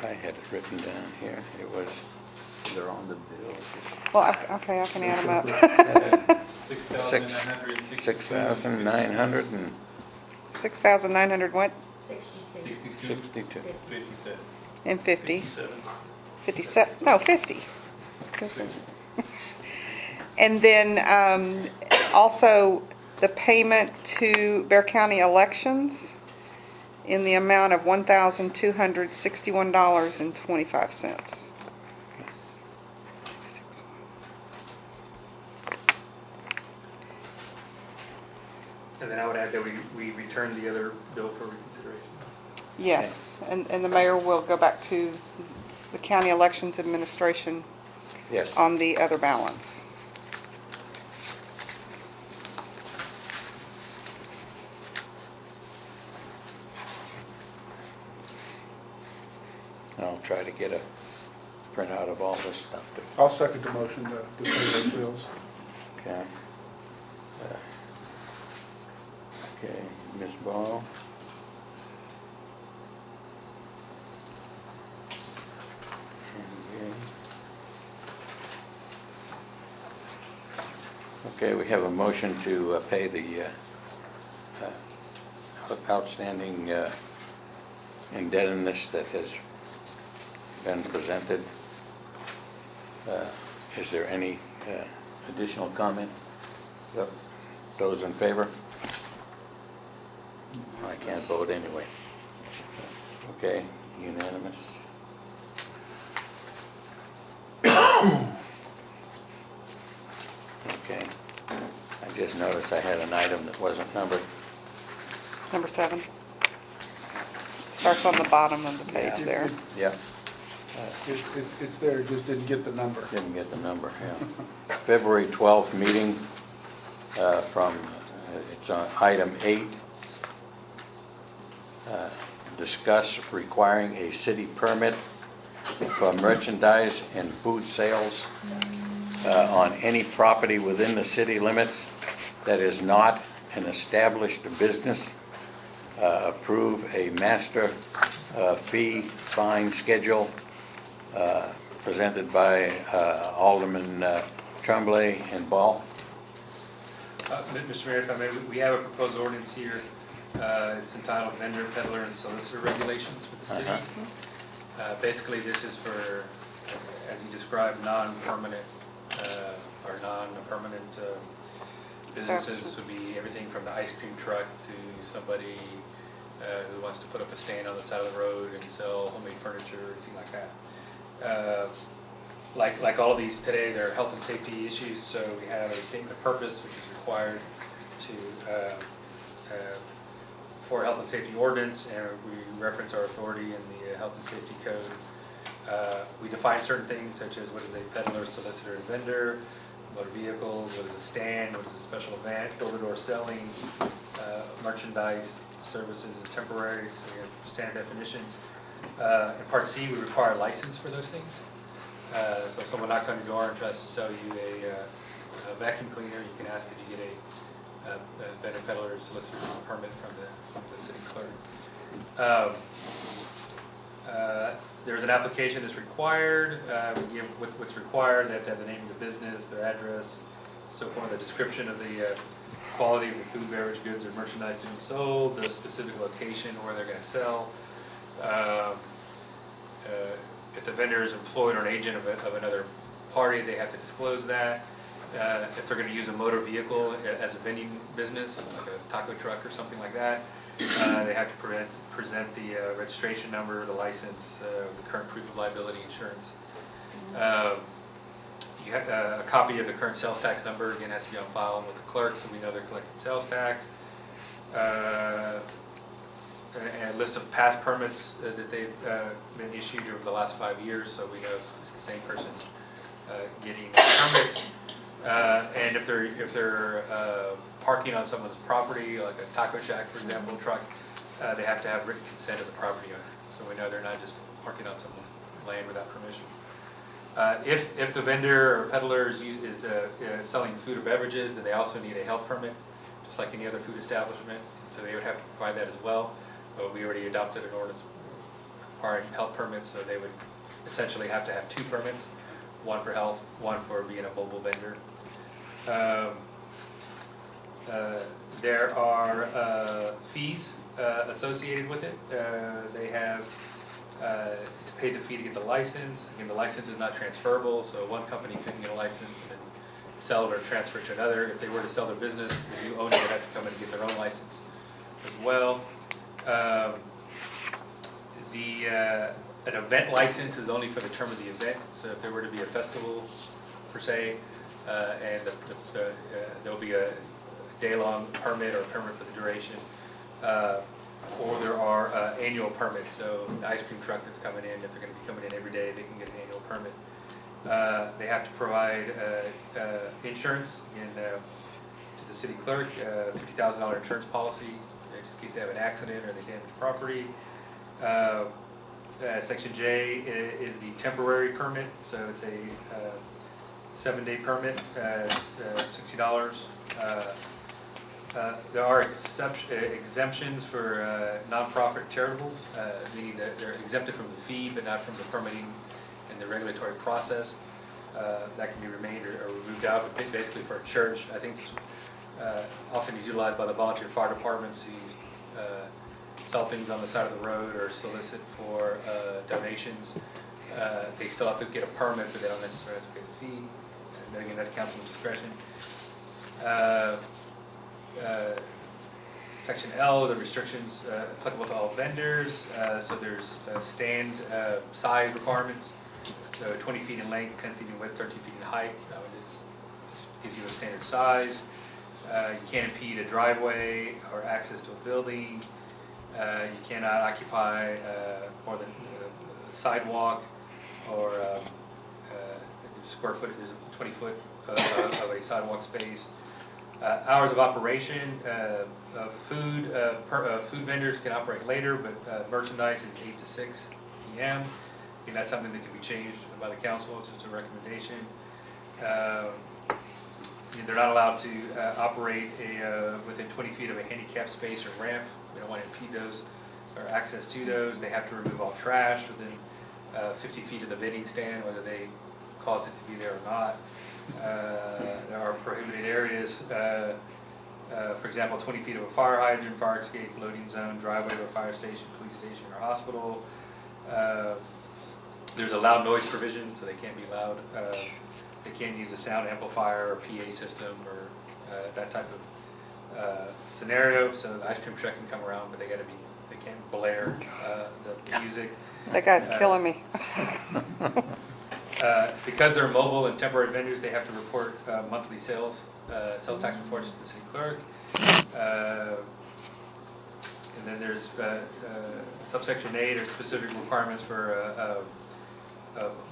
I had it written down here. It was, They're on the bill. Well, okay, I can add them up. 6,900 and 6,900 what? 62. 62. 50 cents. And 50. 57. 57, no, 50. And then also the payment to Bear County Elections in the amount of $1,261.25. And then I would add that we return the other bill for reconsideration. Yes, and the mayor will go back to the County Elections Administration Yes. on the other balance. I'll try to get a printout of all this stuff. I'll second the motion to pay those bills. Okay. Okay, Ms. Ball. Okay, we have a motion to pay the outstanding indebtedness that has been presented. Is there any additional comment? Yep. Those in favor? I can't vote anyway. Okay, unanimous. Okay. I just noticed I had an item that wasn't numbered. Number 7. Starts on the bottom of the page there. Yep, It's there, just didn't get the number. didn't get the number, yeah. February 12th meeting it's on item 8. Discuss requiring a city permit for merchandise and food sales on any property within the city limits that is not an established business. Approve a master fee fine schedule presented by Alderman Tremblay and Ball. Mr. Mayor, if I may, we have a proposed ordinance here. It's entitled Vendor, Peddler, and Solicitor Regulations for the city. Basically, this is for, as you described, non-permanent or non-permanent businesses. This would be everything from the ice cream truck to somebody who wants to put up a stand on the side of the road and sell homemade furniture or anything like that. Like all of these today, there are health and safety issues, so we have a statement of purpose, which is required for health and safety ordinance, and we reference our authority in the health and safety code. We define certain things such as what is a peddler, solicitor, and vendor, motor vehicles, what is a stand, what is a special event, door-to-door selling, merchandise, services, and temporary, so we have standard definitions. In Part C, we require a license for those things. So if someone knocks on your door and tries to sell you a vacuum cleaner, you can ask if you get a vendor, peddler, or solicitor permit from the city clerk. There's an application that's required. We give what's required. They have to have the name of the business, their address, so forth, the description of the quality of the food, beverage, goods, or merchandise to be sold, the specific location where they're going to sell. If the vendor is employed or an agent of another party, they have to disclose that. If they're going to use a motor vehicle as a vending business, like a taco truck or something like that, they have to present the registration number, the license, the current proof of liability insurance. You have a copy of the current sales tax number, again, has to be on file with the clerk so we know they're collecting sales tax. And a list of past permits that they've been issued over the last 5 years, so we know it's the same person getting permits. And if they're parking on someone's property, like a taco shack, for example, truck, they have to have written consent of the property owner, so we know they're not just parking on someone's land without permission. If the vendor or peddler is selling food or beverages, then they also need a health permit, just like any other food establishment, so they would have to provide that as well. But we already adopted an ordinance requiring health permits, so they would essentially have to have 2 permits, one for health, one for being a mobile vendor. There are fees associated with it. They have to pay the fee to get the license. Again, the license is not transferable, so one company couldn't get a license and then sell it or transfer it to another. If they were to sell their business, the new owner would have to come in and get their own license as well. An event license is only for the term of the event, so if there were to be a festival per se, and there'll be a day-long permit or a permit for the duration, or there are annual permits, so the ice cream truck that's coming in, if they're going to be coming in every day, they can get an annual permit. They have to provide insurance to the city clerk, $50,000 insurance policy, just in case they have an accident or they damage property. Section J is the temporary permit, so it's a 7-day permit, $60. There are exemptions for nonprofit charitables, meaning that they're exempted from the fee but not from the permitting and the regulatory process. that can be remained or removed out, but basically for a church, I think often is utilized by the volunteer fire departments who sell things on the side of the road or solicit for donations. They still have to get a permit, but they don't necessarily have to pay the fee. And then again, that's council's discretion. Section L, the restrictions applicable to all vendors. So there's stand size requirements. So 20 feet in length, 10 feet in width, 13 feet in height. That one just gives you a standard size. You can't impede a driveway or access to a building. You cannot occupy more than a sidewalk or square foot. There's 20 foot of a sidewalk space. Hours of operation. Food vendors can operate later, but merchandise is 8 to 6 p.m. I think that's something that can be changed by the council. It's just a recommendation. They're not allowed to operate within 20 feet of a handicap space or ramp. We don't want to impede those or access to those. They have to remove all trash within 50 feet of the vending stand, whether they cause it to be there or not. There are prohibited areas, for example, 20 feet of a fire hydrant, fire escape, loading zone, driveway to a fire station, police station, or hospital. There's a loud noise provision, so they can't be loud. They can't use a sound amplifier or PA system or that type of scenario. So the ice cream truck can come around, but they can't blare the music. That guy's killing me. Because they're mobile and temporary vendors, they have to report monthly sales tax reports to the city clerk. And then there's subsection A, there's specific requirements for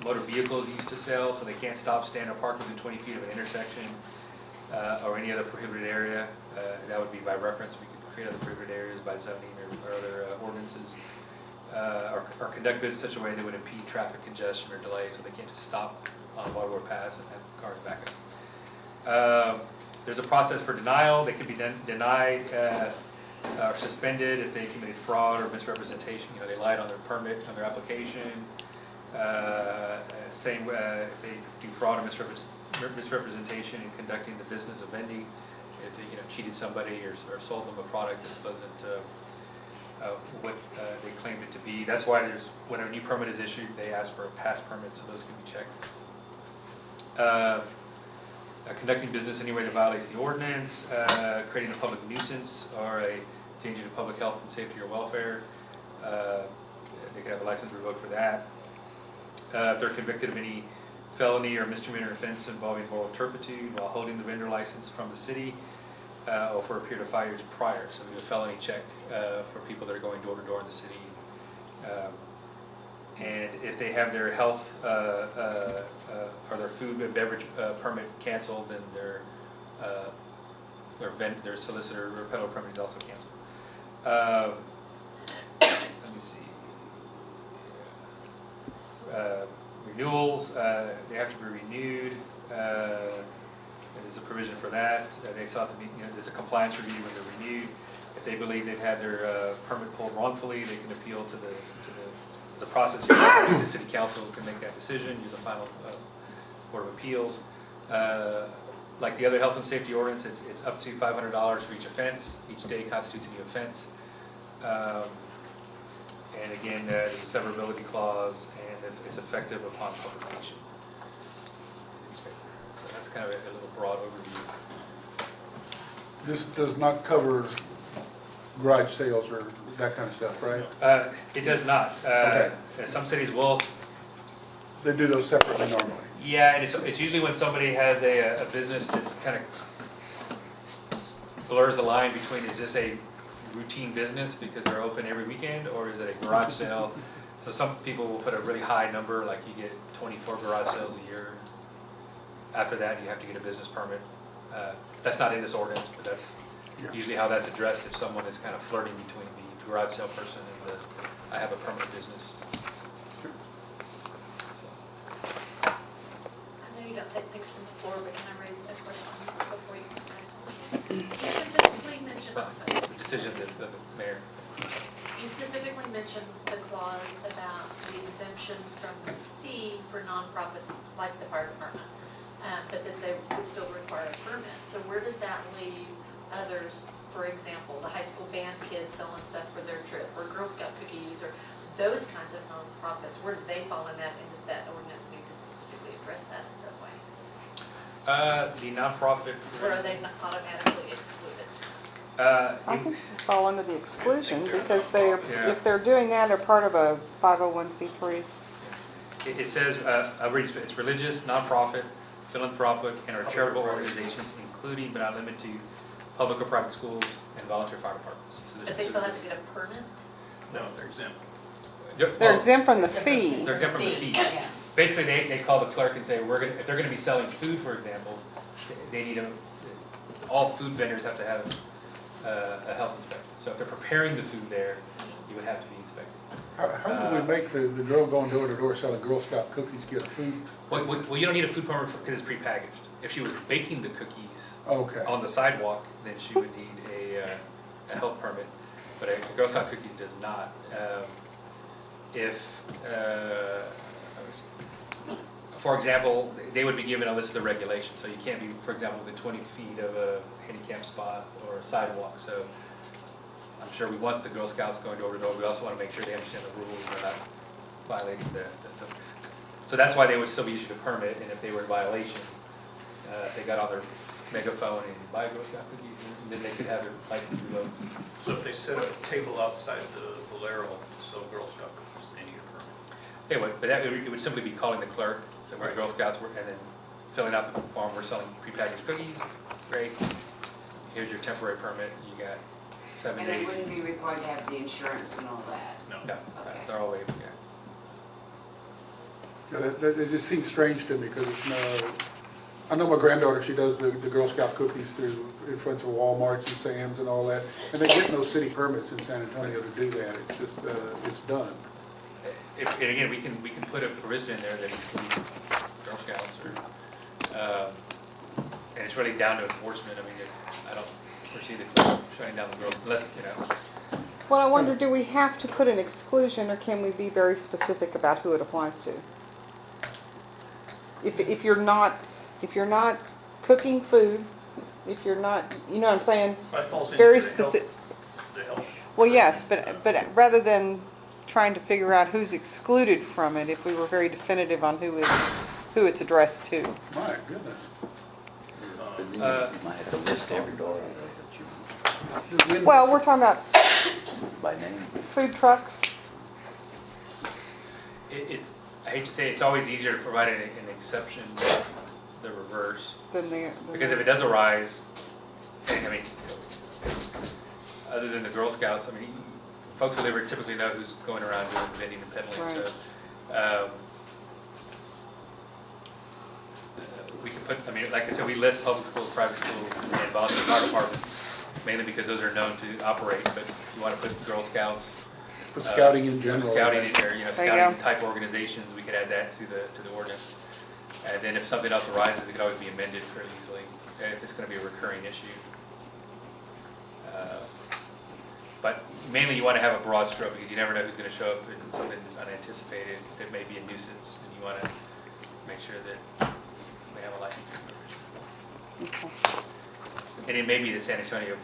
motor vehicles used to sell, so they can't stop, stand, or park within 20 feet of an intersection or any other prohibited area. That would be by reference. We could create other prohibited areas by zoning or other ordinances. Or conduct business in such a way that would impede traffic congestion or delay, so they can't just stop on Waterway Pass and have cars back up. There's a process for denial. They can be denied or suspended if they committed fraud or misrepresentation. They lied on their permit, on their application. Same if they do fraud or misrepresentation in conducting the business of vending. If they cheated somebody or sold them a product that wasn't what they claimed it to be. That's why when a new permit is issued, they ask for a past permit, so those can be checked. Conducting business anyway that violates the ordinance, creating a public nuisance or a danger to public health and safety or welfare. They could have a license revoked for that. If they're convicted of any felony or misdemeanor offense involving moral turpitude while holding the vendor license from the city, or for a period of 5 years prior. So we do a felony check for people that are going door to door in the city. And if they have their health or their food and beverage permit canceled, then their solicitor or peddler permit is also canceled. Let me see. Renewals, they have to be renewed. There's a provision for that. They sought to be, there's a compliance review when they're renewed. If they believe they've had their permit pulled wrongfully, they can appeal to the process. The city council can make that decision, use the final Board of Appeals. Like the other health and safety ordinance, it's up to $500 for each offense. Each day constitutes a new offense. And again, there's a severability clause, and if it's effective upon publication. So that's kind of a little broad overview. This does not cover garage sales or that kind of stuff, right? It does not. Okay. Some cities will. They do those separately normally. Yeah, and it's usually when somebody has a business that's kind of blurs the line between, is this a routine business because they're open every weekend, or is it a garage sale? So some people will put a really high number, like you get 24 garage sales a year. After that, you have to get a business permit. That's not in this ordinance, but that's usually how that's addressed if someone is kind of flirting between the garage sale person and I have a permanent business. I know you don't take things from the floor, but can I raise a question before you come back? You specifically mentioned, The decision of the mayor. you specifically mentioned the clause about the exemption from the fee for nonprofits like the fire department, but that they would still require a permit. So where does that leave others, for example, the high school band kids selling stuff for their trip, or Girl Scout cookies, or those kinds of nonprofits? Where do they fall in that, and does that ordinance need to specifically address that in some way? The nonprofit. Or are they not automatically excluded? I think they fall under the exclusion because they're, Yeah. if they're doing that, they're part of a 501c3. It says, I'll read it. It's religious, nonprofit, philanthropic, and or charitable organizations, including but not limited to public or private schools and volunteer fire departments. So But they still have to get a permit? No, they're exempt. They're exempt from the fee. They're exempt from the fee. Yeah. Basically, they call the clerk and say, if they're gonna be selling food, for example, they need all food vendors have to have a health inspection. So if they're preparing the food there, you would have to be inspected. How do we make the girl going door to door selling Girl Scout cookies get a food? Well, you don't need a food permit because it's prepackaged. If she was baking the cookies Okay. on the sidewalk, then she would need a health permit, but a Girl Scout cookies does not. For example, they would be given a list of the regulations, so you can't be, for example, within 20 feet of a handicap spot or a sidewalk. So I'm sure we want the Girl Scouts going door to door. We also want to make sure they understand the rules and they're not violating so that's why they would still be issued a permit, and if they were in violation, they got on their megaphone and buy Girl Scout cookies, and then they could have their license revoked. So if they set up a table outside the Bolero to sell Girl Scout cookies, they need a permit. They would, but it would simply be calling the clerk, so where the Girl Scouts were, and then filling out the form, we're selling prepackaged cookies, great. Here's your temporary permit, you got 7 And days. they wouldn't be required to have the insurance and all that? No. No, Okay. they're all waived, yeah. It just seems strange to me because it's no, I know my granddaughter, she does the Girl Scout cookies through in front of Walmarts and Sam's and all that. And they get no city permits in San Antonio to do that. It's just, it's done. And again, we can put a provision in there that excludes Girl Scouts or, and it's really down to enforcement. I mean, I don't foresee the clerk shutting down the girls unless, Well, I wonder, do we have to put an exclusion, or can we be very specific about who it applies to? If you're not cooking food, if you're not, you know what I'm saying? That falls into Very the health- specific. the health. Well, yes, but rather than trying to figure out who's excluded from it, if we were very definitive on who it's addressed to. My goodness. But then you might have to list every door that you, Well, we're talking about by name. food trucks. I hate to say, it's always easier to provide an exception than the reverse. Because if it does arise, I mean, other than the Girl Scouts, I mean, folks who live here typically know who's going around doing vending and peddling. Right. So we can put, I mean, like I said, we list public schools, private schools, and volunteer fire departments, mainly because those are known to operate. But if you want to put Girl Scouts, But scouting in general. scouting or There you scouting go. type organizations, we could add that to the ordinance. And then if something else arises, it could always be amended fairly easily if it's going to be a recurring issue. But mainly you want to have a broad stroke because you never know who's going to show up and something that's unanticipated that may be a nuisance, and you want to make sure that they have a license. Okay. And it may be that San Antonio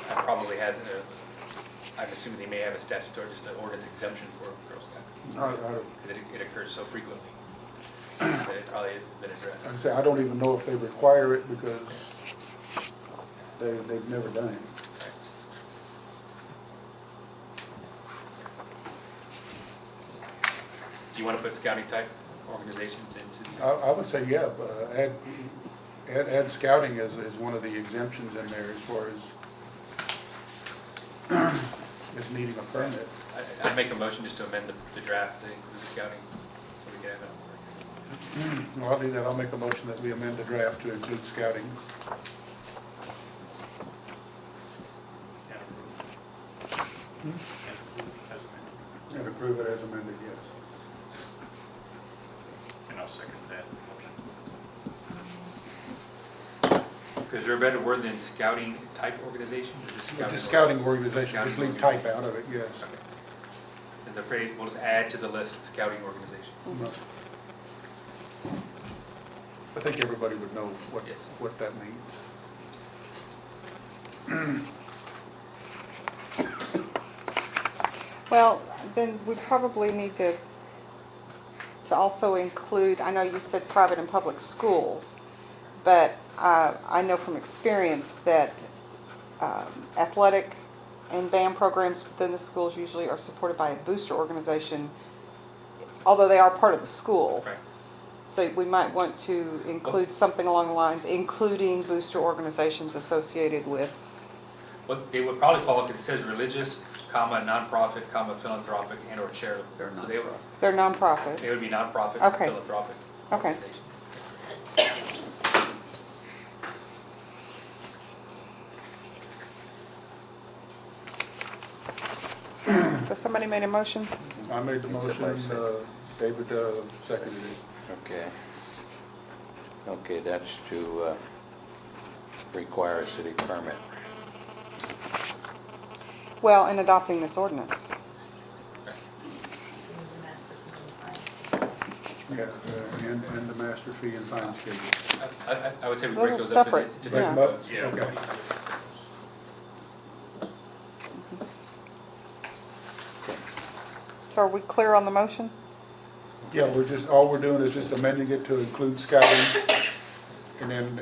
probably has I'm assuming they may have a statutory, just an ordinance exemption for Girl Scout. Because it occurs so frequently that it probably has been addressed. Like I say, I don't even know if they require it because they've never done it. Do you want to put scouting type organizations into the? I would say, yeah, add scouting as one of the exemptions in there as far as needing a permit. I'd make a motion just to amend the draft to include scouting, so we can have it. Well, I'll do that. I'll make a motion that we amend the draft to include scouting. And approve it as amended, yes. And I'll second that Is there a better word than scouting type organization? Or Just scouting or- organization, just leave type out of it, yes. Okay. And the phrase, we'll just add to the list, scouting organization. I think everybody would know Yes. what that means. Well, then we probably need to also include, I know you said private and public schools, but I know from experience that athletic and band programs within the schools usually are supported by a booster organization, although they are part of the school. Right. So we might want to include something along the lines, including booster organizations associated with. Well, they would probably fall, because it says religious, comma, nonprofit, comma, philanthropic, and or charitable. They're So They're nonprofit. they would be nonprofit, Okay. philanthropic Okay. organizations. So somebody made a motion? I made the motion, Somebody said- David seconded it. Okay. Okay, that's to require a city permit. Well, in adopting this ordinance. Yeah, and the master fee and fine schedule. I would say we Those break are those up separate, into Break yeah. them up? Yeah. Okay. So are we clear on the motion? Yeah, all we're doing is just amending it to include scouting, and then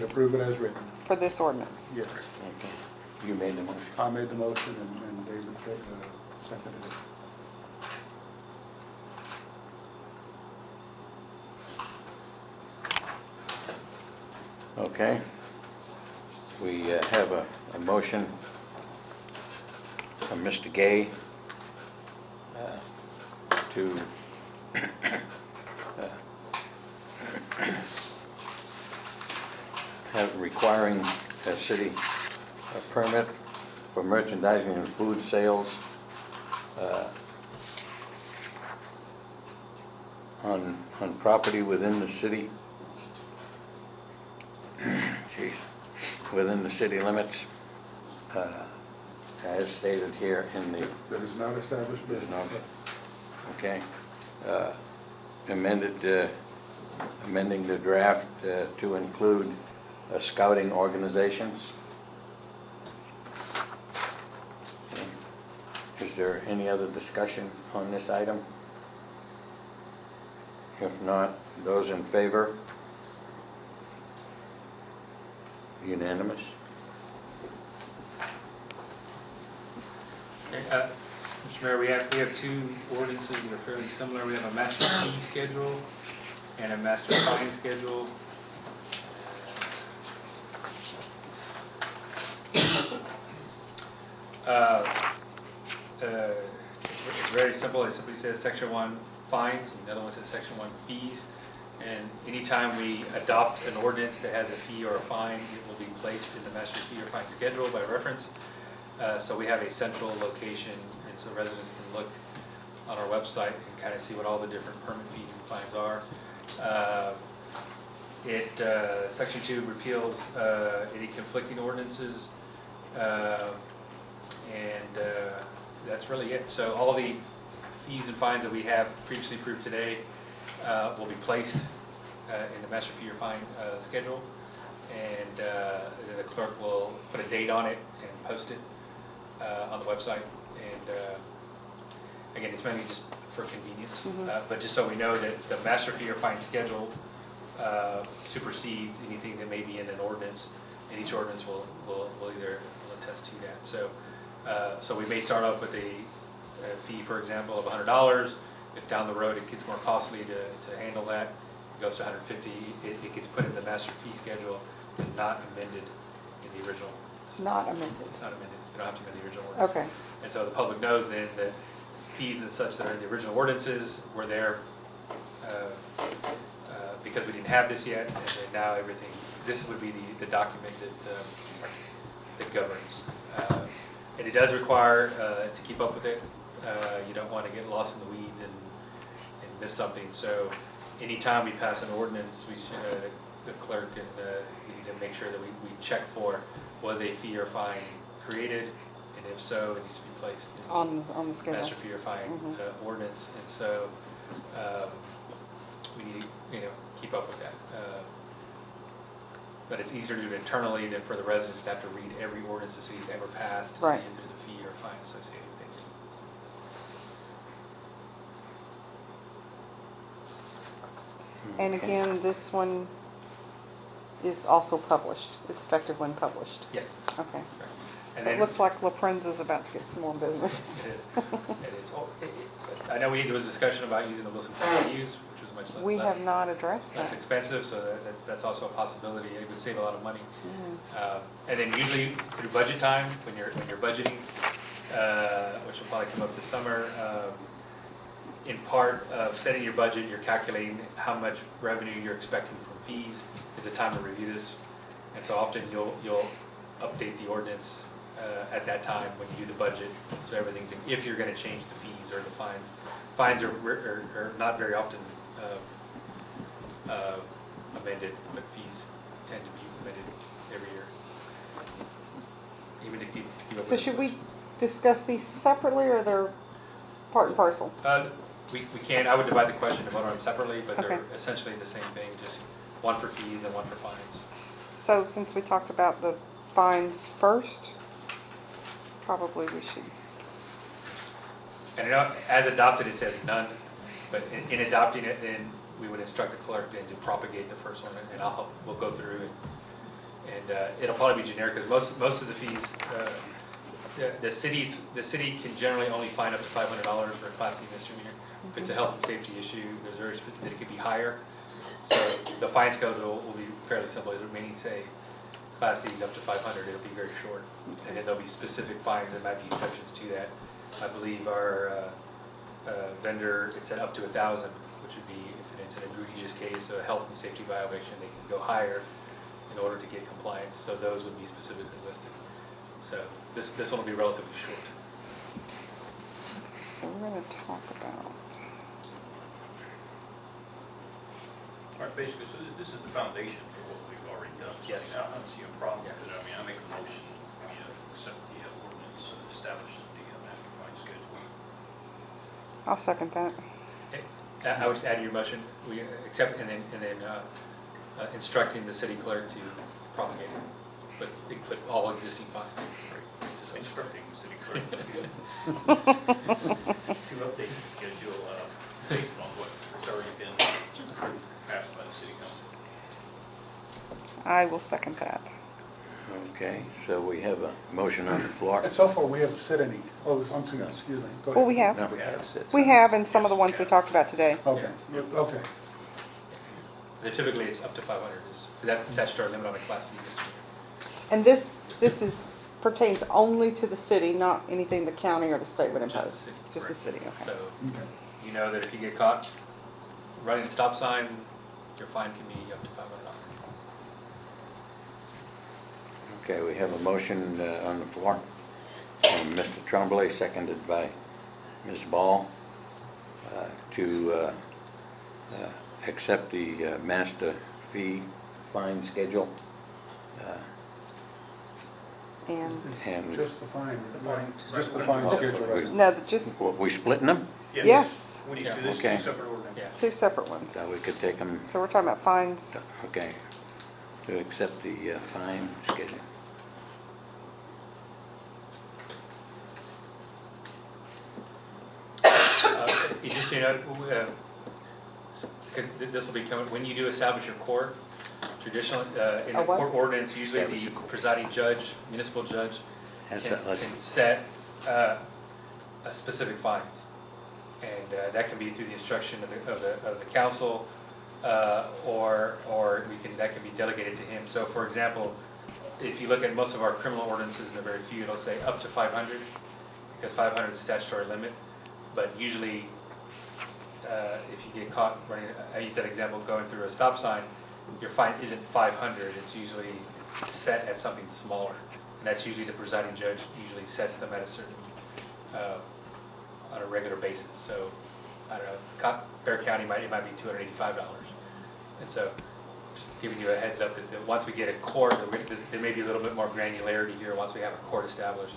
approve it as written. For this ordinance? Yes. Okay. You made the motion. I made the motion and David seconded it. Okay. We have a motion from Mr. Gay to requiring a city permit for merchandising and food sales on property within the city. Jeez. Within the city limits, as stated here in the, That is not established There's business. no- okay, amending the draft to include scouting organizations. Okay. Is there any other discussion on this item? If not, those in favor? Unanimous? Mr. Mayor, we have two ordinances that are fairly similar. We have a master fee schedule and a master fine schedule. It's very simple. It simply says Section 1 fines, and the other one says Section 1 fees. And anytime we adopt an ordinance that has a fee or a fine, it will be placed in the master fee or fine schedule by reference. So we have a central location, and so residents can look on our website and kind of see what all the different permit fees and fines are. Section 2 repeals any conflicting ordinances, and that's really it. So all the fees and fines that we have previously approved today will be placed in the master fee or fine schedule, and the clerk will put a date on it and post it on the website. And again, it's mainly just for convenience, but just so we know that the master fee or fine schedule supersedes anything that may be in an ordinance, and each ordinance will attest to that. So we may start off with a fee, for example, of $100. If down the road it gets more costly to handle that, it goes to $150. It gets put in the master fee schedule and not amended in the original. Not amended. It's not amended. You don't have to amend the original ordinance. Okay. And so the public knows then that fees and such that are in the original ordinances were there because we didn't have this yet, and then now everything, this would be the document that governs. And it does require to keep up with it. You don't want to get lost in the weeds and miss something. So anytime we pass an ordinance, we should, the clerk and we need to make sure that we check for, was a fee or fine created? And if so, it needs to be placed in On the schedule. master fee or fine Mhm. ordinance. And so we need to, keep up with that. But it's easier to do it internally than for the residents to have to read every ordinance the city's ever passed to Right. see if there's a fee or fine associated with it. And Okay. again, this one is also published. It's effective when published. Yes. Okay. And So it then- looks like La Prensa is about to get some more business. It is. Oh, I know there was discussion about using the Wilson County use, which was much We less have not addressed less that. expensive, so that's also a possibility. It would save a lot of money. Mm. And then usually through budget time, when you're budgeting, which will probably come up this summer, in part of setting your budget, you're calculating how much revenue you're expecting from fees. It's a time to review this, and so often you'll update the ordinance at that time when you do the budget, so everything's, if you're going to change the fees or the fines. Fines are not very often amended, but fees tend to be amended every year. Even to keep up So with should we inflation. discuss these separately, or they're part and parcel? We can, I would divide the question and vote on them separately, but they're Okay. essentially the same thing, just one for fees and one for fines. So since we talked about the fines first, probably we should. And as adopted, it says none, but in adopting it, then we would instruct the clerk then to propagate the first one, and we'll go through and it'll probably be generic, because most of the fees, the city can generally only fine up to $500 for a Class C misdemeanor. If it's a health and safety issue, there's very that it could be higher. So the fine schedule will be fairly simple. It may say Class C is up to 500. It'll be very short, and then there'll be specific fines. There might be exceptions to that. I believe our vendor, it's at up to 1,000, which would be if it's an egregious case, a health and safety violation, they can go higher in order to get compliance. So those would be specifically listed. So this one will be relatively short. So we're going to talk about. All right, basically, so this is the foundation for what we've already done. So Yes. I don't see a problem with it. I mean, I make a motion, we accept the ordinance establishing the master fine schedule. I'll second that. I would just add to your motion, we accept and then instructing the city clerk to propagate it with all existing fines. Just instructing the city clerk to update the schedule based on what's already been passed by the city council. I will second that. Okay, so we have a motion on the floor. And so far, we haven't said any, excuse me, go Well, ahead. we have. No, it's- We have, and some of the ones we talked about today. Okay, okay. Typically, it's up to 500. That's the statutory limit on a Class C misdemeanor. And this pertains only to the city, not anything the county or the state would Just the impose? city, Just the correct. city, okay. So Okay. you know that if you get caught running a stop sign, your fine can be up to $500. Okay, we have a motion on the floor from Mr. Tremblay, seconded by Ms. Ball, to accept the master fee fine schedule. And Just the fine, right, just the fine schedule, right? No, just we splitting them? Yes. We need Yeah. to do this Okay. two separate ordinances. Yeah. two separate ones. So we could take them, So we're talking about fines. okay, to accept the fine schedule. Just so you know, because this will be coming, when you do establish your court, traditionally, in A the what? court ordinance, usually Establish the a court. presiding judge, municipal judge, That's can it, can set specific fines. And that can be through the instruction of the council, or that can be delegated to him. So for example, if you look at most of our criminal ordinances, and there are very few, it'll say up to 500, because 500 is the statutory limit. But usually, if you get caught running, I use that example, going through a stop sign, your fine isn't 500, it's usually set at something smaller. And that's usually the presiding judge usually sets them at a certain, on a regular basis. So, I don't know, Bear County, it might be $285. And so just giving you a heads up that once we get a court, there may be a little bit more granularity here once we have a court established,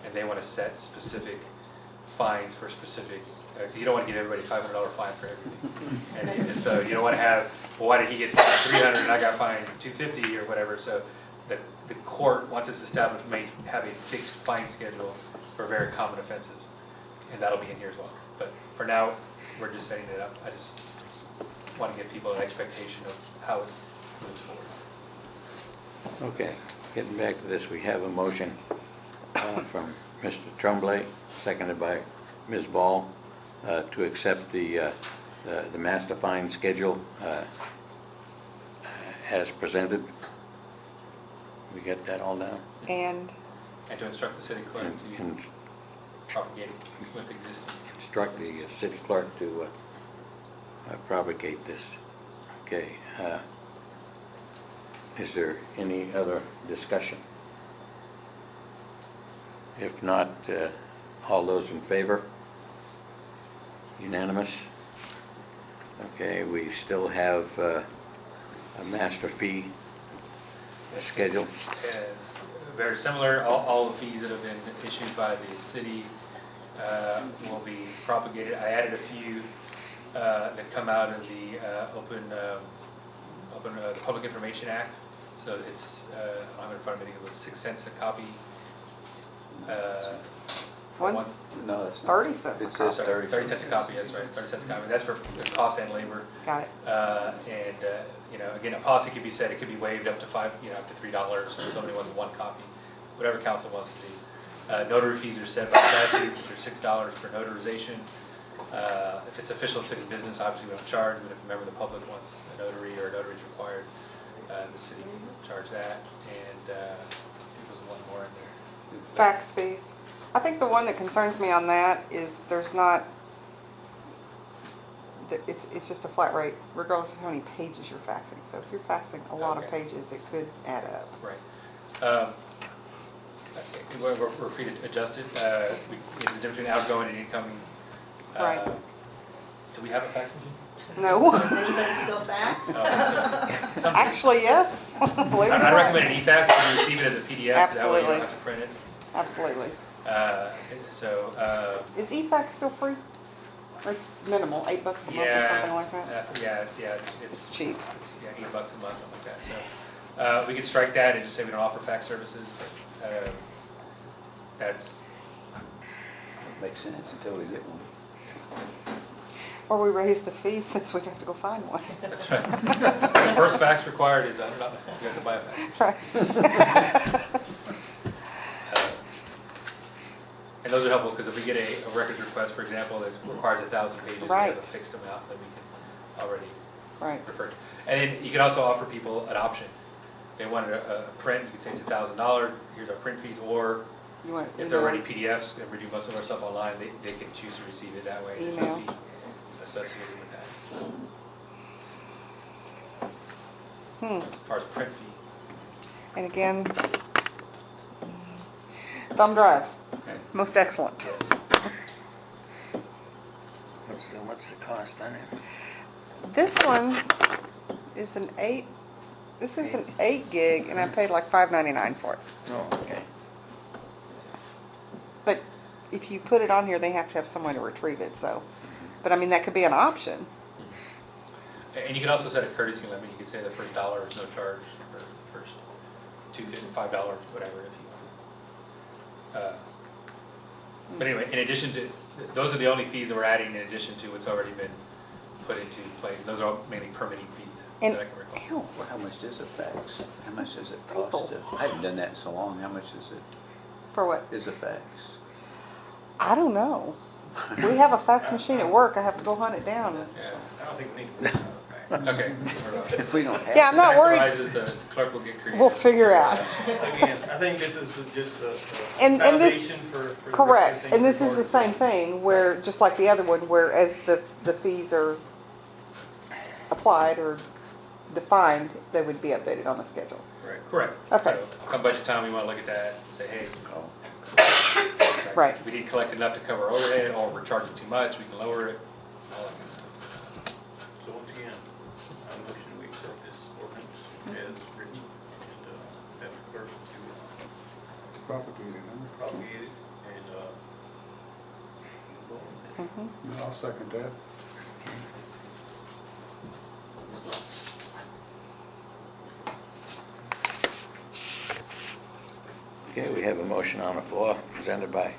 and they want to set specific fines for specific, you don't want to give everybody $500 fine for everything. And so you don't want to have, well, why did he get fined $300 and I got fined $250 or whatever? So the court, once it's established, may have a fixed fine schedule for very common offenses, and that'll be in here as well. But for now, we're just setting it up. I just want to give people an expectation of how it moves forward. Okay, getting back to this, we have a motion from Mr. Tremblay, seconded by Ms. Ball, to accept the master fine schedule as presented. We get that all down? And And to instruct the city clerk to And propagate with existing. instruct the city clerk to propagate this. Okay. Is there any other discussion? If not, all those in favor? Unanimous? Okay, we still have a master fee schedule. Very similar, all the fees that have been issued by the city will be propagated. I added a few that come out of the the Public Information Act. So it's, I don't have it in front of me, I think it was 6 cents a copy. For One's No, that's not. 30 cents a It says copy. 30 cents a copy, that's right, 30 cents a copy. That's for the cost and labor. Got it. And, you know, again, a policy could be said, it could be waived up to up to $3 if somebody wants one copy, whatever council wants to do. Notary fees are set by statute, which are $6 per notarization. If it's official city business, obviously we don't charge, but if a member of the public wants a notary or a notary is required, the city can charge that. And I think there's one more in there. Fax fees. I think the one that concerns me on that is there's not, it's just a flat rate regardless of how many pages you're faxing. So if you're faxing a lot of Okay. pages, it could add up. Right. We're free to adjust it. There's a difference between outgoing and incoming. Right. Do we have a fax machine? No. Does anybody still fax? Some- Actually, yes. Believe it or I not. recommend an e-fax, you receive it as a PDF, that way you Absolutely. don't have to print it. Absolutely. So, Is eFax still free? It's minimal, $8 a month or something like that? yeah, It's cheap. It's, yeah, $8 a month, something like that. So, we could strike that and just say we don't offer fax services, but, that's, Makes sense until we get one. Or we raise the fees since we have to go find one. that's right. The first fax required is $100. You have to buy a fax. Right. And those are helpful because if we get a records request, for example, that requires 1,000 pages, we have Right. a fixed amount that we can already Right. refer to. And then you can also offer people an option. If they wanted a print, you could say it's $1,000, here's our print fees, or You want if they're email? already PDFs, and we do most of our stuff online, they can choose to receive it that way. There's no Email. fee associated with that. As far as print fee. And again, thumb drives, Okay. most excellent. Yes. What's the cost on it? This one is an 8, this is an 8 gig and I paid like $5.99 for it. Oh, okay. But if you put it on here, they have to have some way to retrieve it, so. But I mean, that could be an option. And you can also set a courtesy limit. You could say the first $1 is no charge, or the first $5, whatever, if you want. But anyway, in addition to, those are the only fees that we're adding in addition to what's already been put into place. Those are all mainly permitting fees And, that I can recall. ew, Well, how much does a fax? How much does it Staple. cost? I haven't done that in so long. How much for what? is a fax? I don't know. We have a fax machine at work, I have to go hunt it down. Yeah. I don't think we need to. Okay. If we don't have. Yeah, I'm not Tax worried. rises, the clerk will get creative. We'll figure out. Again, I think this is just a And this- foundation for. the Correct, rest of and this things is the same thing, where, just like the other one, where as the fees are applied or defined, they would be updated on the schedule. Right. Correct. Okay. So come budget time, we want to look at that and say, hey, Right. we didn't collect enough to cover overhead, or we're charging too much, we can lower it, all that kind of stuff. So once again, I'm motion we accept this ordinance. propagated, huh? propagate it, and, Mhm. Yeah, I'll second that. Okay, we have a motion on the floor presented by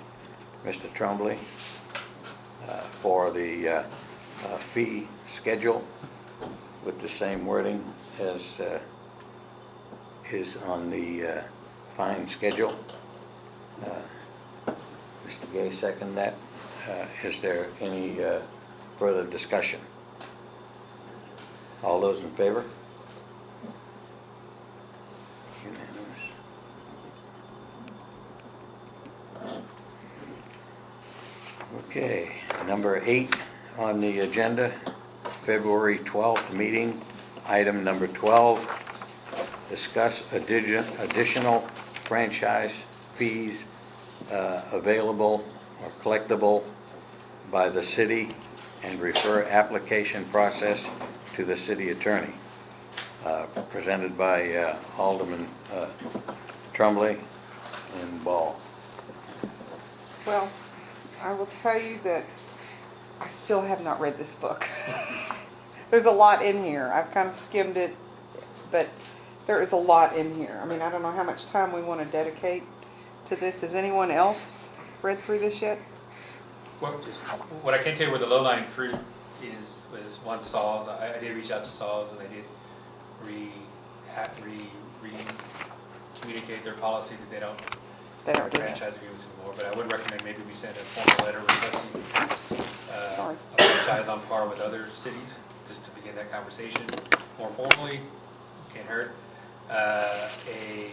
Mr. Tremblay for the fee schedule with the same wording as is on the fine schedule. Mr. Gay seconded that. Is there any further discussion? All those in favor? Unanimous. Okay, number 8 on the agenda, February 12th meeting, item number 12, discuss additional franchise fees available or collectible by the city and refer application process to the city attorney. Presented by Alderman Tremblay and Ball. Well, I will tell you that I still have not read this book. There's a lot in here. I've kind of skimmed it, but there is a lot in here. I mean, I don't know how much time we want to dedicate to this. Has anyone else read through this yet? Well, what I can tell you where the low-lying fruit is one Saws. I did reach out to Saws, and they did communicate their policy that they don't do franchise agreements anymore. But I would recommend maybe we send a formal letter requesting Sorry. a franchise on par with other cities, just to begin that conversation more formally. Can't hurt. A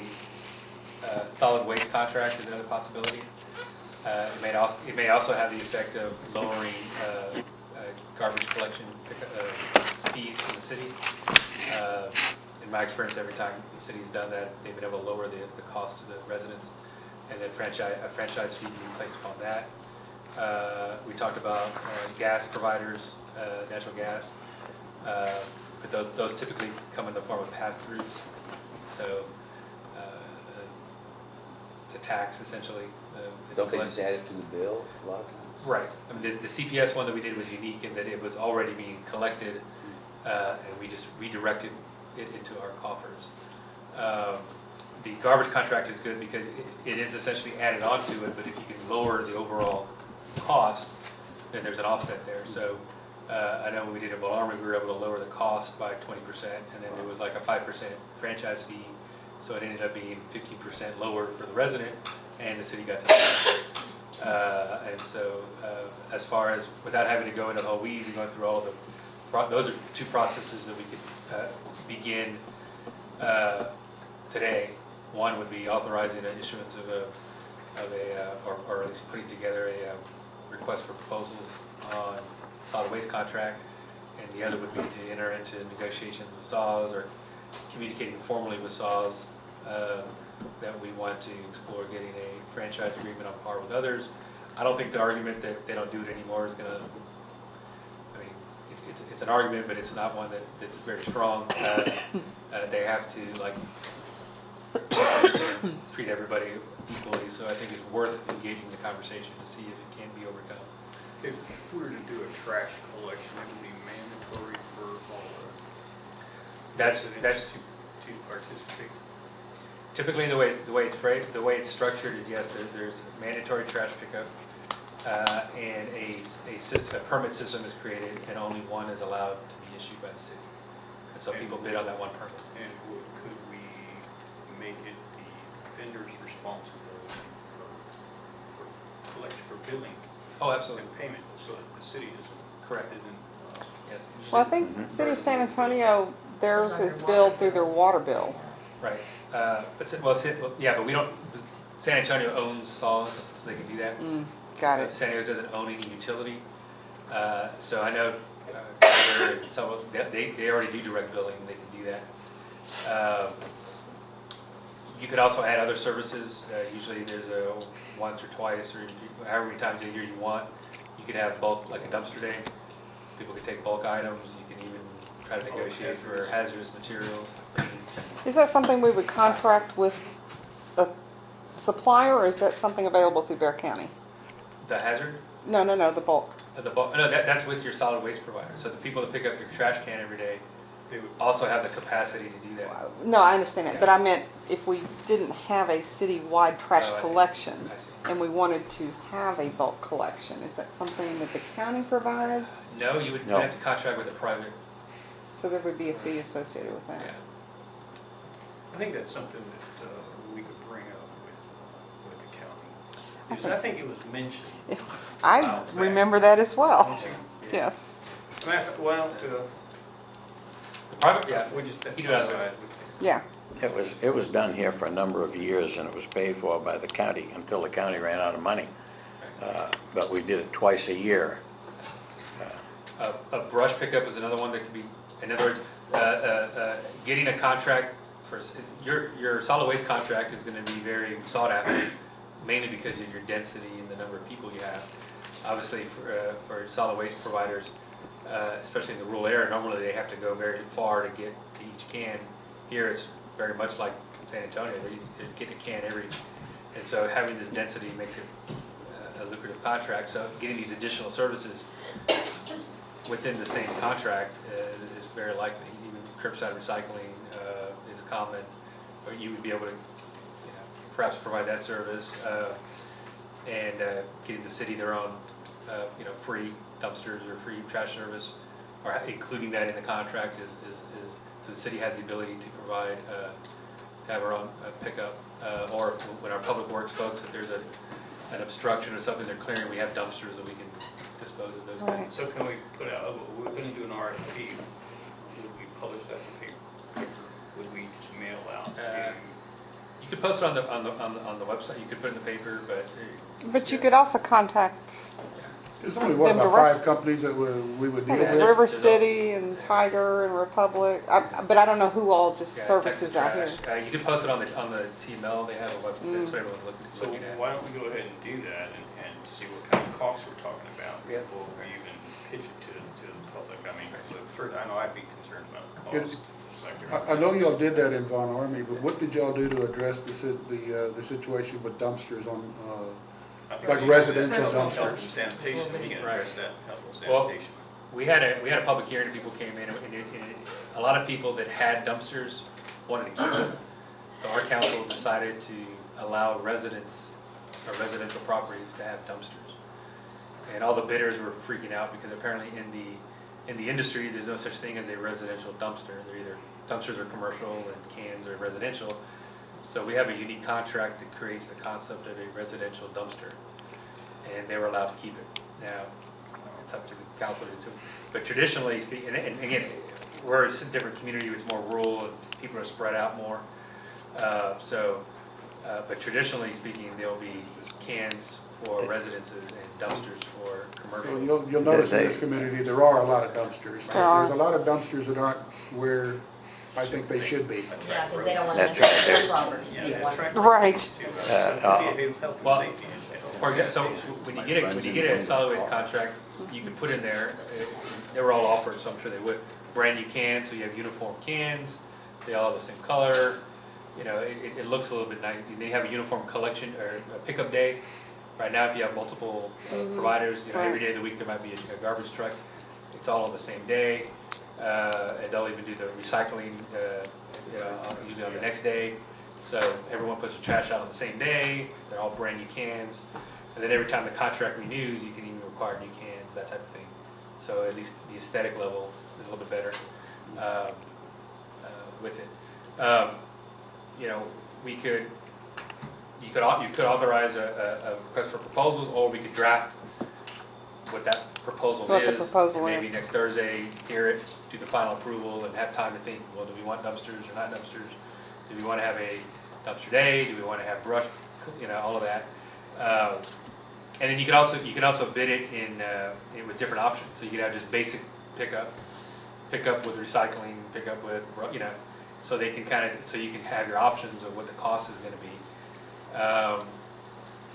solid waste contract is another possibility. It may also have the effect of lowering garbage collection fees in the city. In my experience, every time the city's done that, they've been able to lower the cost to the residents, and then a franchise fee being placed upon that. We talked about gas providers, natural gas, but those typically come in the form of pass-throughs. So it's a tax essentially. Don't they just add it to the bill a lot of times? Right. I mean, the CPS one that we did was unique in that it was already being collected, and we just redirected it into our coffers. The garbage contract is good because it is essentially added onto it, but if you can lower the overall cost, then there's an offset there. So I know when we did in Bellarmine, we were able to lower the cost by 20%, and then there was like a 5% franchise fee, so it ended up being 15% lower for the resident, and the city got something. And so as far as, without having to go into the whole weeds and going through all of the, those are two processes that we could begin today. One would be authorizing an issuance of or at least putting together a request for proposals on solid waste contract, and the other would be to enter into negotiations with SAWS or communicating formally with SAWS that we want to explore getting a franchise agreement on par with others. I don't think the argument that they don't do it anymore is going to, I mean, it's an argument, but it's not one that's very strong. They have to, like, treat everybody equally, so I think it's worth engaging the conversation to see if it can be overcome. If we were to do a trash collection, it would be mandatory for all That's to participate. typically the way it's structured is, yes, there's mandatory trash pickup, and a permit system is created, and only one is allowed to be issued by the city. And so people bid on that one permit. And could we make it the vendor's responsibility for collection, for billing Oh, absolutely. and payment, so that the city isn't? Correct. Yes. Well, I think the City of San Antonio, theirs is billed through their water bill. Right. But we don't, San Antonio owns SAWS, so they can do that. Got it. San Diego doesn't own any utility. So I know they already do direct billing, they can do that. You could also add other services. Usually there's a once or twice or however many times a year you want. You could have bulk, like a dumpster day. People could take bulk items. You can even try to negotiate for hazardous materials. Is that something we would contract with supplier, or is that something available through Bear County? The hazard, No, the bulk. no, that's with your solid waste provider. So the people that pick up your trash can every day, they would also have the capacity to do that. No, I understand that, but I meant if we didn't have a citywide trash Oh, I see. collection I see. and we wanted to have a bulk collection, is that something that the county provides? No, you would No. have to contract with a private, So there would be a fee associated with that. yeah. I think that's something that we could bring up with the county. Because I think it was mentioned. I Wow. remember that as well. Mentioned, yeah. Yes. Why don't, The private, yeah, we just. you do it outside. Yeah. It was done here for a number of years, and it was paid for by the county until the county ran out of money. But we did it twice a year. A brush pickup is another one that could be, in other words, getting a contract for, your solid waste contract is gonna be very sought after, mainly because of your density and the number of people you have. Obviously, for solid waste providers, especially in the rural area, normally they have to go very far to get to each can. Here, it's very much like San Antonio, they're getting a can every, and so having this density makes it a lucrative contract. So getting these additional services within the same contract is very likely. Even curbside recycling is common, or you would be able to, perhaps provide that service, and getting the city their own, free dumpsters or free trash service, or including that in the contract is so the city has the ability to provide, to have our own pickup, or when our public works folks, if there's an obstruction or something they're clearing, we have dumpsters that we can dispose of those Right. things. So can we put out, we're gonna do an RFP, would we publish that in paper? Would we just mail out? You could post it on the website, you could put it in the paper, but But you could also contact, There's only, what, Them about direct- 5 companies that we would I deal think it's with? River There's a- City and Tiger and Republic, but I don't know who all just yeah, services Texas out here. Trash. You could post it on the TML, they have a website, that's what everyone's So looking at. why don't we go ahead and do that and see what kind of costs we're talking about Yeah. before we even pitch it to the public? I mean, look, first, I know I'd be concerned about the Good. cost. just like I know everybody y'all else. did that in Von Army, but what did y'all do to address the situation with dumpsters on, I think like we should do that. residential Health and dumpsters? Sanitation, we can address that, health and Well, sanitation. We had a public hearing, people came in, and a lot of people that had dumpsters wanted to keep them. So our council decided to allow residents or residential properties to have dumpsters. And all the bidders were freaking out because apparently in the industry, there's no such thing as a residential dumpster. They're either, dumpsters are commercial and cans are residential. So we have a unique contract that creates the concept of a residential dumpster. And they were allowed to keep it. Now, it's up to the council to do. But traditionally speaking, and again, we're a different community, it's more rural and people are spread out more. But traditionally speaking, there'll be cans for residences and dumpsters for commercial. You'll notice in this community, there are a lot of dumpsters. There are. There's a lot of dumpsters that aren't where I think they should be. Yeah, because they don't want That's to right. enter their property. Yeah, They that want- track Right. too. So it could be a health and Well, safety issue. For example, so when you get a solid waste contract, you can put in there, they were all offered, so I'm sure they would, brand new cans, so you have uniform cans, they all have the same color, it looks a little bit nice, and they have a uniform collection or a pickup day. Right now, if you have multiple providers, every day of the week there might be a garbage truck, it's all on the same day, and they'll even do the recycling, usually on the next day. So everyone puts their trash out on the same day, they're all brand new cans, and then every time the contract renews, you can even require new cans, that type of thing. So at least the aesthetic level is a little bit better with it. You could authorize a request for proposals, or we could draft what that proposal What the is. proposal and maybe is. next Thursday, hear it, do the final approval, and have time to think, well, do we want dumpsters or not dumpsters? Do we want to have a dumpster day? Do we want to have brush, all of that? And then you can also bid it in with different options. So you could have just basic pickup with recycling, pickup with, so they can so you can have your options of what the cost is going to be.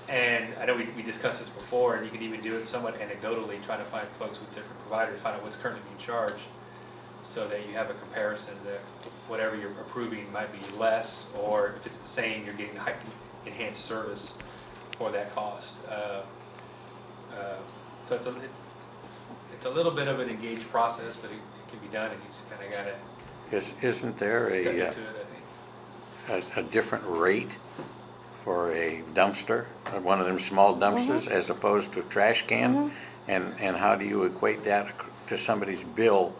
And I know we discussed this before, and you can even do it somewhat anecdotally, trying to find folks with different providers, find out what's currently being charged, so that you have a comparison that whatever you're approving might be less, or if it's the same, you're getting enhanced service for that cost. So it's a little bit of an engaged process, but it can be done, and you just kind of got to Isn't there step into a, it, I think. a different rate for a dumpster, one of them small dumpsters, as opposed to a trash can? And how do you equate that to somebody's bill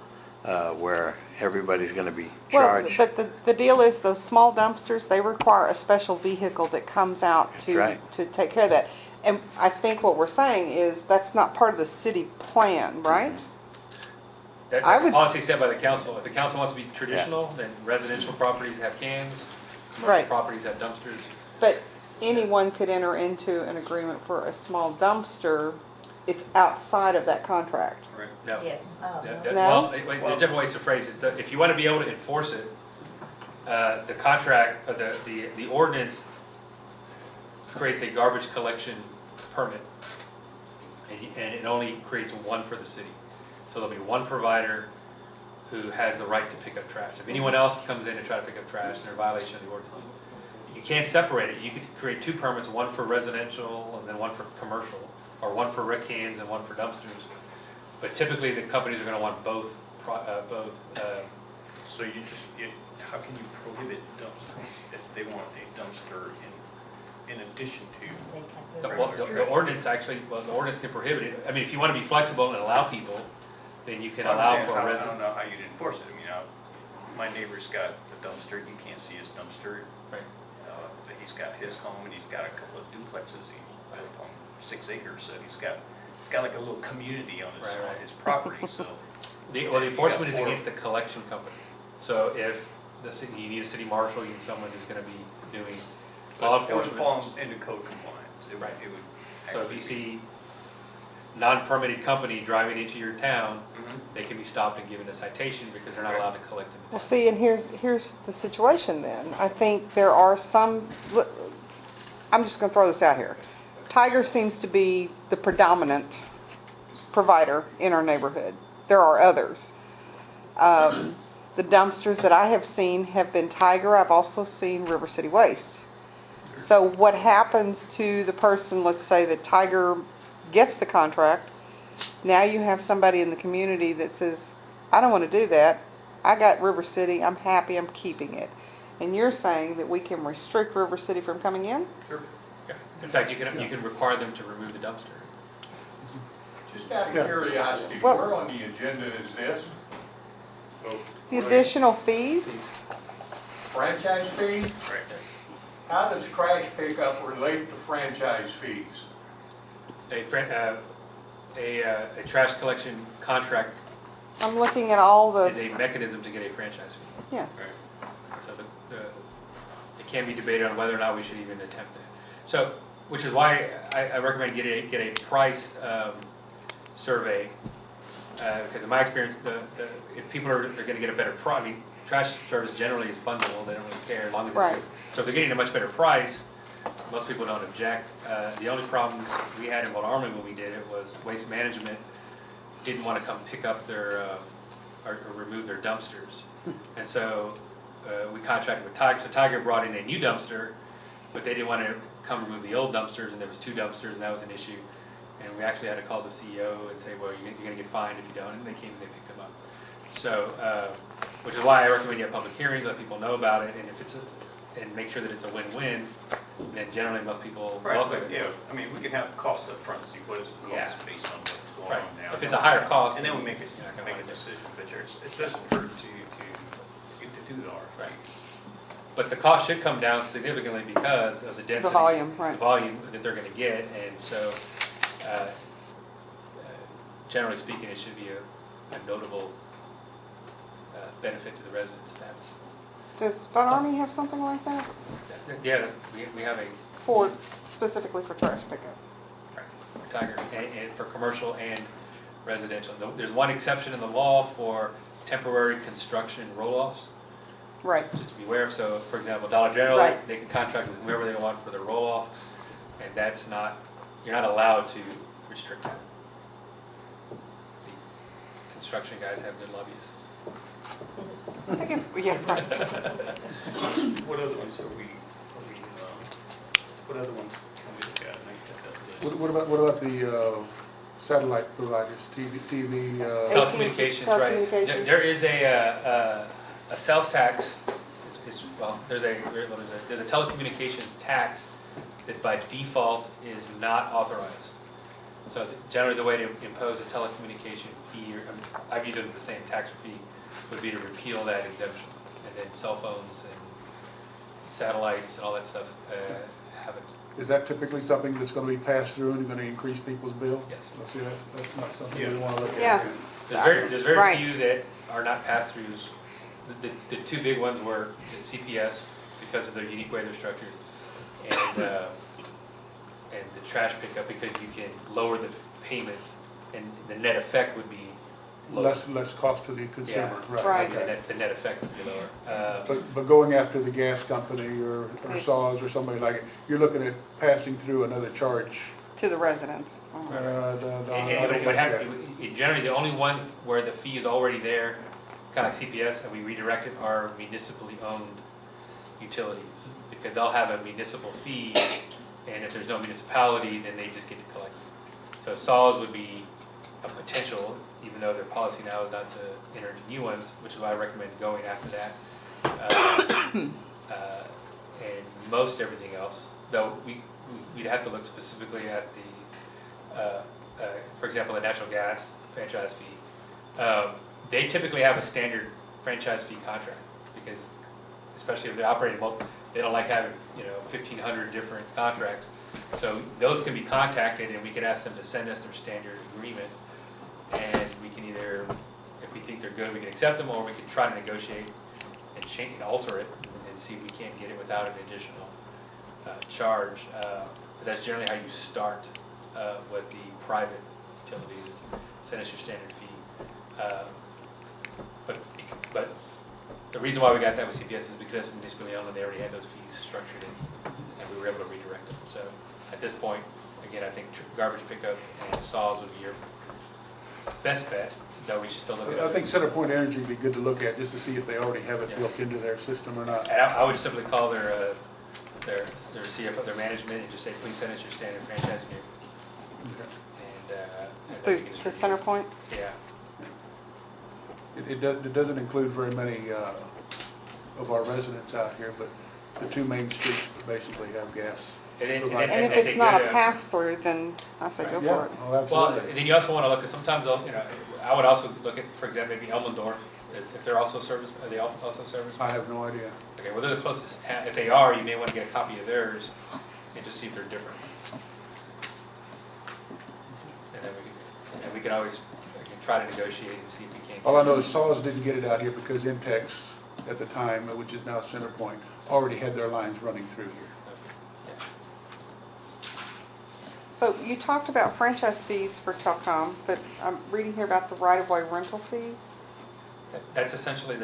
where everybody's going to be charged? Well, but the deal is those small dumpsters, they require a special vehicle that comes out That's to, right. to take care of that. And I think what we're saying is that's not part of the city plan, right? That's I would policy set by the council. If the council wants to be traditional, then residential properties have cans, commercial Right. properties have dumpsters. But anyone could enter into an agreement for a small dumpster. It's outside of that contract. No. Yeah. No? Well, there's different ways to phrase it. So if you want to be able to enforce it, the contract, the ordinance creates a garbage collection permit, and it only creates one for the city. So there'll be one provider who has the right to pick up trash. If anyone else comes in and try to pick up trash, they're in violation of the ordinance. You can't separate it. You could create two permits, one for residential and then one for commercial, or one for rec cans and one for dumpsters. But typically, the companies are going to want both. So how can you prohibit dumpster if they want a dumpster in addition to? The ordinance actually, the ordinance can prohibit it. I mean, if you want to be flexible and allow people, then you can allow for a I resident. don't know how you'd enforce it. I mean, my neighbor's got a dumpster, you can't see his dumpster. Right. But he's got his home and he's got a couple of duplexes he built on 6 acres, so he's got like a little community on his property, so. The enforcement is against the collection company. So if you need a city marshal, you need someone who's going to be doing law It would enforcement. fall into code compliance. Right. It would So if actually you be- see non-permitted company driving into your town, Mhm. they can be stopped and given a citation because they're not allowed to collect in the Well, town. see, and here's the situation then. I think there are some, I'm just going to throw this out here. Tiger seems to be the predominant provider in our neighborhood. There are others. The dumpsters that I have seen have been Tiger. I've also seen River City Waste. So what happens to the person, let's say that Tiger gets the contract, now you have somebody in the community that says, I don't want to do that. I got River City, I'm happy, I'm keeping it. And you're saying that we can restrict River City from coming in? Sure. Yeah. In fact, you can require them to remove the dumpster. Just out of Yeah. curiosity, Well- where on the agenda is this? The additional fees? Franchise fees? Right. How does trash pickup relate to franchise fees? A trash collection contract I'm looking at all is the, a mechanism to get a franchise fee. yes. So it can be debated on whether or not we should even attempt that. So, which is why I recommend get a price survey, because in my experience, if people are going to get a better price, I mean, trash service generally is fungible, they don't really care as long as it's Right. good. So if they're getting a much better price, most people don't object. The only problems we had in Walt Army when we did it was Waste Management didn't want to come pick up their, or remove their dumpsters. And so we contracted with Tiger, so Tiger brought in a new dumpster, but they didn't want to come remove the old dumpsters, and there was 2 dumpsters, and that was an issue. And we actually had to call the CEO and say, well, you're going to get fined if you don't, and they came and they picked them up. So, which is why I recommend you have public hearings, let people know about it, and if it's and make sure that it's a win-win, then generally most people Right, welcome but, it. yeah, I mean, we can have cost up front, see what is the Yeah. cost based on what's going Right. on now. If it's a higher cost, And then we then make you're not gonna make want a to do it. decision, but it doesn't hurt to do the RFP. Right. But the cost should come down significantly because of the density. The volume, right. The volume that they're going to get, and so, generally speaking, it should be a notable benefit to the residents to have this. Does Fun Army have something like that? Yeah, we have a For, specifically for trash pickup? right, Tiger, and for commercial and residential. There's one exception in the law for temporary construction roll-offs, Right. just to be aware of. So, for example, Dollar General, Right. they can contract with whoever they want for their roll-off, and that's not, you're not allowed to restrict that. The construction guys have good lobbyists. Yeah, right. What other ones are we What other ones? Let me look at it, make that list. What about the satellite providers, TV? Telecommunications, right. Telecommunications. There is a sales tax, well, there's a telecommunications tax that by default is not authorized. So generally, the way to impose a telecommunication fee, I view them the same tax or fee, would be to repeal that exemption. And then cell phones and satellites and all that stuff have it. Is that typically something that's going to be passed through and going to increase people's bill? Yes. Well, see, that's not something we Yeah. want to look at. Yes. There's very Right. few that are not pass-throughs. The two big ones were the CPS, because of the unique way they're structured, and the trash pickup, because you can lower the payment, and the net effect would be lower. Less cost to the consumer, right? Right. okay. The net effect would be lower. But going after the gas company or SAWS or somebody like it, you're looking at passing through another charge. To the residents. I And don't it would like have, that. generally, the only ones where the fee is already there, kind of like CPS, and we redirect it, are municipally owned utilities. Because they'll have a municipal fee, and if there's no municipality, then they just get to collect it. So SAWS would be a potential, even though their policy now is not to enter into new ones, which is why I recommend going after that. And most everything else, though we'd have to look specifically at the, for example, the natural gas franchise fee. They typically have a standard franchise fee contract, because especially if they're operating they don't like having 1,500 different contracts. So those can be contacted, and we can ask them to send us their standard agreement, and we can either, if we think they're good, we can accept them, or we can try to negotiate and change and alter it and see if we can't get it without an additional charge. But that's generally how you start with the private utilities, is send us your standard fee. But the reason why we got that with CPS is because it's municipally owned, and they already had those fees structured in, and we were able to redirect them. So at this point, again, I think garbage pickup and SAWS would be your best bet, though we should still look at it. I think CenterPoint Energy would be good to look at, just to see if they already have it built into their system or not. And I would simply call their CFO, their management, and just say, please send us your standard franchise agreement. Okay. And then we can To just CenterPoint? Yeah. It doesn't include very many of our residents out here, but the two main streets basically have gas. And And if that's it's not a good, pass-through, then I say go Yeah, for it. well, Well, absolutely. and then you also want to look at, sometimes, I would also look at, for example, maybe Elmendorf, if they're also service, are they also service? I have no idea. Okay, well, they're the closest town. If they are, you may want to get a copy of theirs and just see if they're different. And then we can always try to negotiate and see if we can't. All I know is SAWS didn't get it out here because Intex, at the time, which is now CenterPoint, already had their lines running through here. So you talked about franchise fees for telecom, but I'm reading here about the right-of-way rental fees. That's essentially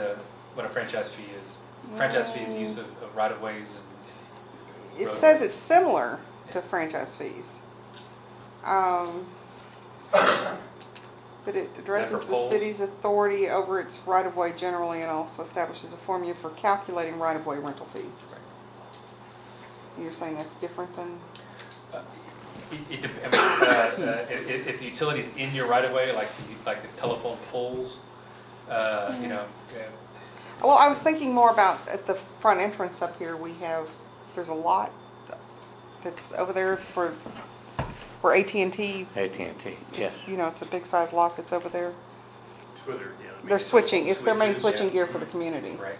what a franchise fee is. Franchise fee is use of right-of-ways and It roadways. says it's similar to franchise fees. But it addresses And for the poles? city's authority over its right-of-way generally, and also establishes a formula for calculating right-of-way rental fees. You're saying that's different than? It depends. If the utility's in your right-of-way, like the telephone poles, yeah. Well, I was thinking more about at the front entrance up here, there's a lot that's over there for AT&T. AT&T, yes. It's a big size lot that's over there. It's where they're, They're switching, it's their main switches, switching yeah. gear for the community. Right.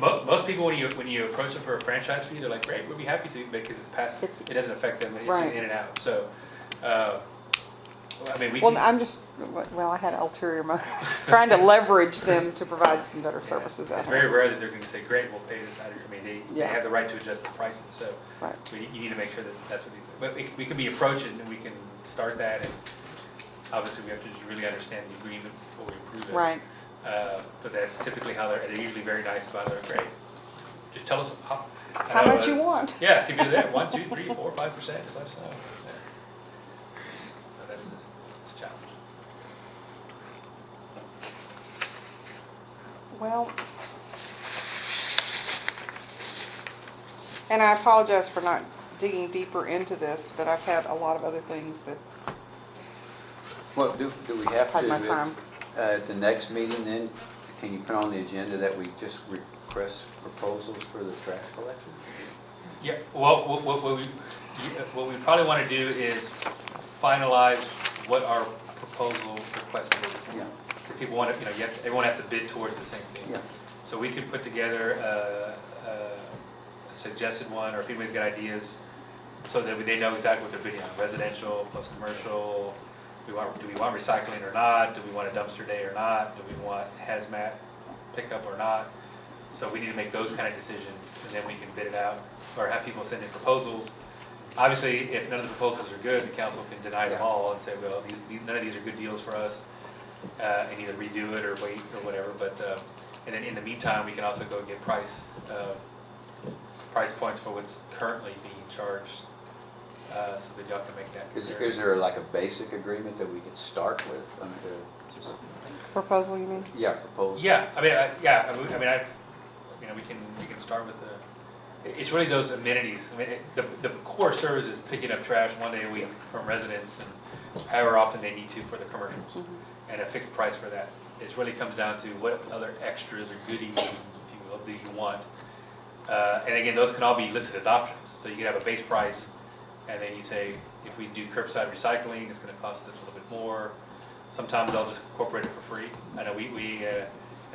Most people, when you approach them for a franchise fee, they're like, great, we'll be happy to, because it's passive. It's- It doesn't affect them, it's Right. in and out. So, I mean, Well, I had ulterior motive, trying to leverage them to provide some better services at it's very home. rare that they're going to say, great, we'll pay this out of your, I mean, they Yeah. have the right to adjust the prices, so Right. you need to make sure that that's what but we can be approaching, and we can start that, and obviously we have to just really understand the agreement before we approve it. Right. But that's typically how they're usually very nice about it, they're great. Just tell us How much you want? Yeah, see if you're there, 1, 2, 3, 4, 5%, just let us know. Yeah. So that's a challenge. Well, and I apologize for not digging deeper into this, but I've had a lot of other things that Well, do we have had my to, time. at the next meeting then, can you put on the agenda that we just request proposals for the trash collection? Yeah, well, what we probably want to do is finalize what our proposal request is. Yeah. People want to, everyone has to bid towards the same thing. Yeah. So we can put together a suggested one, or if anybody's got ideas, so that they know exactly what they're bidding on, residential plus commercial. Do we want recycling or not? Do we want a dumpster day or not? Do we want hazmat pickup or not? So we need to make those kind of decisions, and then we can bid it out, or have people send in proposals. Obviously, if none of the proposals are good, the council can deny them all and say, well, none of these are good deals for us, and either redo it or wait or whatever. But and then in the meantime, we can also go get price points for what's currently being charged, so that y'all can make that. Is there like a basic agreement that we could start with? I mean, just, Proposal, you mean? yeah, proposal. Yeah, we can start with it's really those amenities. I mean, the core service is picking up trash one day a week from residents, and however often they need to for the commercials, and a fixed price for that. It really comes down to what other extras or goodies, if you will, do you want. And again, those can all be listed as options. So you can have a base price, and then you say, if we do curbside recycling, it's going to cost us a little bit more. Sometimes I'll just incorporate it for free. I know we in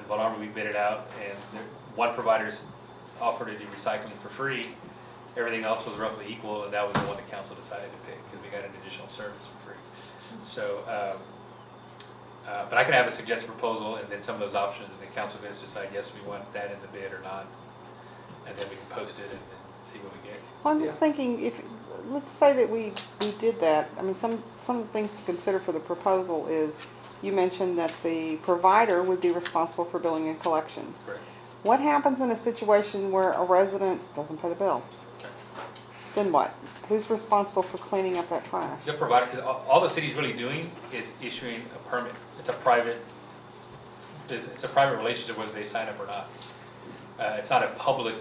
Von Army, we bid it out, and one provider's offered to do recycling for free. Everything else was roughly equal, and that was the one the council decided to pick because we got an additional service for free. So, but I can have a suggested proposal, and then some of those options, and the council can decide, yes, we want that in the bid or not, and then we can post it and then see what we get. Well, I'm just thinking, let's say that we did that. I mean, some of the things to consider for the proposal is, you mentioned that the provider would be responsible for billing and collection. Correct. What happens in a situation where a resident doesn't pay the bill? Then what? Who's responsible for cleaning up that trash? The provider, because all the city's really doing is issuing a permit. It's a private relationship whether they sign up or not. It's not a public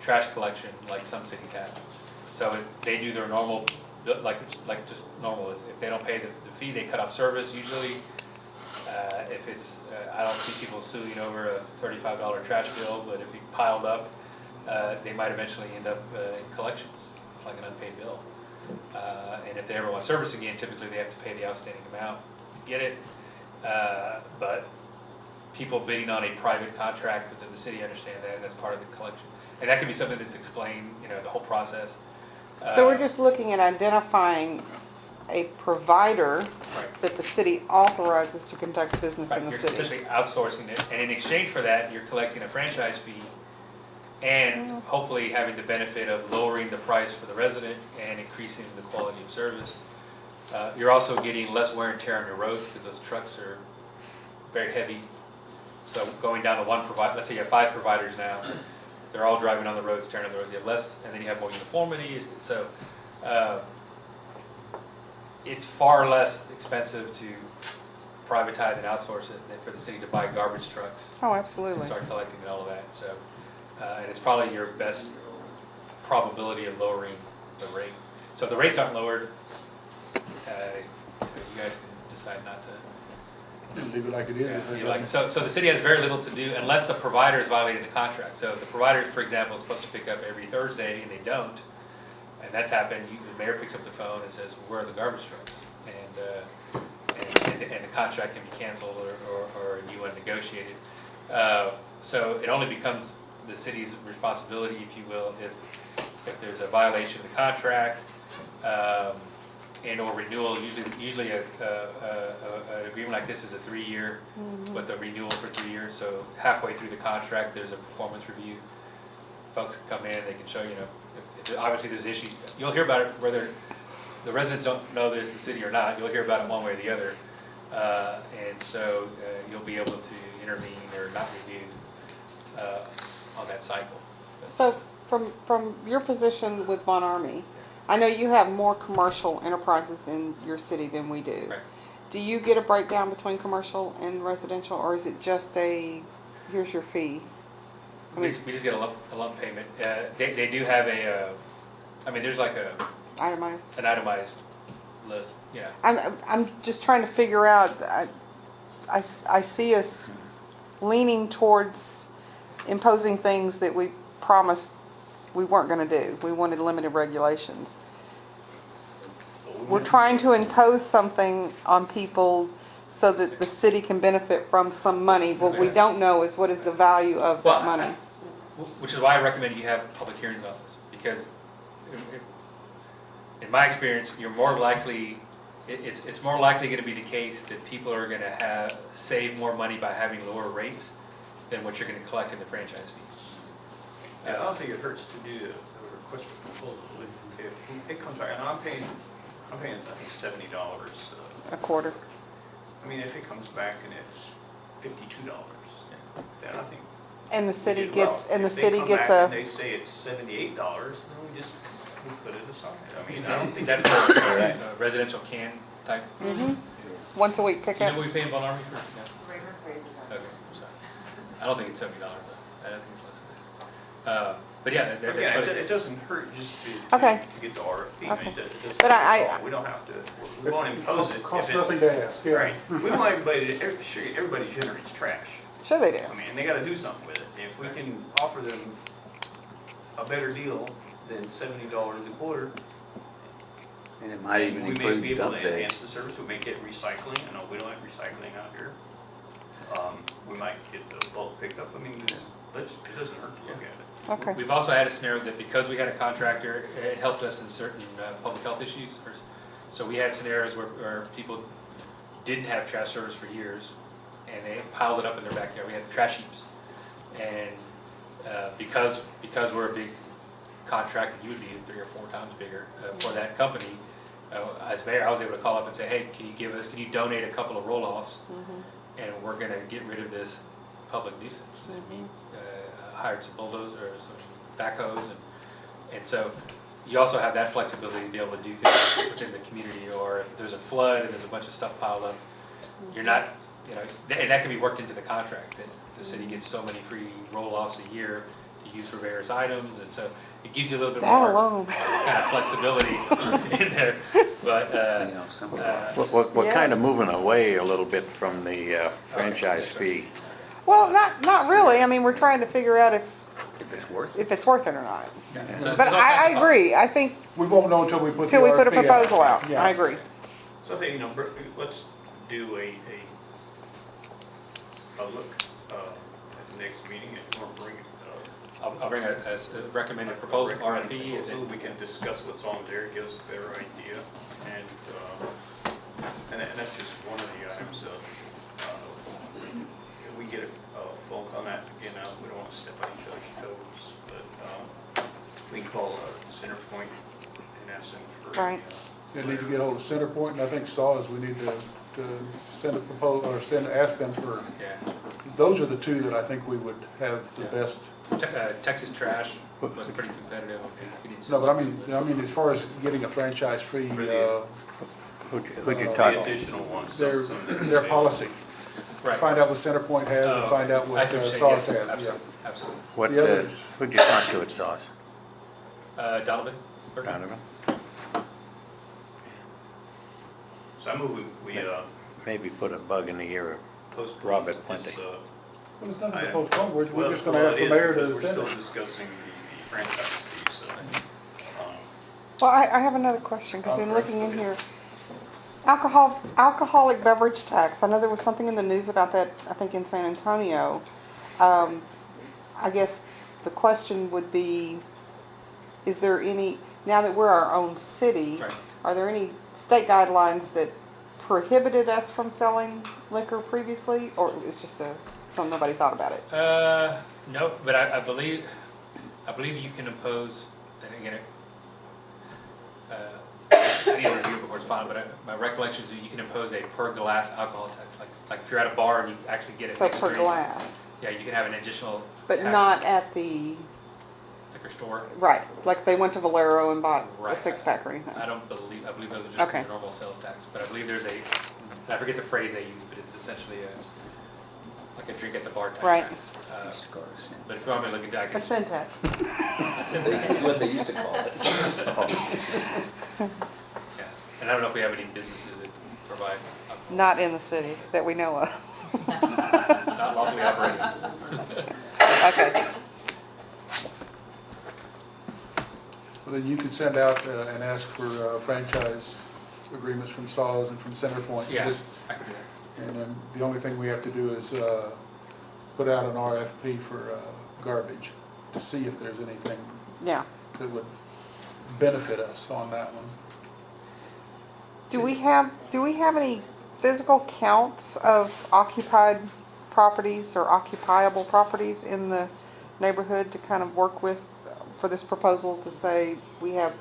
trash collection like some cities have. So they do their normal, like just normal. If they don't pay the fee, they cut off service usually. If it's, I don't see people suing over a $35 trash bill, but if it piled up, they might eventually end up in collections. It's like an unpaid bill. And if they ever want service again, typically they have to pay the outstanding amount to get it. But people bidding on a private contract within the city understand that, and that's part of the collection. And that can be something that's explained, the whole process. So we're just looking at identifying a provider that the city authorizes to conduct business in the You're city. essentially outsourcing it, and in exchange for that, you're collecting a franchise fee and hopefully having the benefit of lowering the price for the resident and increasing the quality of service. You're also getting less wear and tear on your roads because those trucks are very heavy. So going down to one provider, let's say you have 5 providers now, they're all driving on the roads, tearing on the roads, you have less, and then you have more uniformity. So it's far less expensive to privatize and outsource it than for the city to buy garbage trucks Oh, and absolutely. start collecting and all of that. So, and it's probably your best probability of lowering the rate. So if the rates aren't lowered, you guys can decide not to. Leave it like it is. Yeah, you like, so the city has very little to do unless the provider is violating the contract. So if the provider, for example, is supposed to pick up every Thursday and they don't, and that's happened, the mayor picks up the phone and says, well, where are the garbage trucks? And the contract can be canceled or a new one negotiated. So it only becomes the city's responsibility, if you will, if there's a violation of the contract, and or renewal. Usually an agreement like this is a 3-year with a renewal for 3 years. So halfway through the contract, there's a performance review. Folks can come in, they can show, if obviously there's issues. You'll hear about it whether the residents don't know that it's the city or not. You'll hear about it one way or the other. And so you'll be able to intervene or not renew on that cycle. So from your position with Von Army, I know you have more commercial enterprises in your city than we do. Right. Do you get a breakdown between commercial and residential, or is it just here's your fee? We just get a lump payment. They do have I mean, there's like itemized? an itemized list, yeah. I'm just trying to figure out, I see us leaning towards imposing things that we promised we weren't gonna do. We wanted limited regulations. We're trying to impose something on people so that the city can benefit from some money. What we don't know is what is the value of Well, that money. Which is why I recommend you have public hearings on this, because in my experience, you're more likely, it's more likely going to be the case that people are going to save more money by having lower rates than what you're going to collect in the franchise fee. Yeah, I don't think it hurts to do a request for proposal. If it comes back, and I'm paying, I think $70. A quarter. I mean, if it comes back and it's $52, then I think. And the we city did well. gets, and the If they city come gets back and a, they say it's $78, then we put it aside. I mean, I don't think. Is that for a residential can type? once a week Do you know pickup. what we pay in Von Army for? No? Okay, sorry. I don't think it's $70 though. I don't think it's less than that. But yeah, But that's yeah, what it doesn't hurt just to Okay. get the RFP. I mean, Okay. it doesn't But hurt. We don't have to, we won't impose it. Costs if it's- nothing to ask, yeah. Right. We want everybody to, sure, everybody generates trash. Sure they do. I mean, they gotta do something with it. If we can offer them a better deal than $70 a quarter, And it might even we may include be able dump to day. enhance the service. We may get recycling. I know we don't have recycling out here. We might get the bulk pickup. I mean, it doesn't hurt to look at it. Okay. We've also had a scenario that because we had a contractor, it helped us in certain public health issues. So we had scenarios where people didn't have trash service for years, and they piled it up in their backyard. We had trash heaps. And because we're a big contractor, you would be 3 or 4 times bigger for that company. As mayor, I was able to call up and say, hey, can you donate a couple of roll-offs? And we're gonna get rid of this public nuisance. And we hired some bulldozers, some backhoes, and so you also have that flexibility to be able to do things within the community, or if there's a flood and there's a bunch of stuff piled up, you're not, and that can be worked into the contract, that the city gets so many free roll-offs a year to use for various items, and so it gives you a little bit That more alone. kind of flexibility in there, but, We're Yeah. kind of moving away a little bit from the franchise fee. Well, not really. I mean, we're trying to figure out If it's worth it. if it's worth it or not. So But there's all kinds I of agree. I think We won't know until we put the till we put a RFP proposal out. Yeah. I agree. So I think, let's do a look at the next meeting, if you want to bring I'll bring a recommended proposal, RFP, and proposal, then we can discuss what's on there, give us a better idea, and that's just one of the items. We get a phone call on that, again, we don't want to step on each other's toes, but we can call Center Point and ask them for. Right. You need to get hold of Centerpoint, and I think Saws, we need to send a proposal, or ask them for, yeah. those are the two that I think we would have the Yeah. best. Texas Trash was pretty competitive. We didn't- No, but I mean, as far as getting a franchise free, For the- Who'd you The talk? additional ones. their policy. Right. Find out what Centerpoint has and find out I what see what you're Saws saying, has. yes, Yeah. absolutely. What, The others. who'd you talk to at SAWS? Donovan? Donovan? So I move we Maybe put a bug in the ear. postpone Robert this, Plenty. Well, it's nothing to item. postpone, we're Well, just gonna well, ask it the is mayor because to we're send still it. discussing the franchise fee, so. Well, I have another question, because in looking in here, alcoholic beverage tax, I know there was something in the news about that, I think in San Antonio. I guess the question would be, is there any, now that we're our own city, Right. are there any state guidelines that prohibited us from selling liquor previously, or it's just something nobody thought about it? No, but I believe you can impose, and again, I need to review it before it's final, but my recollection is that you can impose a per glass alcohol tax. Like if you're at a bar and you actually get a So mixed per drink, glass, yeah, you can have an additional but tax not at the, liquor store. right, like they went to Valero and bought a Right. 6-pack or anything. I believe those are just Okay. the normal sales tax, but I believe there's I forget the phrase they use, but it's essentially like a drink at the bar type Right. tax. But if you want me to look into that, I A can. syntax. That's what they used to call it. Yeah, and I don't know if we have any businesses that provide alcohol. Not in the city that we know of. Not lawfully operating. Okay. Well, then you could send out and ask for franchise agreements from Saws and from Centerpoint. Yeah, Just- I can do that. And then the only thing we have to do is put out an RFP for garbage to see if there's anything Yeah. that would benefit us on that one. Do we have any physical counts of occupied properties or occupiable properties in the neighborhood to kind of work with for this proposal to say we have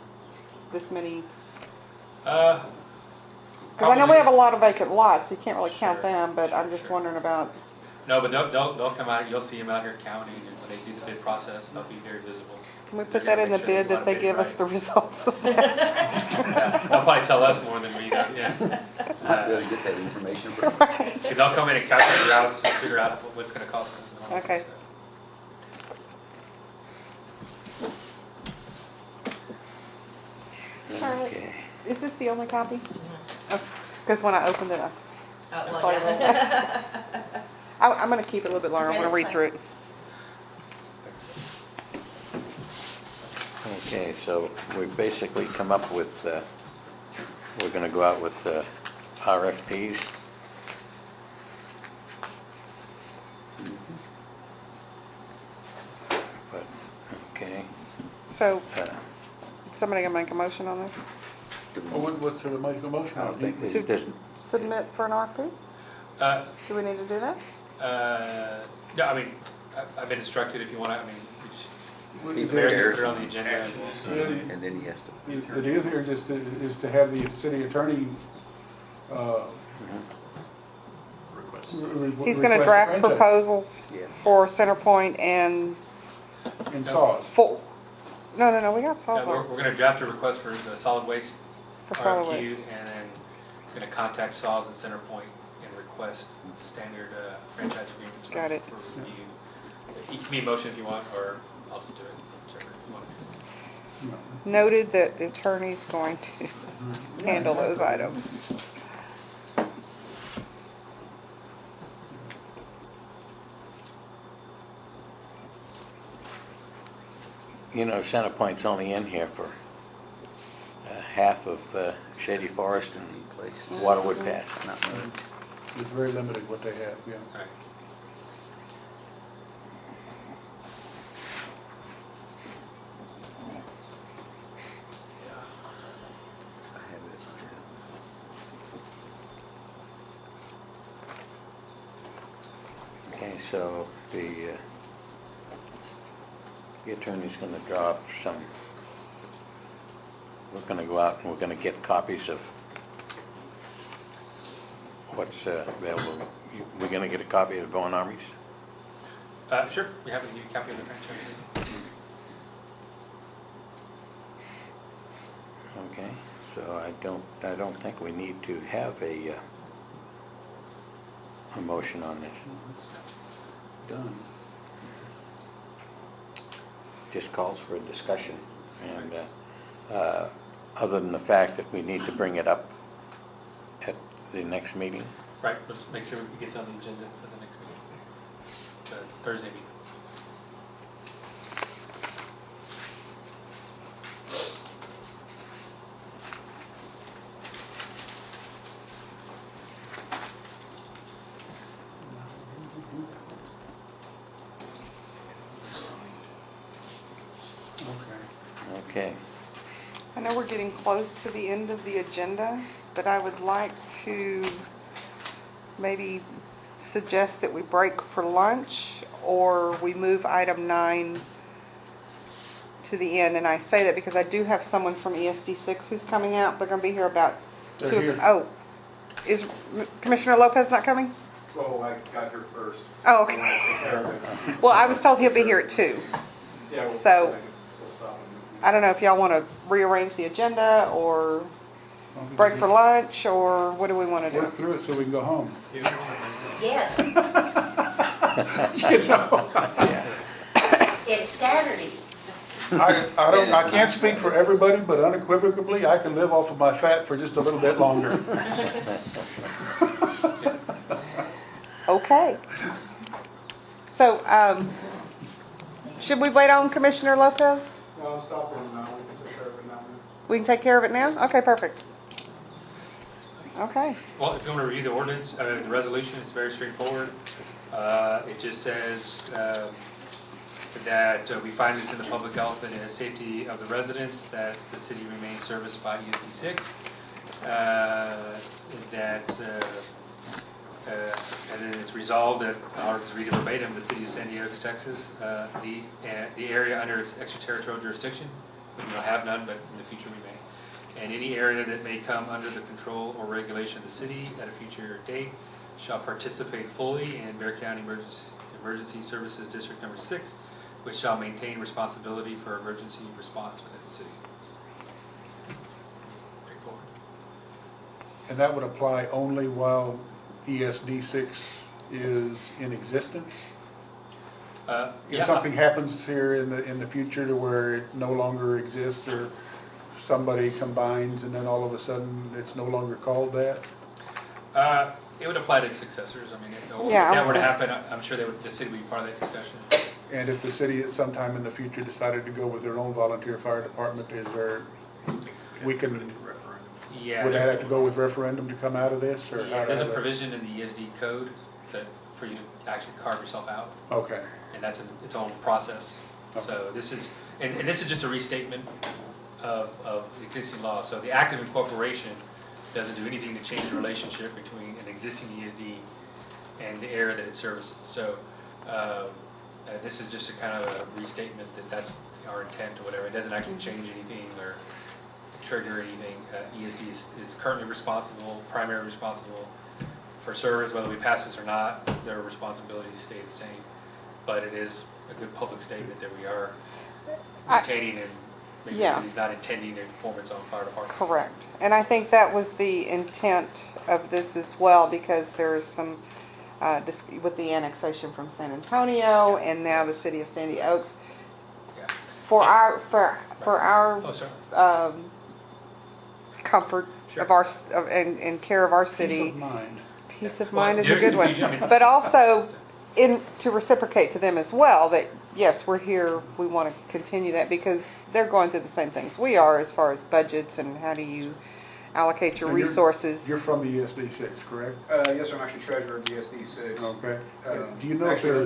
this many? Because I know we have a lot of vacant lots, so you can't really count them, but I'm just wondering about, No, but they'll come out, you'll see them out here counting, and when they do the bid process, they'll be very visible. can we put that in the bid that they give us the results of that? They'll probably tell us more than we do, yeah. Not really get that information from. Because they'll come in and calculate routes and figure out what's gonna cost us. and all that Okay. stuff. All right. Okay. Is this the only copy? Because when I opened it, Well, Sorry, yeah. I'm going to keep it a little bit longer. I'm Okay, going to read that's through it. Okay, so we've basically come up with, we're going to go out with RFPs. But, okay. So, uh, somebody going to make a motion on this? Well, what's the make a motion? I don't think To there's- submit for an RFP? Do we need to do that? No, I mean, I've been instructed if you want to, I mean, Well, the mayor's gonna put it on the agenda. And then he has to. The deal here is to have the city attorney He's going to draft proposals Yeah. for Centerpoint and In Saws. for, no, we got Yeah, salsa we're going to draft a request for the solid waste for solid RFQ, waste. and then going to contact Saws and Centerpoint and request standard franchise agreements Got it. for review. You can be a motion if you want, or I'll just do it, whichever you want to do. Noted that the attorney's going to handle those items. You know, Centerpoint's only in here for half of Shady Forest and Waterwood Pass. Not really. It's very limited what they have, yeah. Right. I have it. Okay, so the attorney's going to draw up some, we're going to go out and we're going to get copies of what's available. We're going to get a copy of Bowen Armies? Sure, we have a new copy of the franchise agreement. Okay, so I don't think we need to have a motion on this. Done. Just calls for a discussion. And other than the fact that we need to bring it up at the next meeting. Right, let's make sure it gets on the agenda for the next meeting, the Thursday meeting. Okay. Okay. I know we're getting close to the end of the agenda, but I would like to maybe suggest that we break for lunch or we move item 9 to the end. And I say that because I do have someone from ESD 6 who's coming out. They're going to be here about They're 2. here. Oh, is Commissioner Lopez not coming? So I got here first. Oh, okay. Take care of it. Well, I was told he'll be here at 2. Yeah, So- we'll stop and- I don't know if y'all want to rearrange the agenda or break for lunch, or what do we want to do? Work through it so we can go home. Yes. You know, It's Saturday. I can't speak for everybody, but unequivocally, I can live off of my fat for just a little bit longer. Okay. So, should we wait on Commissioner Lopez? No, I'll stop him now. We can take care of it now? Okay, perfect. Okay. Well, if you want to review the ordinance, the resolution, it's very straightforward. It just says that we find it's in the public health and the safety of the residents that the city remains serviced by ESD 6. And then it's resolved that, I'll just read it verbatim, the city of San Diego, Texas, the area under its extraterritorial jurisdiction, we don't have none, but in the future we may, and any area that may come under the control or regulation of the city at a future date shall participate fully in Bexar County Emergency Services District Number 6, which shall maintain responsibility for emergency response within the city. Straightforward. And that would apply only while ESD 6 is in existence? If something happens here in the future to where it no longer exists, or somebody combines and then all of a sudden it's no longer called that? It would apply to its successors. I mean, if Yeah, that were to happen, I'm sure the city would be part of that discussion. And if the city at some time in the future decided to go with their own volunteer fire department, is there, we can, Yeah. would that have to go with referendum to come out of this? Or Yeah, how there's a does that- provision in the ESD code that for you to actually carve yourself out, Okay. and that's its own process. Okay. So this is, and this is just a restatement of existing law. So the act of incorporation doesn't do anything to change the relationship between an existing ESD and the area that it services. So this is just a kind of a restatement that that's our intent or whatever. It doesn't actually change anything or trigger anything. ESD is currently primary responsible for service, whether we pass this or not. Their responsibilities stay the same, but it is a good public statement that we are retaining and maybe the city's not intending to form its own fire department. Correct. And I think that was the intent of this as well, because there's some, with the annexation from San Antonio and now the city of Sandy Oaks, Yeah. for our Oh, sorry. comfort Sure. of our, and care of our Peace city. of mind. Peace of Well, mind is a there's good one. confusion, I mean- But also, to reciprocate to them as well, that yes, we're here, we want to continue that, because they're going through the same things we are as far as budgets and how do you allocate your And you're- resources. You're from the ESD 6, correct? Yes, sir, I'm actually treasurer of ESD 6. Okay. Um, Do you know if actually,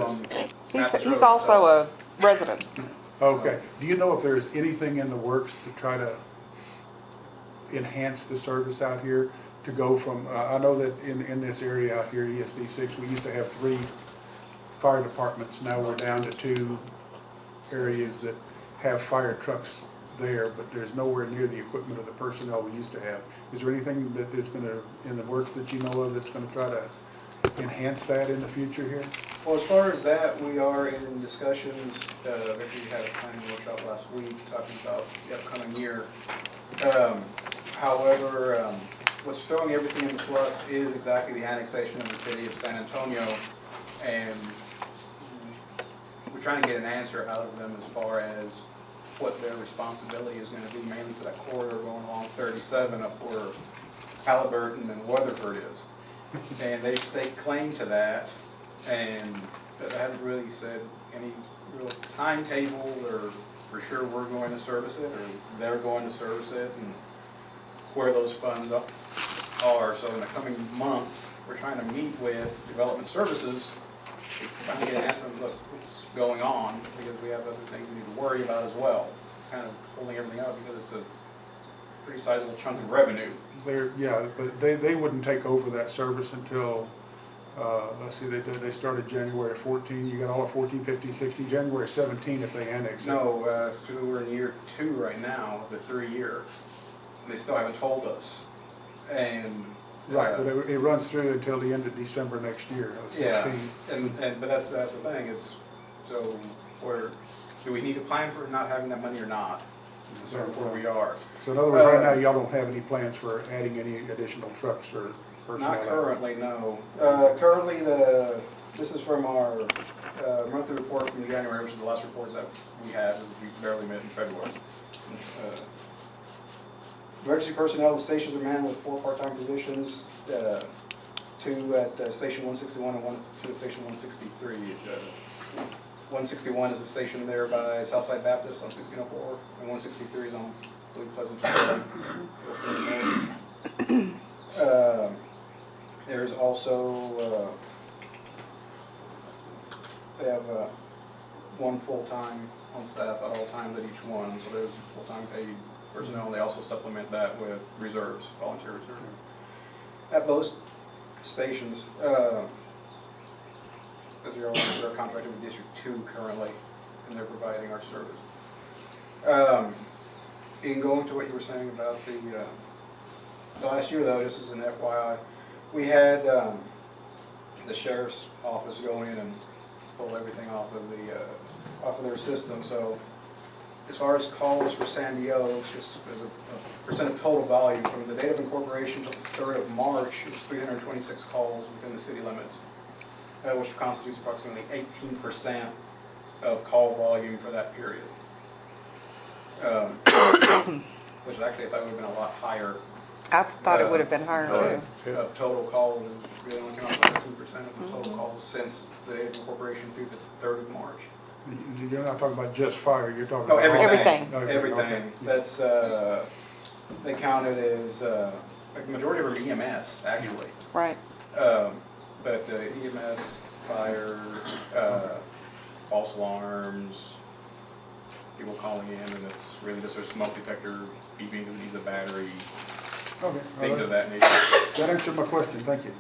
there's, He's also a resident. okay, do you know if there's anything in the works to try to enhance the service out here, to go from, I know that in this area out here, ESD 6, we used to have 3 fire departments. Now we're down to 2 areas that have fire trucks there, but there's nowhere near the equipment or the personnel we used to have. Is there anything that is going to, in the works that you know of, that's going to try to enhance that in the future here? Well, as far as that, we are in discussions, we had a planning workshop last week talking about the upcoming year. However, what's throwing everything into flux is exactly the annexation of the city of San Antonio, and we're trying to get an answer out of them as far as what their responsibility is going to be, mainly for that corridor going along 37 up where Halliburton and Weatherford is. And they stake claim to that, and they haven't really said any real timetable or for sure we're going to service it or they're going to service it and where those funds are. So in the coming month, we're trying to meet with Development Services, trying to get an answer on what's going on, because we have other things we need to worry about as well. It's kind of holding everything up because it's a pretty sizable chunk of revenue. Yeah, but they wouldn't take over that service until, let's see, they started January 14, you got all of 14, 15, 16, January 17 if they annex it. No, we're in year 2 right now, the 3-year. They still haven't told us. And Right, but it runs through until the end of December next year of 16. Yeah, but that's the thing. It's so do we need to plan for not having that money or not? Sort of where we are. So in other words, right now y'all don't have any plans for adding any additional trucks or personnel? Not currently, no. Currently, This is from our monthly report from January, which is the last report that we had, as we barely met in February. Emergency personnel, the stations are manned with 4 part-time positions, 2 at Station 161 and 2 at Station 163. 161 is a station there by Southside Baptist on 1604, and 163 is on, I believe, Pleasant Road. There's also, they have 1 full-time on staff at all times at each one, so there's full-time paid personnel, and they also supplement that with reserves, volunteer reserves. At both stations, as you're aware, we're contracted with District 2 currently, and they're providing our service. In going to what you were saying about the last year, though, this is an FYI, we had the sheriff's office go in and pull everything off of their system. So as far as calls for Sandio, it's just as a percent of total volume from the date of incorporation to the 3rd of March, it was 326 calls within the city limits, which constitutes approximately 18% of call volume for that period. Which actually I thought would have been a lot higher. I thought it would have been higher too. Total calls, we only came up with 2% of the total calls since the date of incorporation through the 3rd of March. You're not talking about just fire, you're talking No, about... everything. Okay, Everything. okay. That's, they counted as, a majority of them EMS, actually. Right. But EMS, fire, false alarms, people calling in, and it's really just a smoke detector, beeping who needs a battery, Okay, things of that nature. that answered my question, thank you.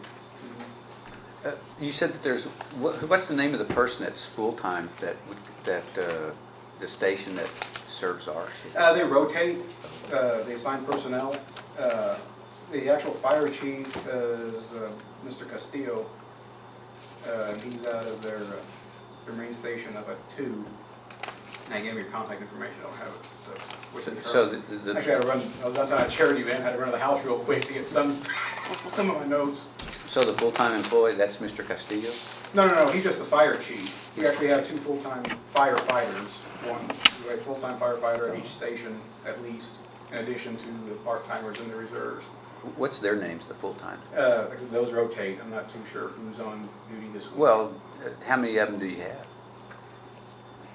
You said that there's, what's the name of the person that's full-time the station that serves ours? They rotate, they assign personnel. The actual fire chief is Mr. Castillo. He's out of their main station up at 2. And I gave me your contact information, I don't have it. So Actually, I was out on a charity event, had to run to the house real quick to get some of my notes. So the full-time employee, that's Mr. Castillo? No, he's just the fire chief. We actually have 2 full-time firefighters, a full-time firefighter at each station at least, in addition to the part-timers and the reserves. What's their names, the full-time? Like I said, those rotate. I'm not too sure who's on duty this week. Well, how many of them do you have?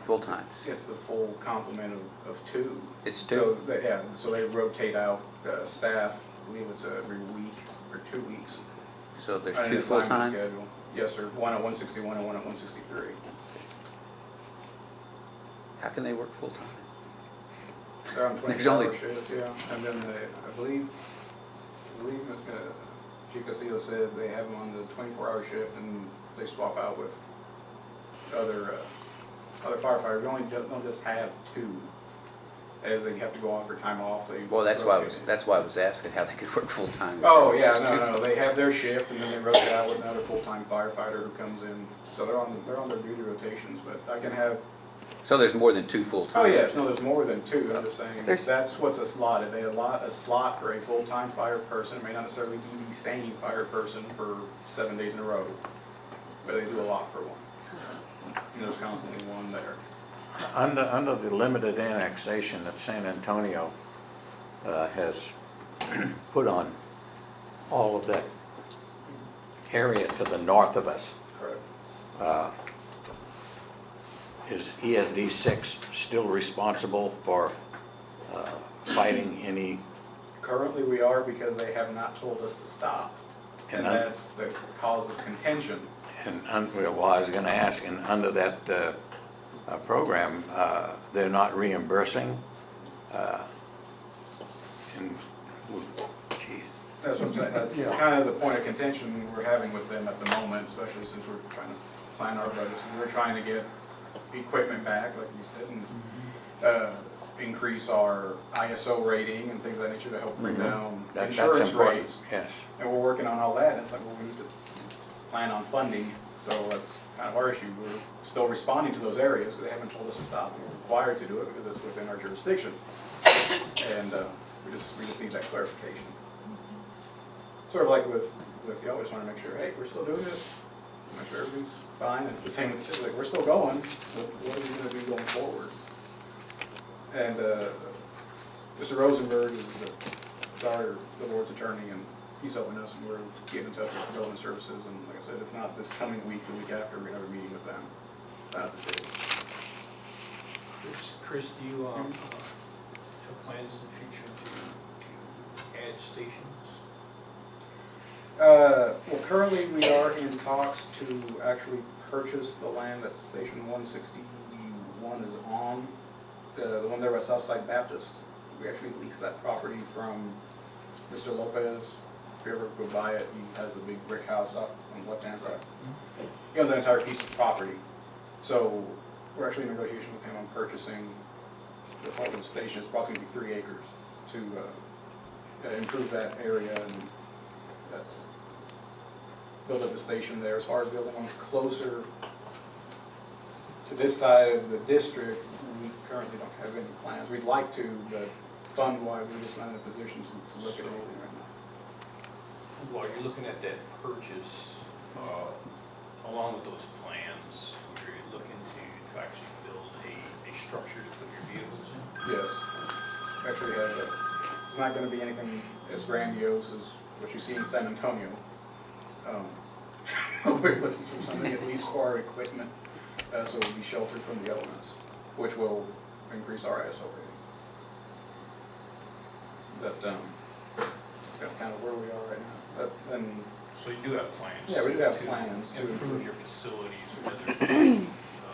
Full-times? It's the full complement of 2. It's 2? So, so they rotate out staff. I believe it's every week or 2 weeks. So there's On an 2 assignment full-time? schedule. Yes, sir. One at 161 and one at 163. How can they work full-time? They're on There's 24-hour only- shift, yeah. And then I believe Chief Castillo said they have them on the 24-hour shift and they swap out with other firefighters. We only don't just have 2, as they have to go off for time off. Well, that's why I was asking how they could work full-time. Oh, yeah, no, they have their shift, and then they rotate out with another full-time firefighter who comes in. So they're on their duty rotations, but I can have... So there's more than 2 full-time? Oh, yes, no, there's more than 2, I'm just saying, There's- that's what's allotted. They allot a slot for a full-time fire person. It may not necessarily be the same fire person for 7 days in a row, but they do a lot for one. And there's constantly one there. Under the limited annexation that San Antonio has put on all of that area to the north of us, Correct. is ESD 6 still responsible for fighting any? Currently we are, because they have not told us to stop. And And that's the cause of contention. Well, I was going to ask, and under that program, they're not reimbursing? Geez. That's what I'm saying, that's Yeah. kind of the point of contention we're having with them at the moment, especially since we're trying to plan our budgets. We're trying to get equipment back, like you said, and increase our ISO rating and things of that nature to help bring down That's insurance important. rates. Yes. And we're working on all that, and it's like, well, we need to plan on funding, so that's kind of our issue. We're still responding to those areas, but they haven't told us to stop. We're required to do it because it's within our jurisdiction. And we just need that clarification. Sort of like with y'all, we just want to make sure, hey, we're still doing this. I'm sure everything's fine, it's the same with the city, like, we're still going, what are we gonna do going forward? And, Mr. Rosenberg is the Lord's attorney, and he's helping us, and we're getting in touch with building services, and like I said, it's not this coming week, the week after, we're gonna have a meeting with them, at the city. Chris, do you have plans in the future to add stations? Well, currently, we are in talks to actually purchase the land that Station 161 is on, the one there by Southside Baptist. We actually leased that property from Mr. Lopez. If you ever go by it, he has a big brick house up on the left-hand side. He owns an entire piece of property. So we're actually in negotiation with him on purchasing the part of the station. It's approximately 3 acres to improve that area and build up the station there. As far as building one closer to this side of the district, we currently don't have any plans. We'd like to, but fund-wise, we're just not in a position to look at anything right now. While you're looking at that purchase, along with those plans, you're looking to actually build a structure to put your vehicles in? Yes. Actually, it's not going to be anything as grandiose as what you see in San Antonio. We're looking for something at least for our equipment, so we'll be sheltered from the elements, which will increase our ISO rating. But that's kind of where we are right now. And So you do have plans? yeah, we do have plans to improve your facilities or other.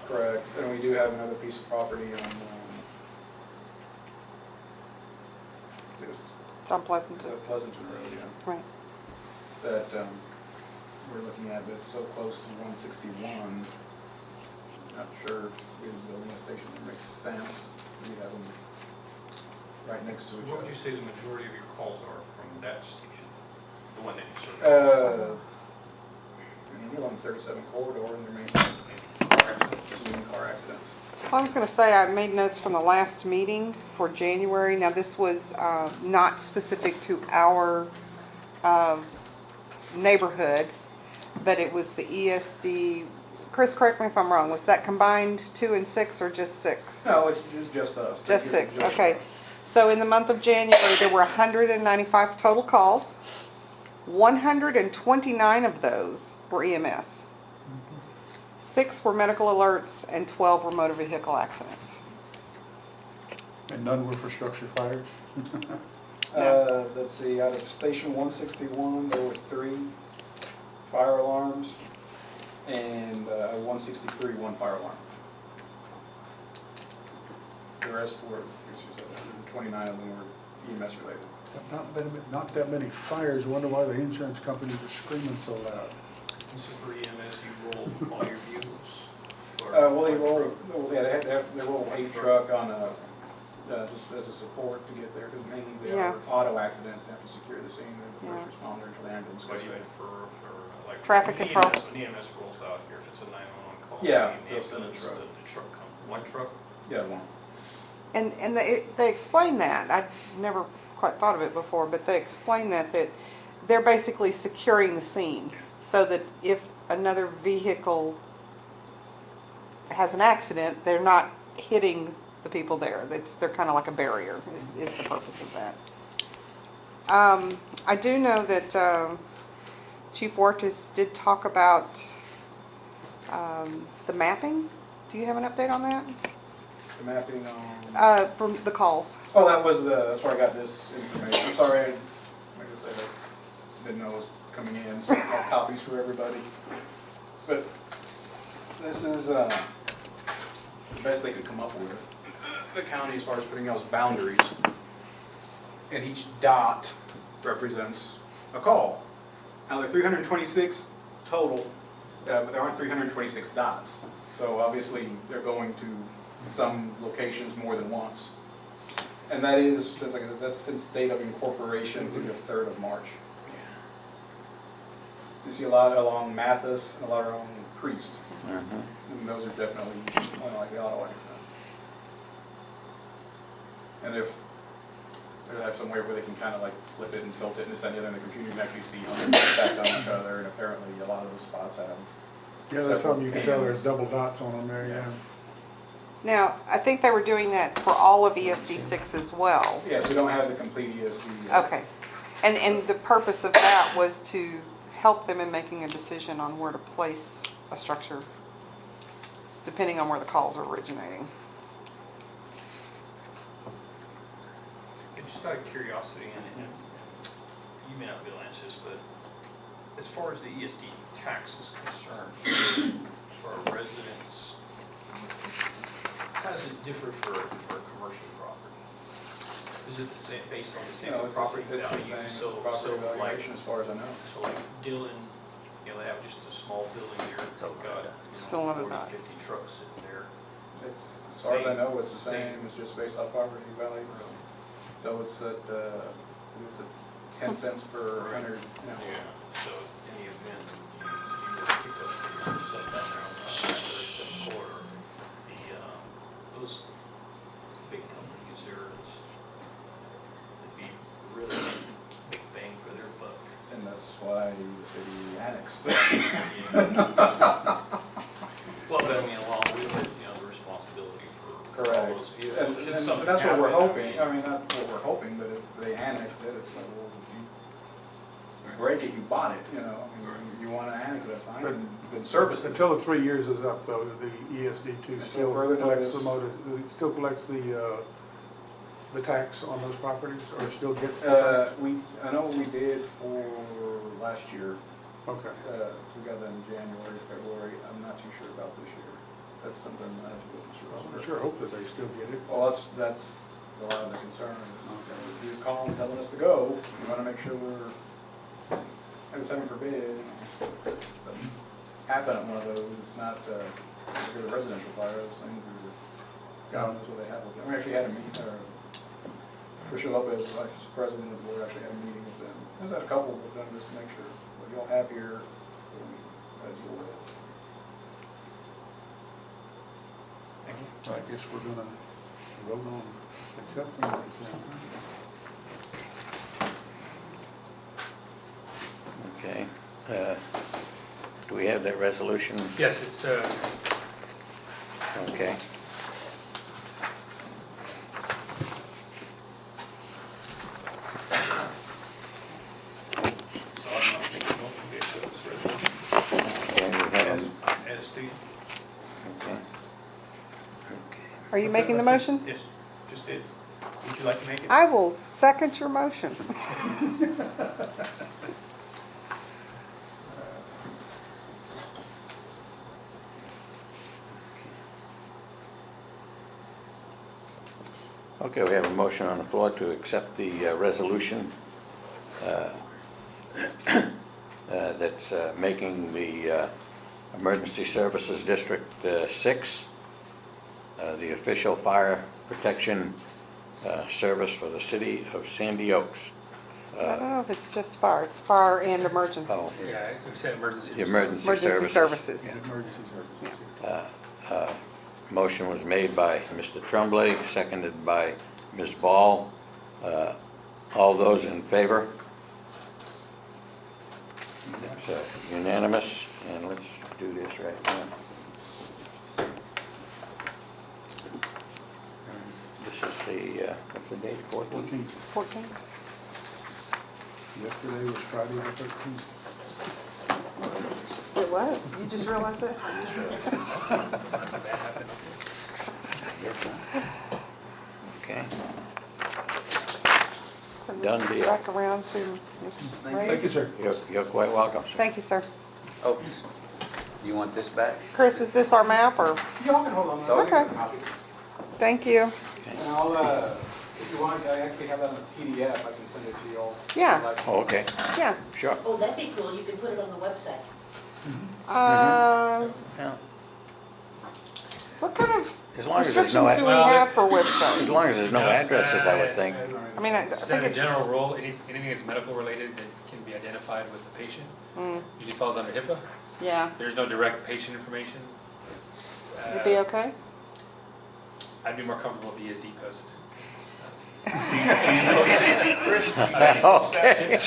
correct. And we do have another piece of property on. It's on Pleasanton. Pleasanton Road, yeah. Right. That we're looking at, but it's so close to 161. Not sure if building a station that makes sense. We have them right next to So each what would other. you say the majority of your calls are from that station? The one that you serve? You're on the 37 corridor, and there may be car accidents. I was going to say, I made notes from the last meeting for January. Now, this was not specific to our neighborhood, but it was the ESD. Chris, correct me if I'm wrong. Was that combined 2 and 6 or just 6? No, it's just us. Just 6, okay. So in the month of January, there were 195 total calls. 129 of those were EMS. 6 were medical alerts, and 12 were motor vehicle accidents. And none were for structure fires? Let's see, out of Station 161, there were 3 fire alarms, and 163, 1 fire alarm. The rest were, 29 of them were EMS related. Not that many fires. Wonder why the insurance companies are screaming so loud. So for EMS, you roll all your vehicles? Well, they roll 8 truck on a, just as a support to get there, because mainly they Yeah. are auto accidents, they have to secure the scene, they're the Yeah. first responder until the ambulance But gets even there. for like. Traffic when control. When EMS rolls out here, if it's a 911 call. Yeah, the they'll send a ambulance, truck. the truck comes, one truck? Yeah, one. And they explain that. I'd never quite thought of it before, but they explain that they're basically securing the scene so that if another vehicle has an accident, they're not hitting the people there. They're kind of like a barrier is the purpose of that. I do know that Chief Ortiz did talk about the mapping. Do you have an update on that? The mapping on. From the calls. Oh, that's where I got this information. I'm sorry, like I said, I didn't know it was coming in, so I have copies for everybody. But this is the best they could come up with. The county, as far as putting those boundaries, and each dot represents a call. Now, there are 326 total, but there aren't 326 dots. So obviously, they're going to some locations more than once. And that is, like I said, that's since date of incorporation through the 3rd of March. You see a lot along Mathis and a lot along Priest. And those are definitely like the auto accident. And if they have some way where they can kind of like flip it and tilt it and this and the other, and the computer can actually see how they're stacked on each other, and apparently a lot of those spots have Yeah, that's something you can tell there's double dots on them there, yeah. Now, I think they were doing that for all of ESD 6 as well. Yes, we don't have the complete ESD yet. Okay. And the purpose of that was to help them in making a decision on where to place a structure, depending on where the calls are originating. And just out of curiosity, and you may not be able to answer this, but as far as the ESD tax is concerned, for our residents, how does it differ for a commercial property? Is it the same, based on the same No, it's property the value? same as So- the property so like- valuation as far as I know. So like Dillon, you know, they have just a small building there, they've got, Still you one know, of 40, that. 50 trucks sitting there. It's, as far as I know, it's the Same. same, it's just based off property value. So it's at, it's at 10 cents per 100, you know. Yeah, so in the event you were to pick up your stuff down there on the 37th corridor, those big companies there, it'd be really big bang for their buck. And that's why the city annexed. Well, but I mean, along with it, you know, the responsibility for all Correct. those vehicles. And Should something that's what we're happen, hoping, I mean, not what we're hoping, but if they annex it, it's like, well, if you break it, you bought it, you know, I mean, you want to annex it, that's fine, But- but service it. Until the 3 years is up, though, the ESD2 Until still further collects notice. the it still collects the tax on those properties, or still gets the tax? I know what we did for last year, Okay. we got that in January, February, I'm not too sure about this year. That's something I have to go through. I sure hope that they still get it. Well, that's a lot of the concern. If you call them telling us to go, we want to make sure we're, and it's heaven forbid, you know, doesn't happen at one of those, it's not, like a residential fire, those things are, God knows what they have with them. We actually had a meeting, Tricia Lopez, vice president of the board, actually had a meeting with them. There's had a couple with them just to make sure what y'all have here, what we deal with. I guess we're gonna vote on accepting this now. Okay. Do we have that resolution? Yes, it's, Okay. So I'm not thinking, don't forget to this resolution. And we have, As Steve, okay. Are you making the motion? yes, just did. Would you like to make it? I will second your motion. Okay, we have a motion on the floor to accept the resolution that's making the Emergency Services District 6 the official fire protection service for the city of Sandy Oaks. I don't know if it's just fire, it's fire and emergency. Oh, yeah, we said emergency. the emergency Emergency services. services. Emergency services. Motion was made by Mr. Tremblay, seconded by Ms. Ball. All those in favor? It's unanimous, and let's do this right now. This is the, what's the date, 14th? 14? Yesterday was Friday the 13th. It was. You just realized it? Okay. Send Done this deal. back around to Ms. Thank you, Ray. sir. You're quite welcome, sir. Thank you, sir. Oh, you want this back? Chris, is this our map or? Y'all can hold on. Okay. Thank you. And I'll, if you want, I actually have that in a PDF, I can send it to y'all. Yeah. Like, Oh, okay, Yeah. sure. Oh, that'd be cool, you can put it on the website. Yeah. What kind of As long as there's restrictions no, do we Well, have for as website? long as there's no addresses, I would think. I mean, I Is that think a it's. general rule, anything that's medical related that can be identified with the patient, Mm, usually falls under HIPAA. yeah. There's no direct patient information. You'd be okay? I'd be more comfortable with ESD posted. Okay.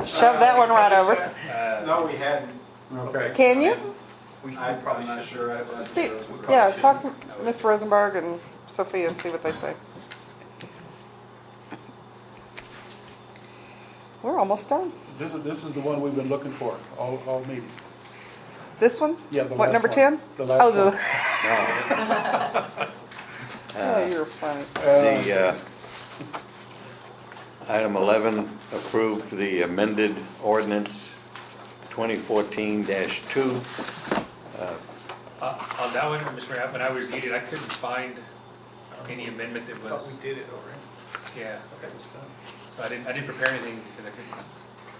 Shove that one right over. No, we hadn't. Okay. Can you? I'm not sure. See, yeah, talk to Mr. Rosenberg and Sophia and see what they say. We're almost done. This is the one we've been looking for, all meetings. This one? Yeah, the What, last number one. 10? The last Oh, one. Oh, you're funny. The item 11, approve the amended ordinance 2014-2. On that one, Mr. Mayor, when I reviewed it, I couldn't find any amendment that Thought was, we did it already. yeah. Okay, it's done. So I didn't prepare anything because I couldn't.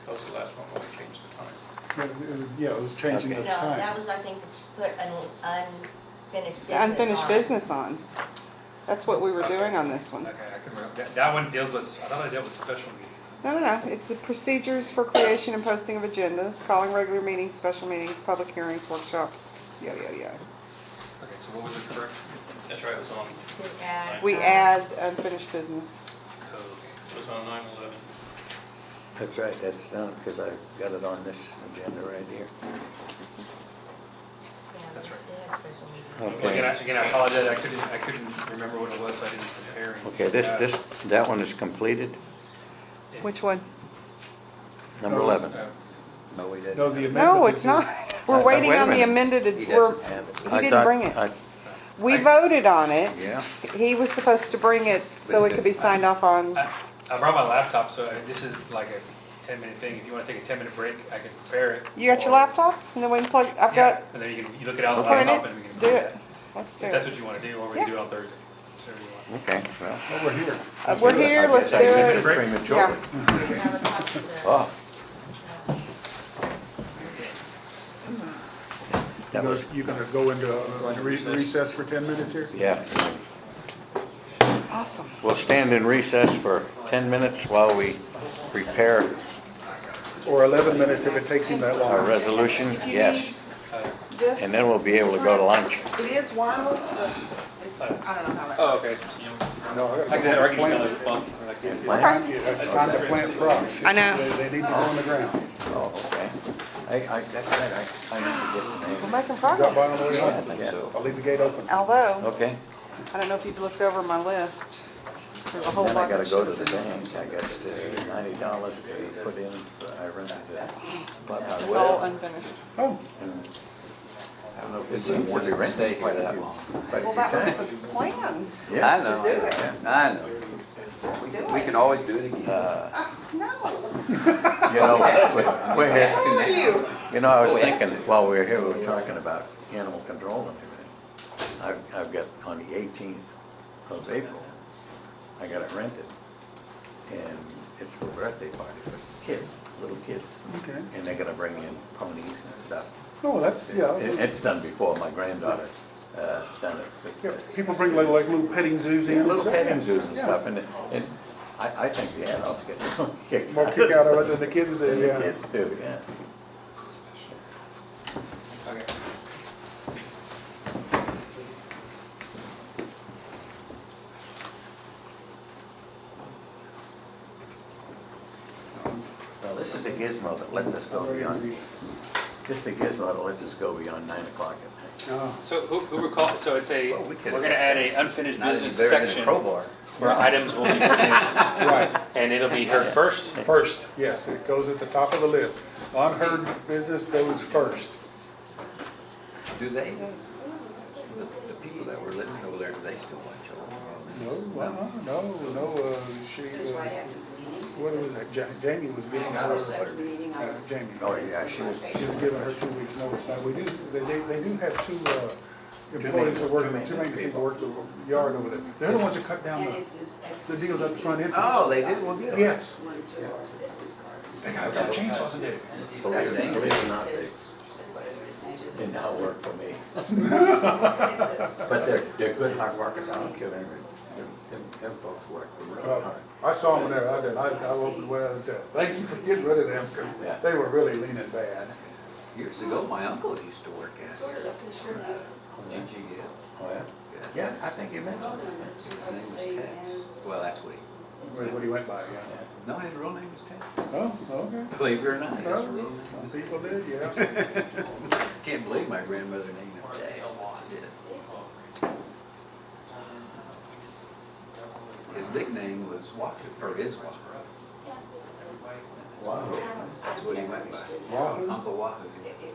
That was the last one when we changed the time. Yeah, it was changing at the No, time. that was, I think, to put an unfinished business The unfinished on. business on. That's what we were doing on this one. Okay, I couldn't remember. That one deals with, I thought it dealt with special meetings. No. It's the procedures for creation and posting of agendas, calling regular meetings, special meetings, public hearings, workshops, yada, yada, yada. Okay, so what was the correction? That's right, it was on To add, We add unfinished business. Code. It was on 9/11. That's right, that's done, because I've got it on this agenda right here. yeah, That's right. they had special meetings. Well, Okay, again, I apologize, I couldn't remember what it was, so I didn't prepare anything. okay, that one is completed, Which one? number 11. No, we didn't. No, the amendment. No, that it's you- not. We're waiting wait a on the minute. amended, He we're, doesn't have it. he I didn't thought- bring it. I- We voted on it. Yeah, He was supposed to bring it so it could be signed off on. I brought my laptop, so this is like a 10-minute thing. If you want to take a 10-minute break, I can prepare it. You got your Or- laptop? And then we can plug, I've Yeah, got, and then you look it out on the print laptop it, and we can do do it. that. Let's do If that's it. what you want to do, or we Yeah. can do it on Thursday. Whichever you want. okay, well. Oh, we're here. We're here, let's do I guess I did it. prematurely. Yeah. Have a copy of the- Oh, that was, You're gonna go into recess for 10 minutes here? yeah. Awesome. We'll stand in recess for 10 minutes while we prepare Or 11 minutes if it takes him that our long. resolution, yes. This, And then we'll be able to go to lunch. it is wireless, but I don't know how that. Oh, okay. No, I can email it bump. It's time to plant crops. I know. They need to go on the ground. Oh, okay. That's right, I need to get the We're name. making Drop by progress. on the way I home. think so. I'll leave the gate open. Although, Okay, I don't know if you've looked over my list. There's a whole then I bunch. gotta go to the bank, I got $90 to put in, I rented the clubhouse. It's all unfinished. Oh, And I don't know if it seems to be rented quite that long. Well, that was the plan. Yeah. I know, To do it. I know. Just do We it. can always do it again. No. You know, we're here. How are you? You know, I was thinking, while we were here, we were talking about animal control and everything. I've got, on the 18th of April, I got it rented. And it's for a birthday party for kids, little kids. okay. And they're gonna bring in ponies and stuff. Oh, that's, yeah. It's done before, my granddaughter's done it. Yeah, people bring like little petting zoos in. and Little stuff. petting zoos and Yeah. stuff, and I think the adults get kicked More kick out of it than the kids do, than the yeah. kids do, yeah. Okay. Well, this is the gizmo that lets us go beyond, this is the gizmo that lets us go beyond 9 o'clock at night. Oh, So who recall, so it's a, Well, we we're could- going to add a unfinished Not even business better than a section crowbar. where items will be put in, right. and it'll be heard first. First, yes, it goes at the top of the list. Unheard business goes first. Do they, the people that were living over there, do they still watch children? No, she, This is right after the meeting. what was that, Jamie was giving her, After the meeting, I was. Jamie. Oh, yeah, she was giving her 2 weeks notice. Now, they do have two employees that work, too many people work the yard over there. They're the ones that cut down And it is. the deals at the front entrance. Oh, they did, well, good. Yes. One, two, our business cards. They got chainsaws in there. Believe it or not, they Says whatever it says. did not work for me. But they're good hard workers, I don't care, them folks work real hard. I saw them there, I did, I opened well, thank you for getting rid of them, 'cause Yeah. they were really leaning bad. Years ago, my uncle used to work at Sort of, I'm sure you. GGL. Oh, yeah? Yes. I think you mentioned it. His name was Tex. Well, that's what What he went by, yeah. no, his real name was Tex. Oh, okay. Believe it or not, his real Well, name some was people did, yeah. Can't believe think my grandmother named him Dad. His nickname was Wahoo, or is Wahoo. Wahoo. That's what he went by. Wahoo? Uncle Wahoo.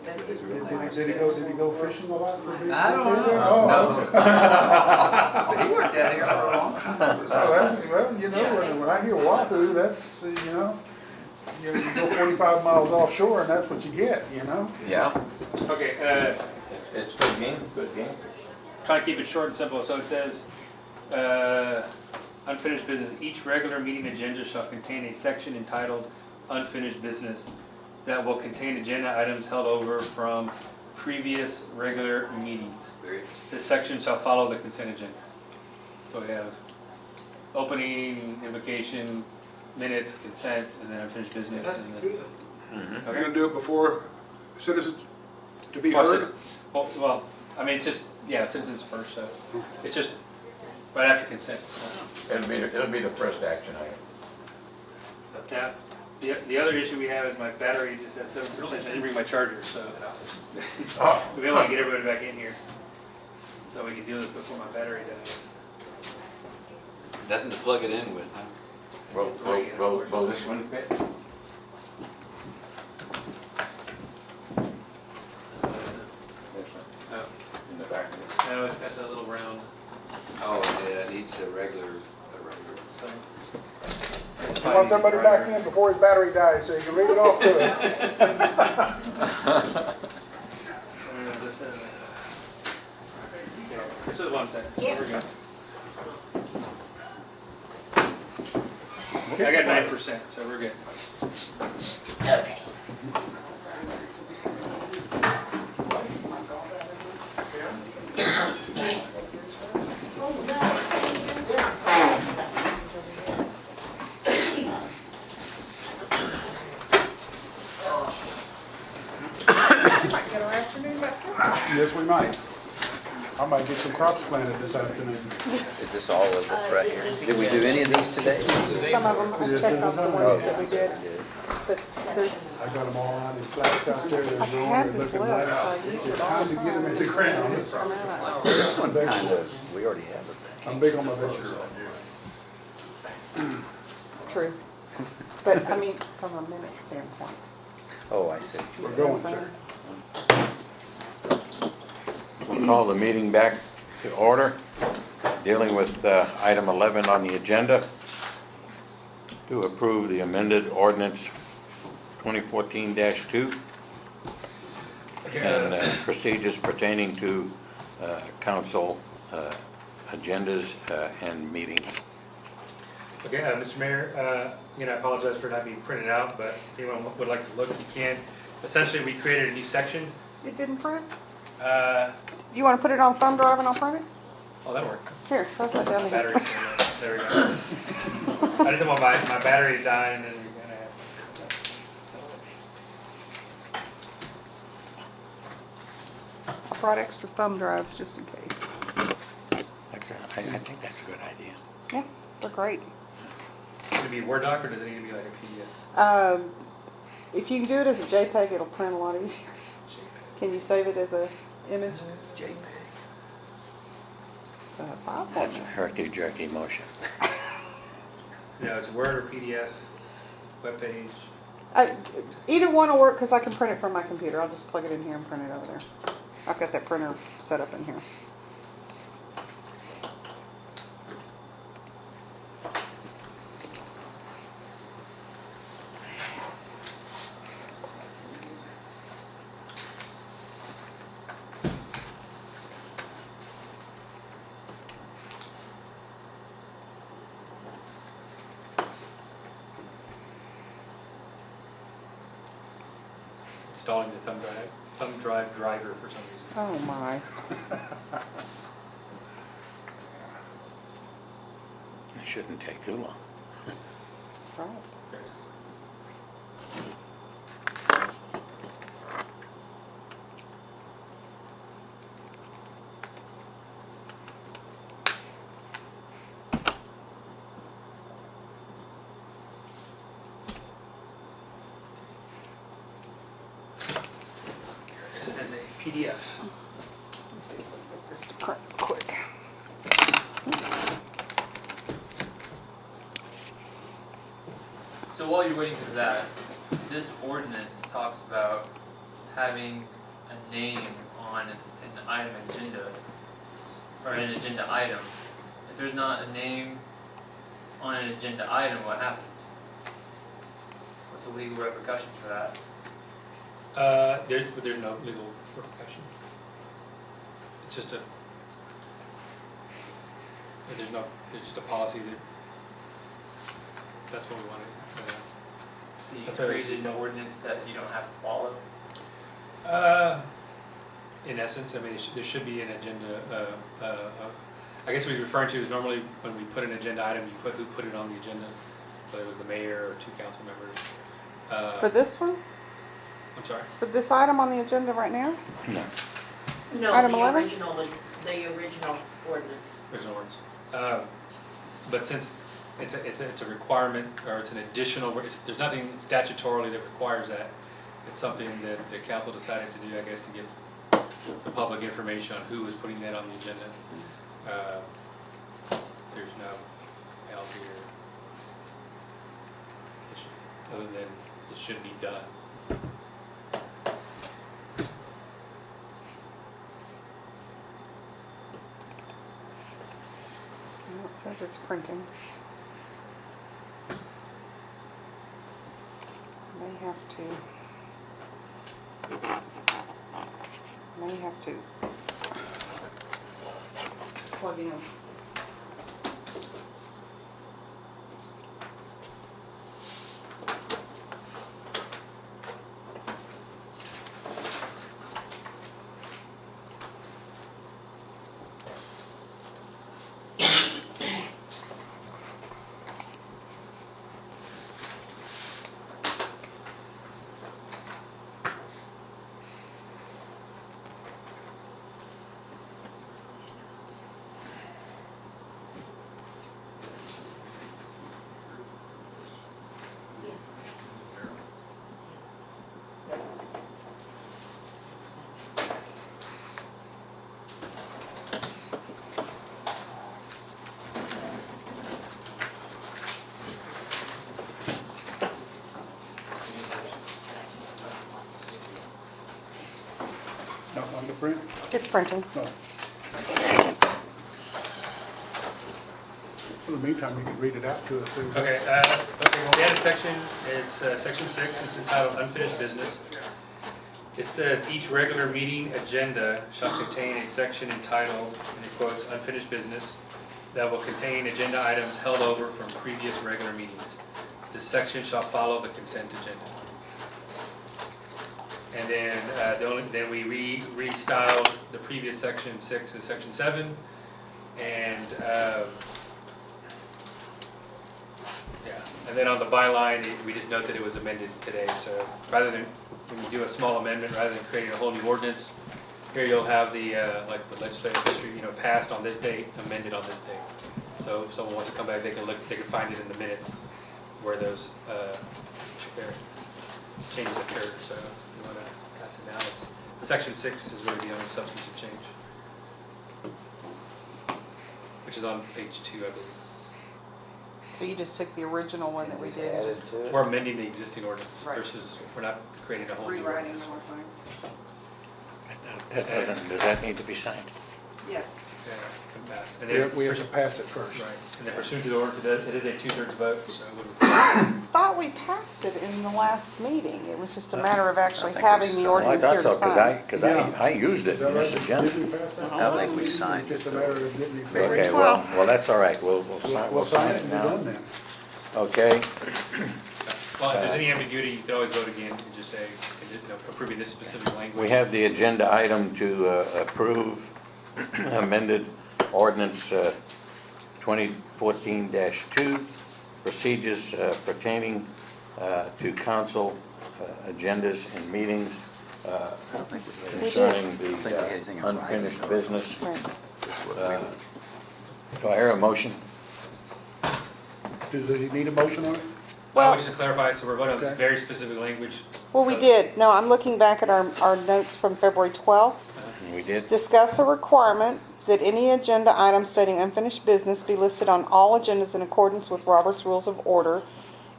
That's what his real name was. Did he go fishing a lot for me? I don't know. Oh, No. But he worked out here for a long time. Well, you know, when I hear Wahoo, that's, you know, you go 45 miles offshore and that's what you get, you know? Yeah. Okay, It's good game, good game. trying to keep it short and simple, so it says, unfinished business, each regular meeting agenda shall contain a section entitled unfinished business that will contain agenda items held over from previous regular meetings. This section shall follow the consent agenda. So we have opening, invocation, minutes, consent, and then unfinished business. And then, You're gonna do it before citizens to be Well, heard? well, I mean, it's just, yeah, citizens first, so it's just right after consent. It'll be the first action item. Now, the other issue we have is my battery just at 7%. I didn't bring my charger, so we want to get everybody back in here so we can do this before my battery dies. Nothing to plug it in with, huh? Will this one fit? No, In the back of it? no, it's got that little round. Oh, yeah, it needs a regular. So. He wants everybody back in before his battery dies, so you can read it off to us. This is 1 second. So we're good. I got 9%, so we're good. Okay. Yes, we might. I might get some crops planted this afternoon. Is this all of it right here? Did we do any of these today? Some of them, I checked off the ones that we did, but there's, I got them all out in flats out there, they're I growing, had they're this looking list, right so I out. used It's it all. time to get them in the ground. This one kind of, we already have it. I'm big on my vegetables. True. But, I mean, from a minute standpoint. Oh, I see. You We're see what I'm going, saying? We'll call the meeting back to order, dealing with item 11 on the agenda, to approve the amended ordinance 2014-2 and procedures pertaining to council agendas and meetings. Okay, Mr. Mayor, again, I apologize for not being printed out, but if anyone would like to look, you can. Essentially, we created a new section. It didn't print? Oh, You want to put it on thumb drive and I'll print it? that worked. Here, pass that down to Battery, him. there we go. I just didn't want my battery to die and then we're gonna have. I brought extra thumb drives just in case. I think that's a good idea. Yeah, they're great. Should it be a Word doc or does it need to be like a PDF? If you can do it as a JPEG, it'll print a lot easier. Can you save it as a image? JPEG. File That's a format. herky-jerky motion. No, it's Word or PDF, webpage. Either one will work because I can print it from my computer. I'll just plug it in here and print it over there. I've got that printer set up in here. Installing the thumb drive driver for some reason. Oh my. It shouldn't take too long. Right. There it is. As a PDF. Let's see if we can get this to print quick. So while you're waiting for that, this ordinance talks about having a name on an item agenda, or an agenda item. If there's not a name on an agenda item, what happens? What's the legal repercussion for that? There's no legal repercussion. It's just there's just a policy that, that's what we wanted. So you That's what it is. created an ordinance that you don't have to follow? In essence, I mean, there should be an agenda, I guess what he's referring to is normally when we put an agenda item, you put who put it on the agenda, whether it was the mayor or 2 council members. For this one? I'm sorry? For this item on the agenda right now? No. No, Item the 11? original ordinance. There's no words. But since it's a requirement, or it's an additional, there's nothing statutorily that requires that. It's something that the council decided to do, I guess, to get the public information on who was putting that on the agenda. There's no penalty or issue, other than it should be done. Well, it says it's printing. May have to plug in. Not on the print? It's printing. No. In the meantime, you can read it out to us. Okay, well, we had a section, it's section 6, it's entitled Unfinished Business. It says, each regular meeting agenda shall contain a section entitled, and it quotes, Unfinished Business, that will contain agenda items held over from previous regular meetings. This section shall follow the consent agenda. And then we restyled the previous section 6 as section 7, and and then on the byline, we just note that it was amended today. So rather than, when you do a small amendment, rather than creating a whole new ordinance, here you'll have the, like the legislative history, passed on this date, amended on this date. So if someone wants to come back, they can find it in the minutes where those changes occurred. So if you want to pass it down, section 6 is really the only substantive change, which is on page 2, I believe. So you just took the original one that we did and just We're amending the existing ordinance Right. versus, we're not creating a whole new rewriting ordinance. the whole thing? Does that need to be signed? Yes. Yeah, can pass. And then, We have to pass it first. right, and then pursuant to the order, it is a 2/3 vote, so it would I thought we passed it in the last meeting. It was just a matter of actually having the ordinance here to sign. Because I used it in this agenda. I don't think we signed Just it. a matter of getting it. Okay, well, that's all right. We'll sign it and now. be done then. Okay, well, if there's any ambiguity, you can always vote again and just say, approving this specific language. we have the agenda item to approve amended ordinance 2014-2, procedures pertaining to council agendas and meetings concerning think we had anything the in writing, unfinished though. business. Right. Do I hear a motion? Does he need a motion on it? Well- would just to clarify, so we're voting on this Okay. very specific language. Well, we So- did. No, I'm looking back at our notes from February 12th. We did? Discuss a requirement that any agenda item stating unfinished business be listed on all agendas in accordance with Robert's Rules of Order,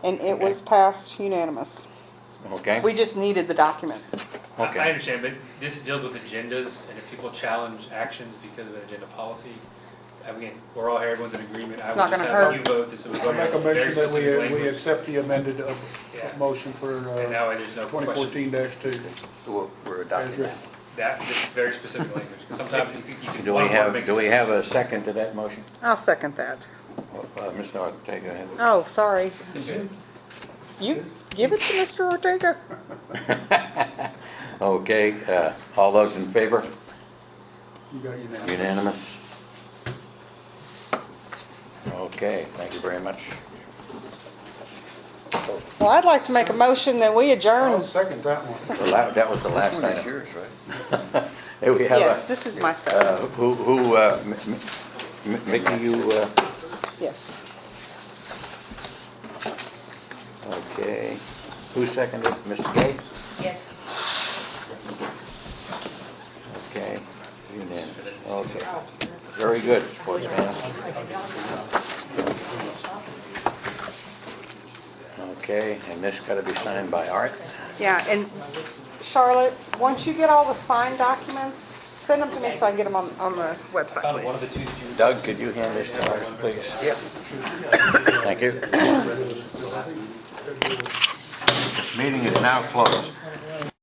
and it was passed unanimous. Okay? We just needed the document. I Okay. understand, but this deals with agendas, and if people challenge actions because of an agenda policy, again, we're all here, everyone's in agreement. I It's would not just gonna have hurt. you vote this, and we I vote on make a this very motion that specific we language. accept the amended Yeah. motion for And now there's no question. 2014-2. We're adopting As that. written. That, this very specific language, because sometimes you can. Do we have a second to that motion? I'll second that. Mr. Ortega. Oh, sorry. Okay. You give it to Mr. Ortega. Okay, all those in favor? You got unanimous. Unanimous? Okay, thank you very much. Well, I'd like to make a motion that we I'll adjourn. second that one. That was the last This one is item. yours, right? Hey, we have Yes, a, this is my stuff. Mickey, you, Yes. okay. Who seconded? Mr. Gay? Yes. Okay, unanimous. Okay. Very good, sportsman. Okay, and this got to be signed by Art? Yeah, and Charlotte, once you get all the signed documents, send them to me so I can get them on the website, Found one of please. the two that you. Doug, could you hand this to Art, please? Yep. Thank you. This meeting is now closed.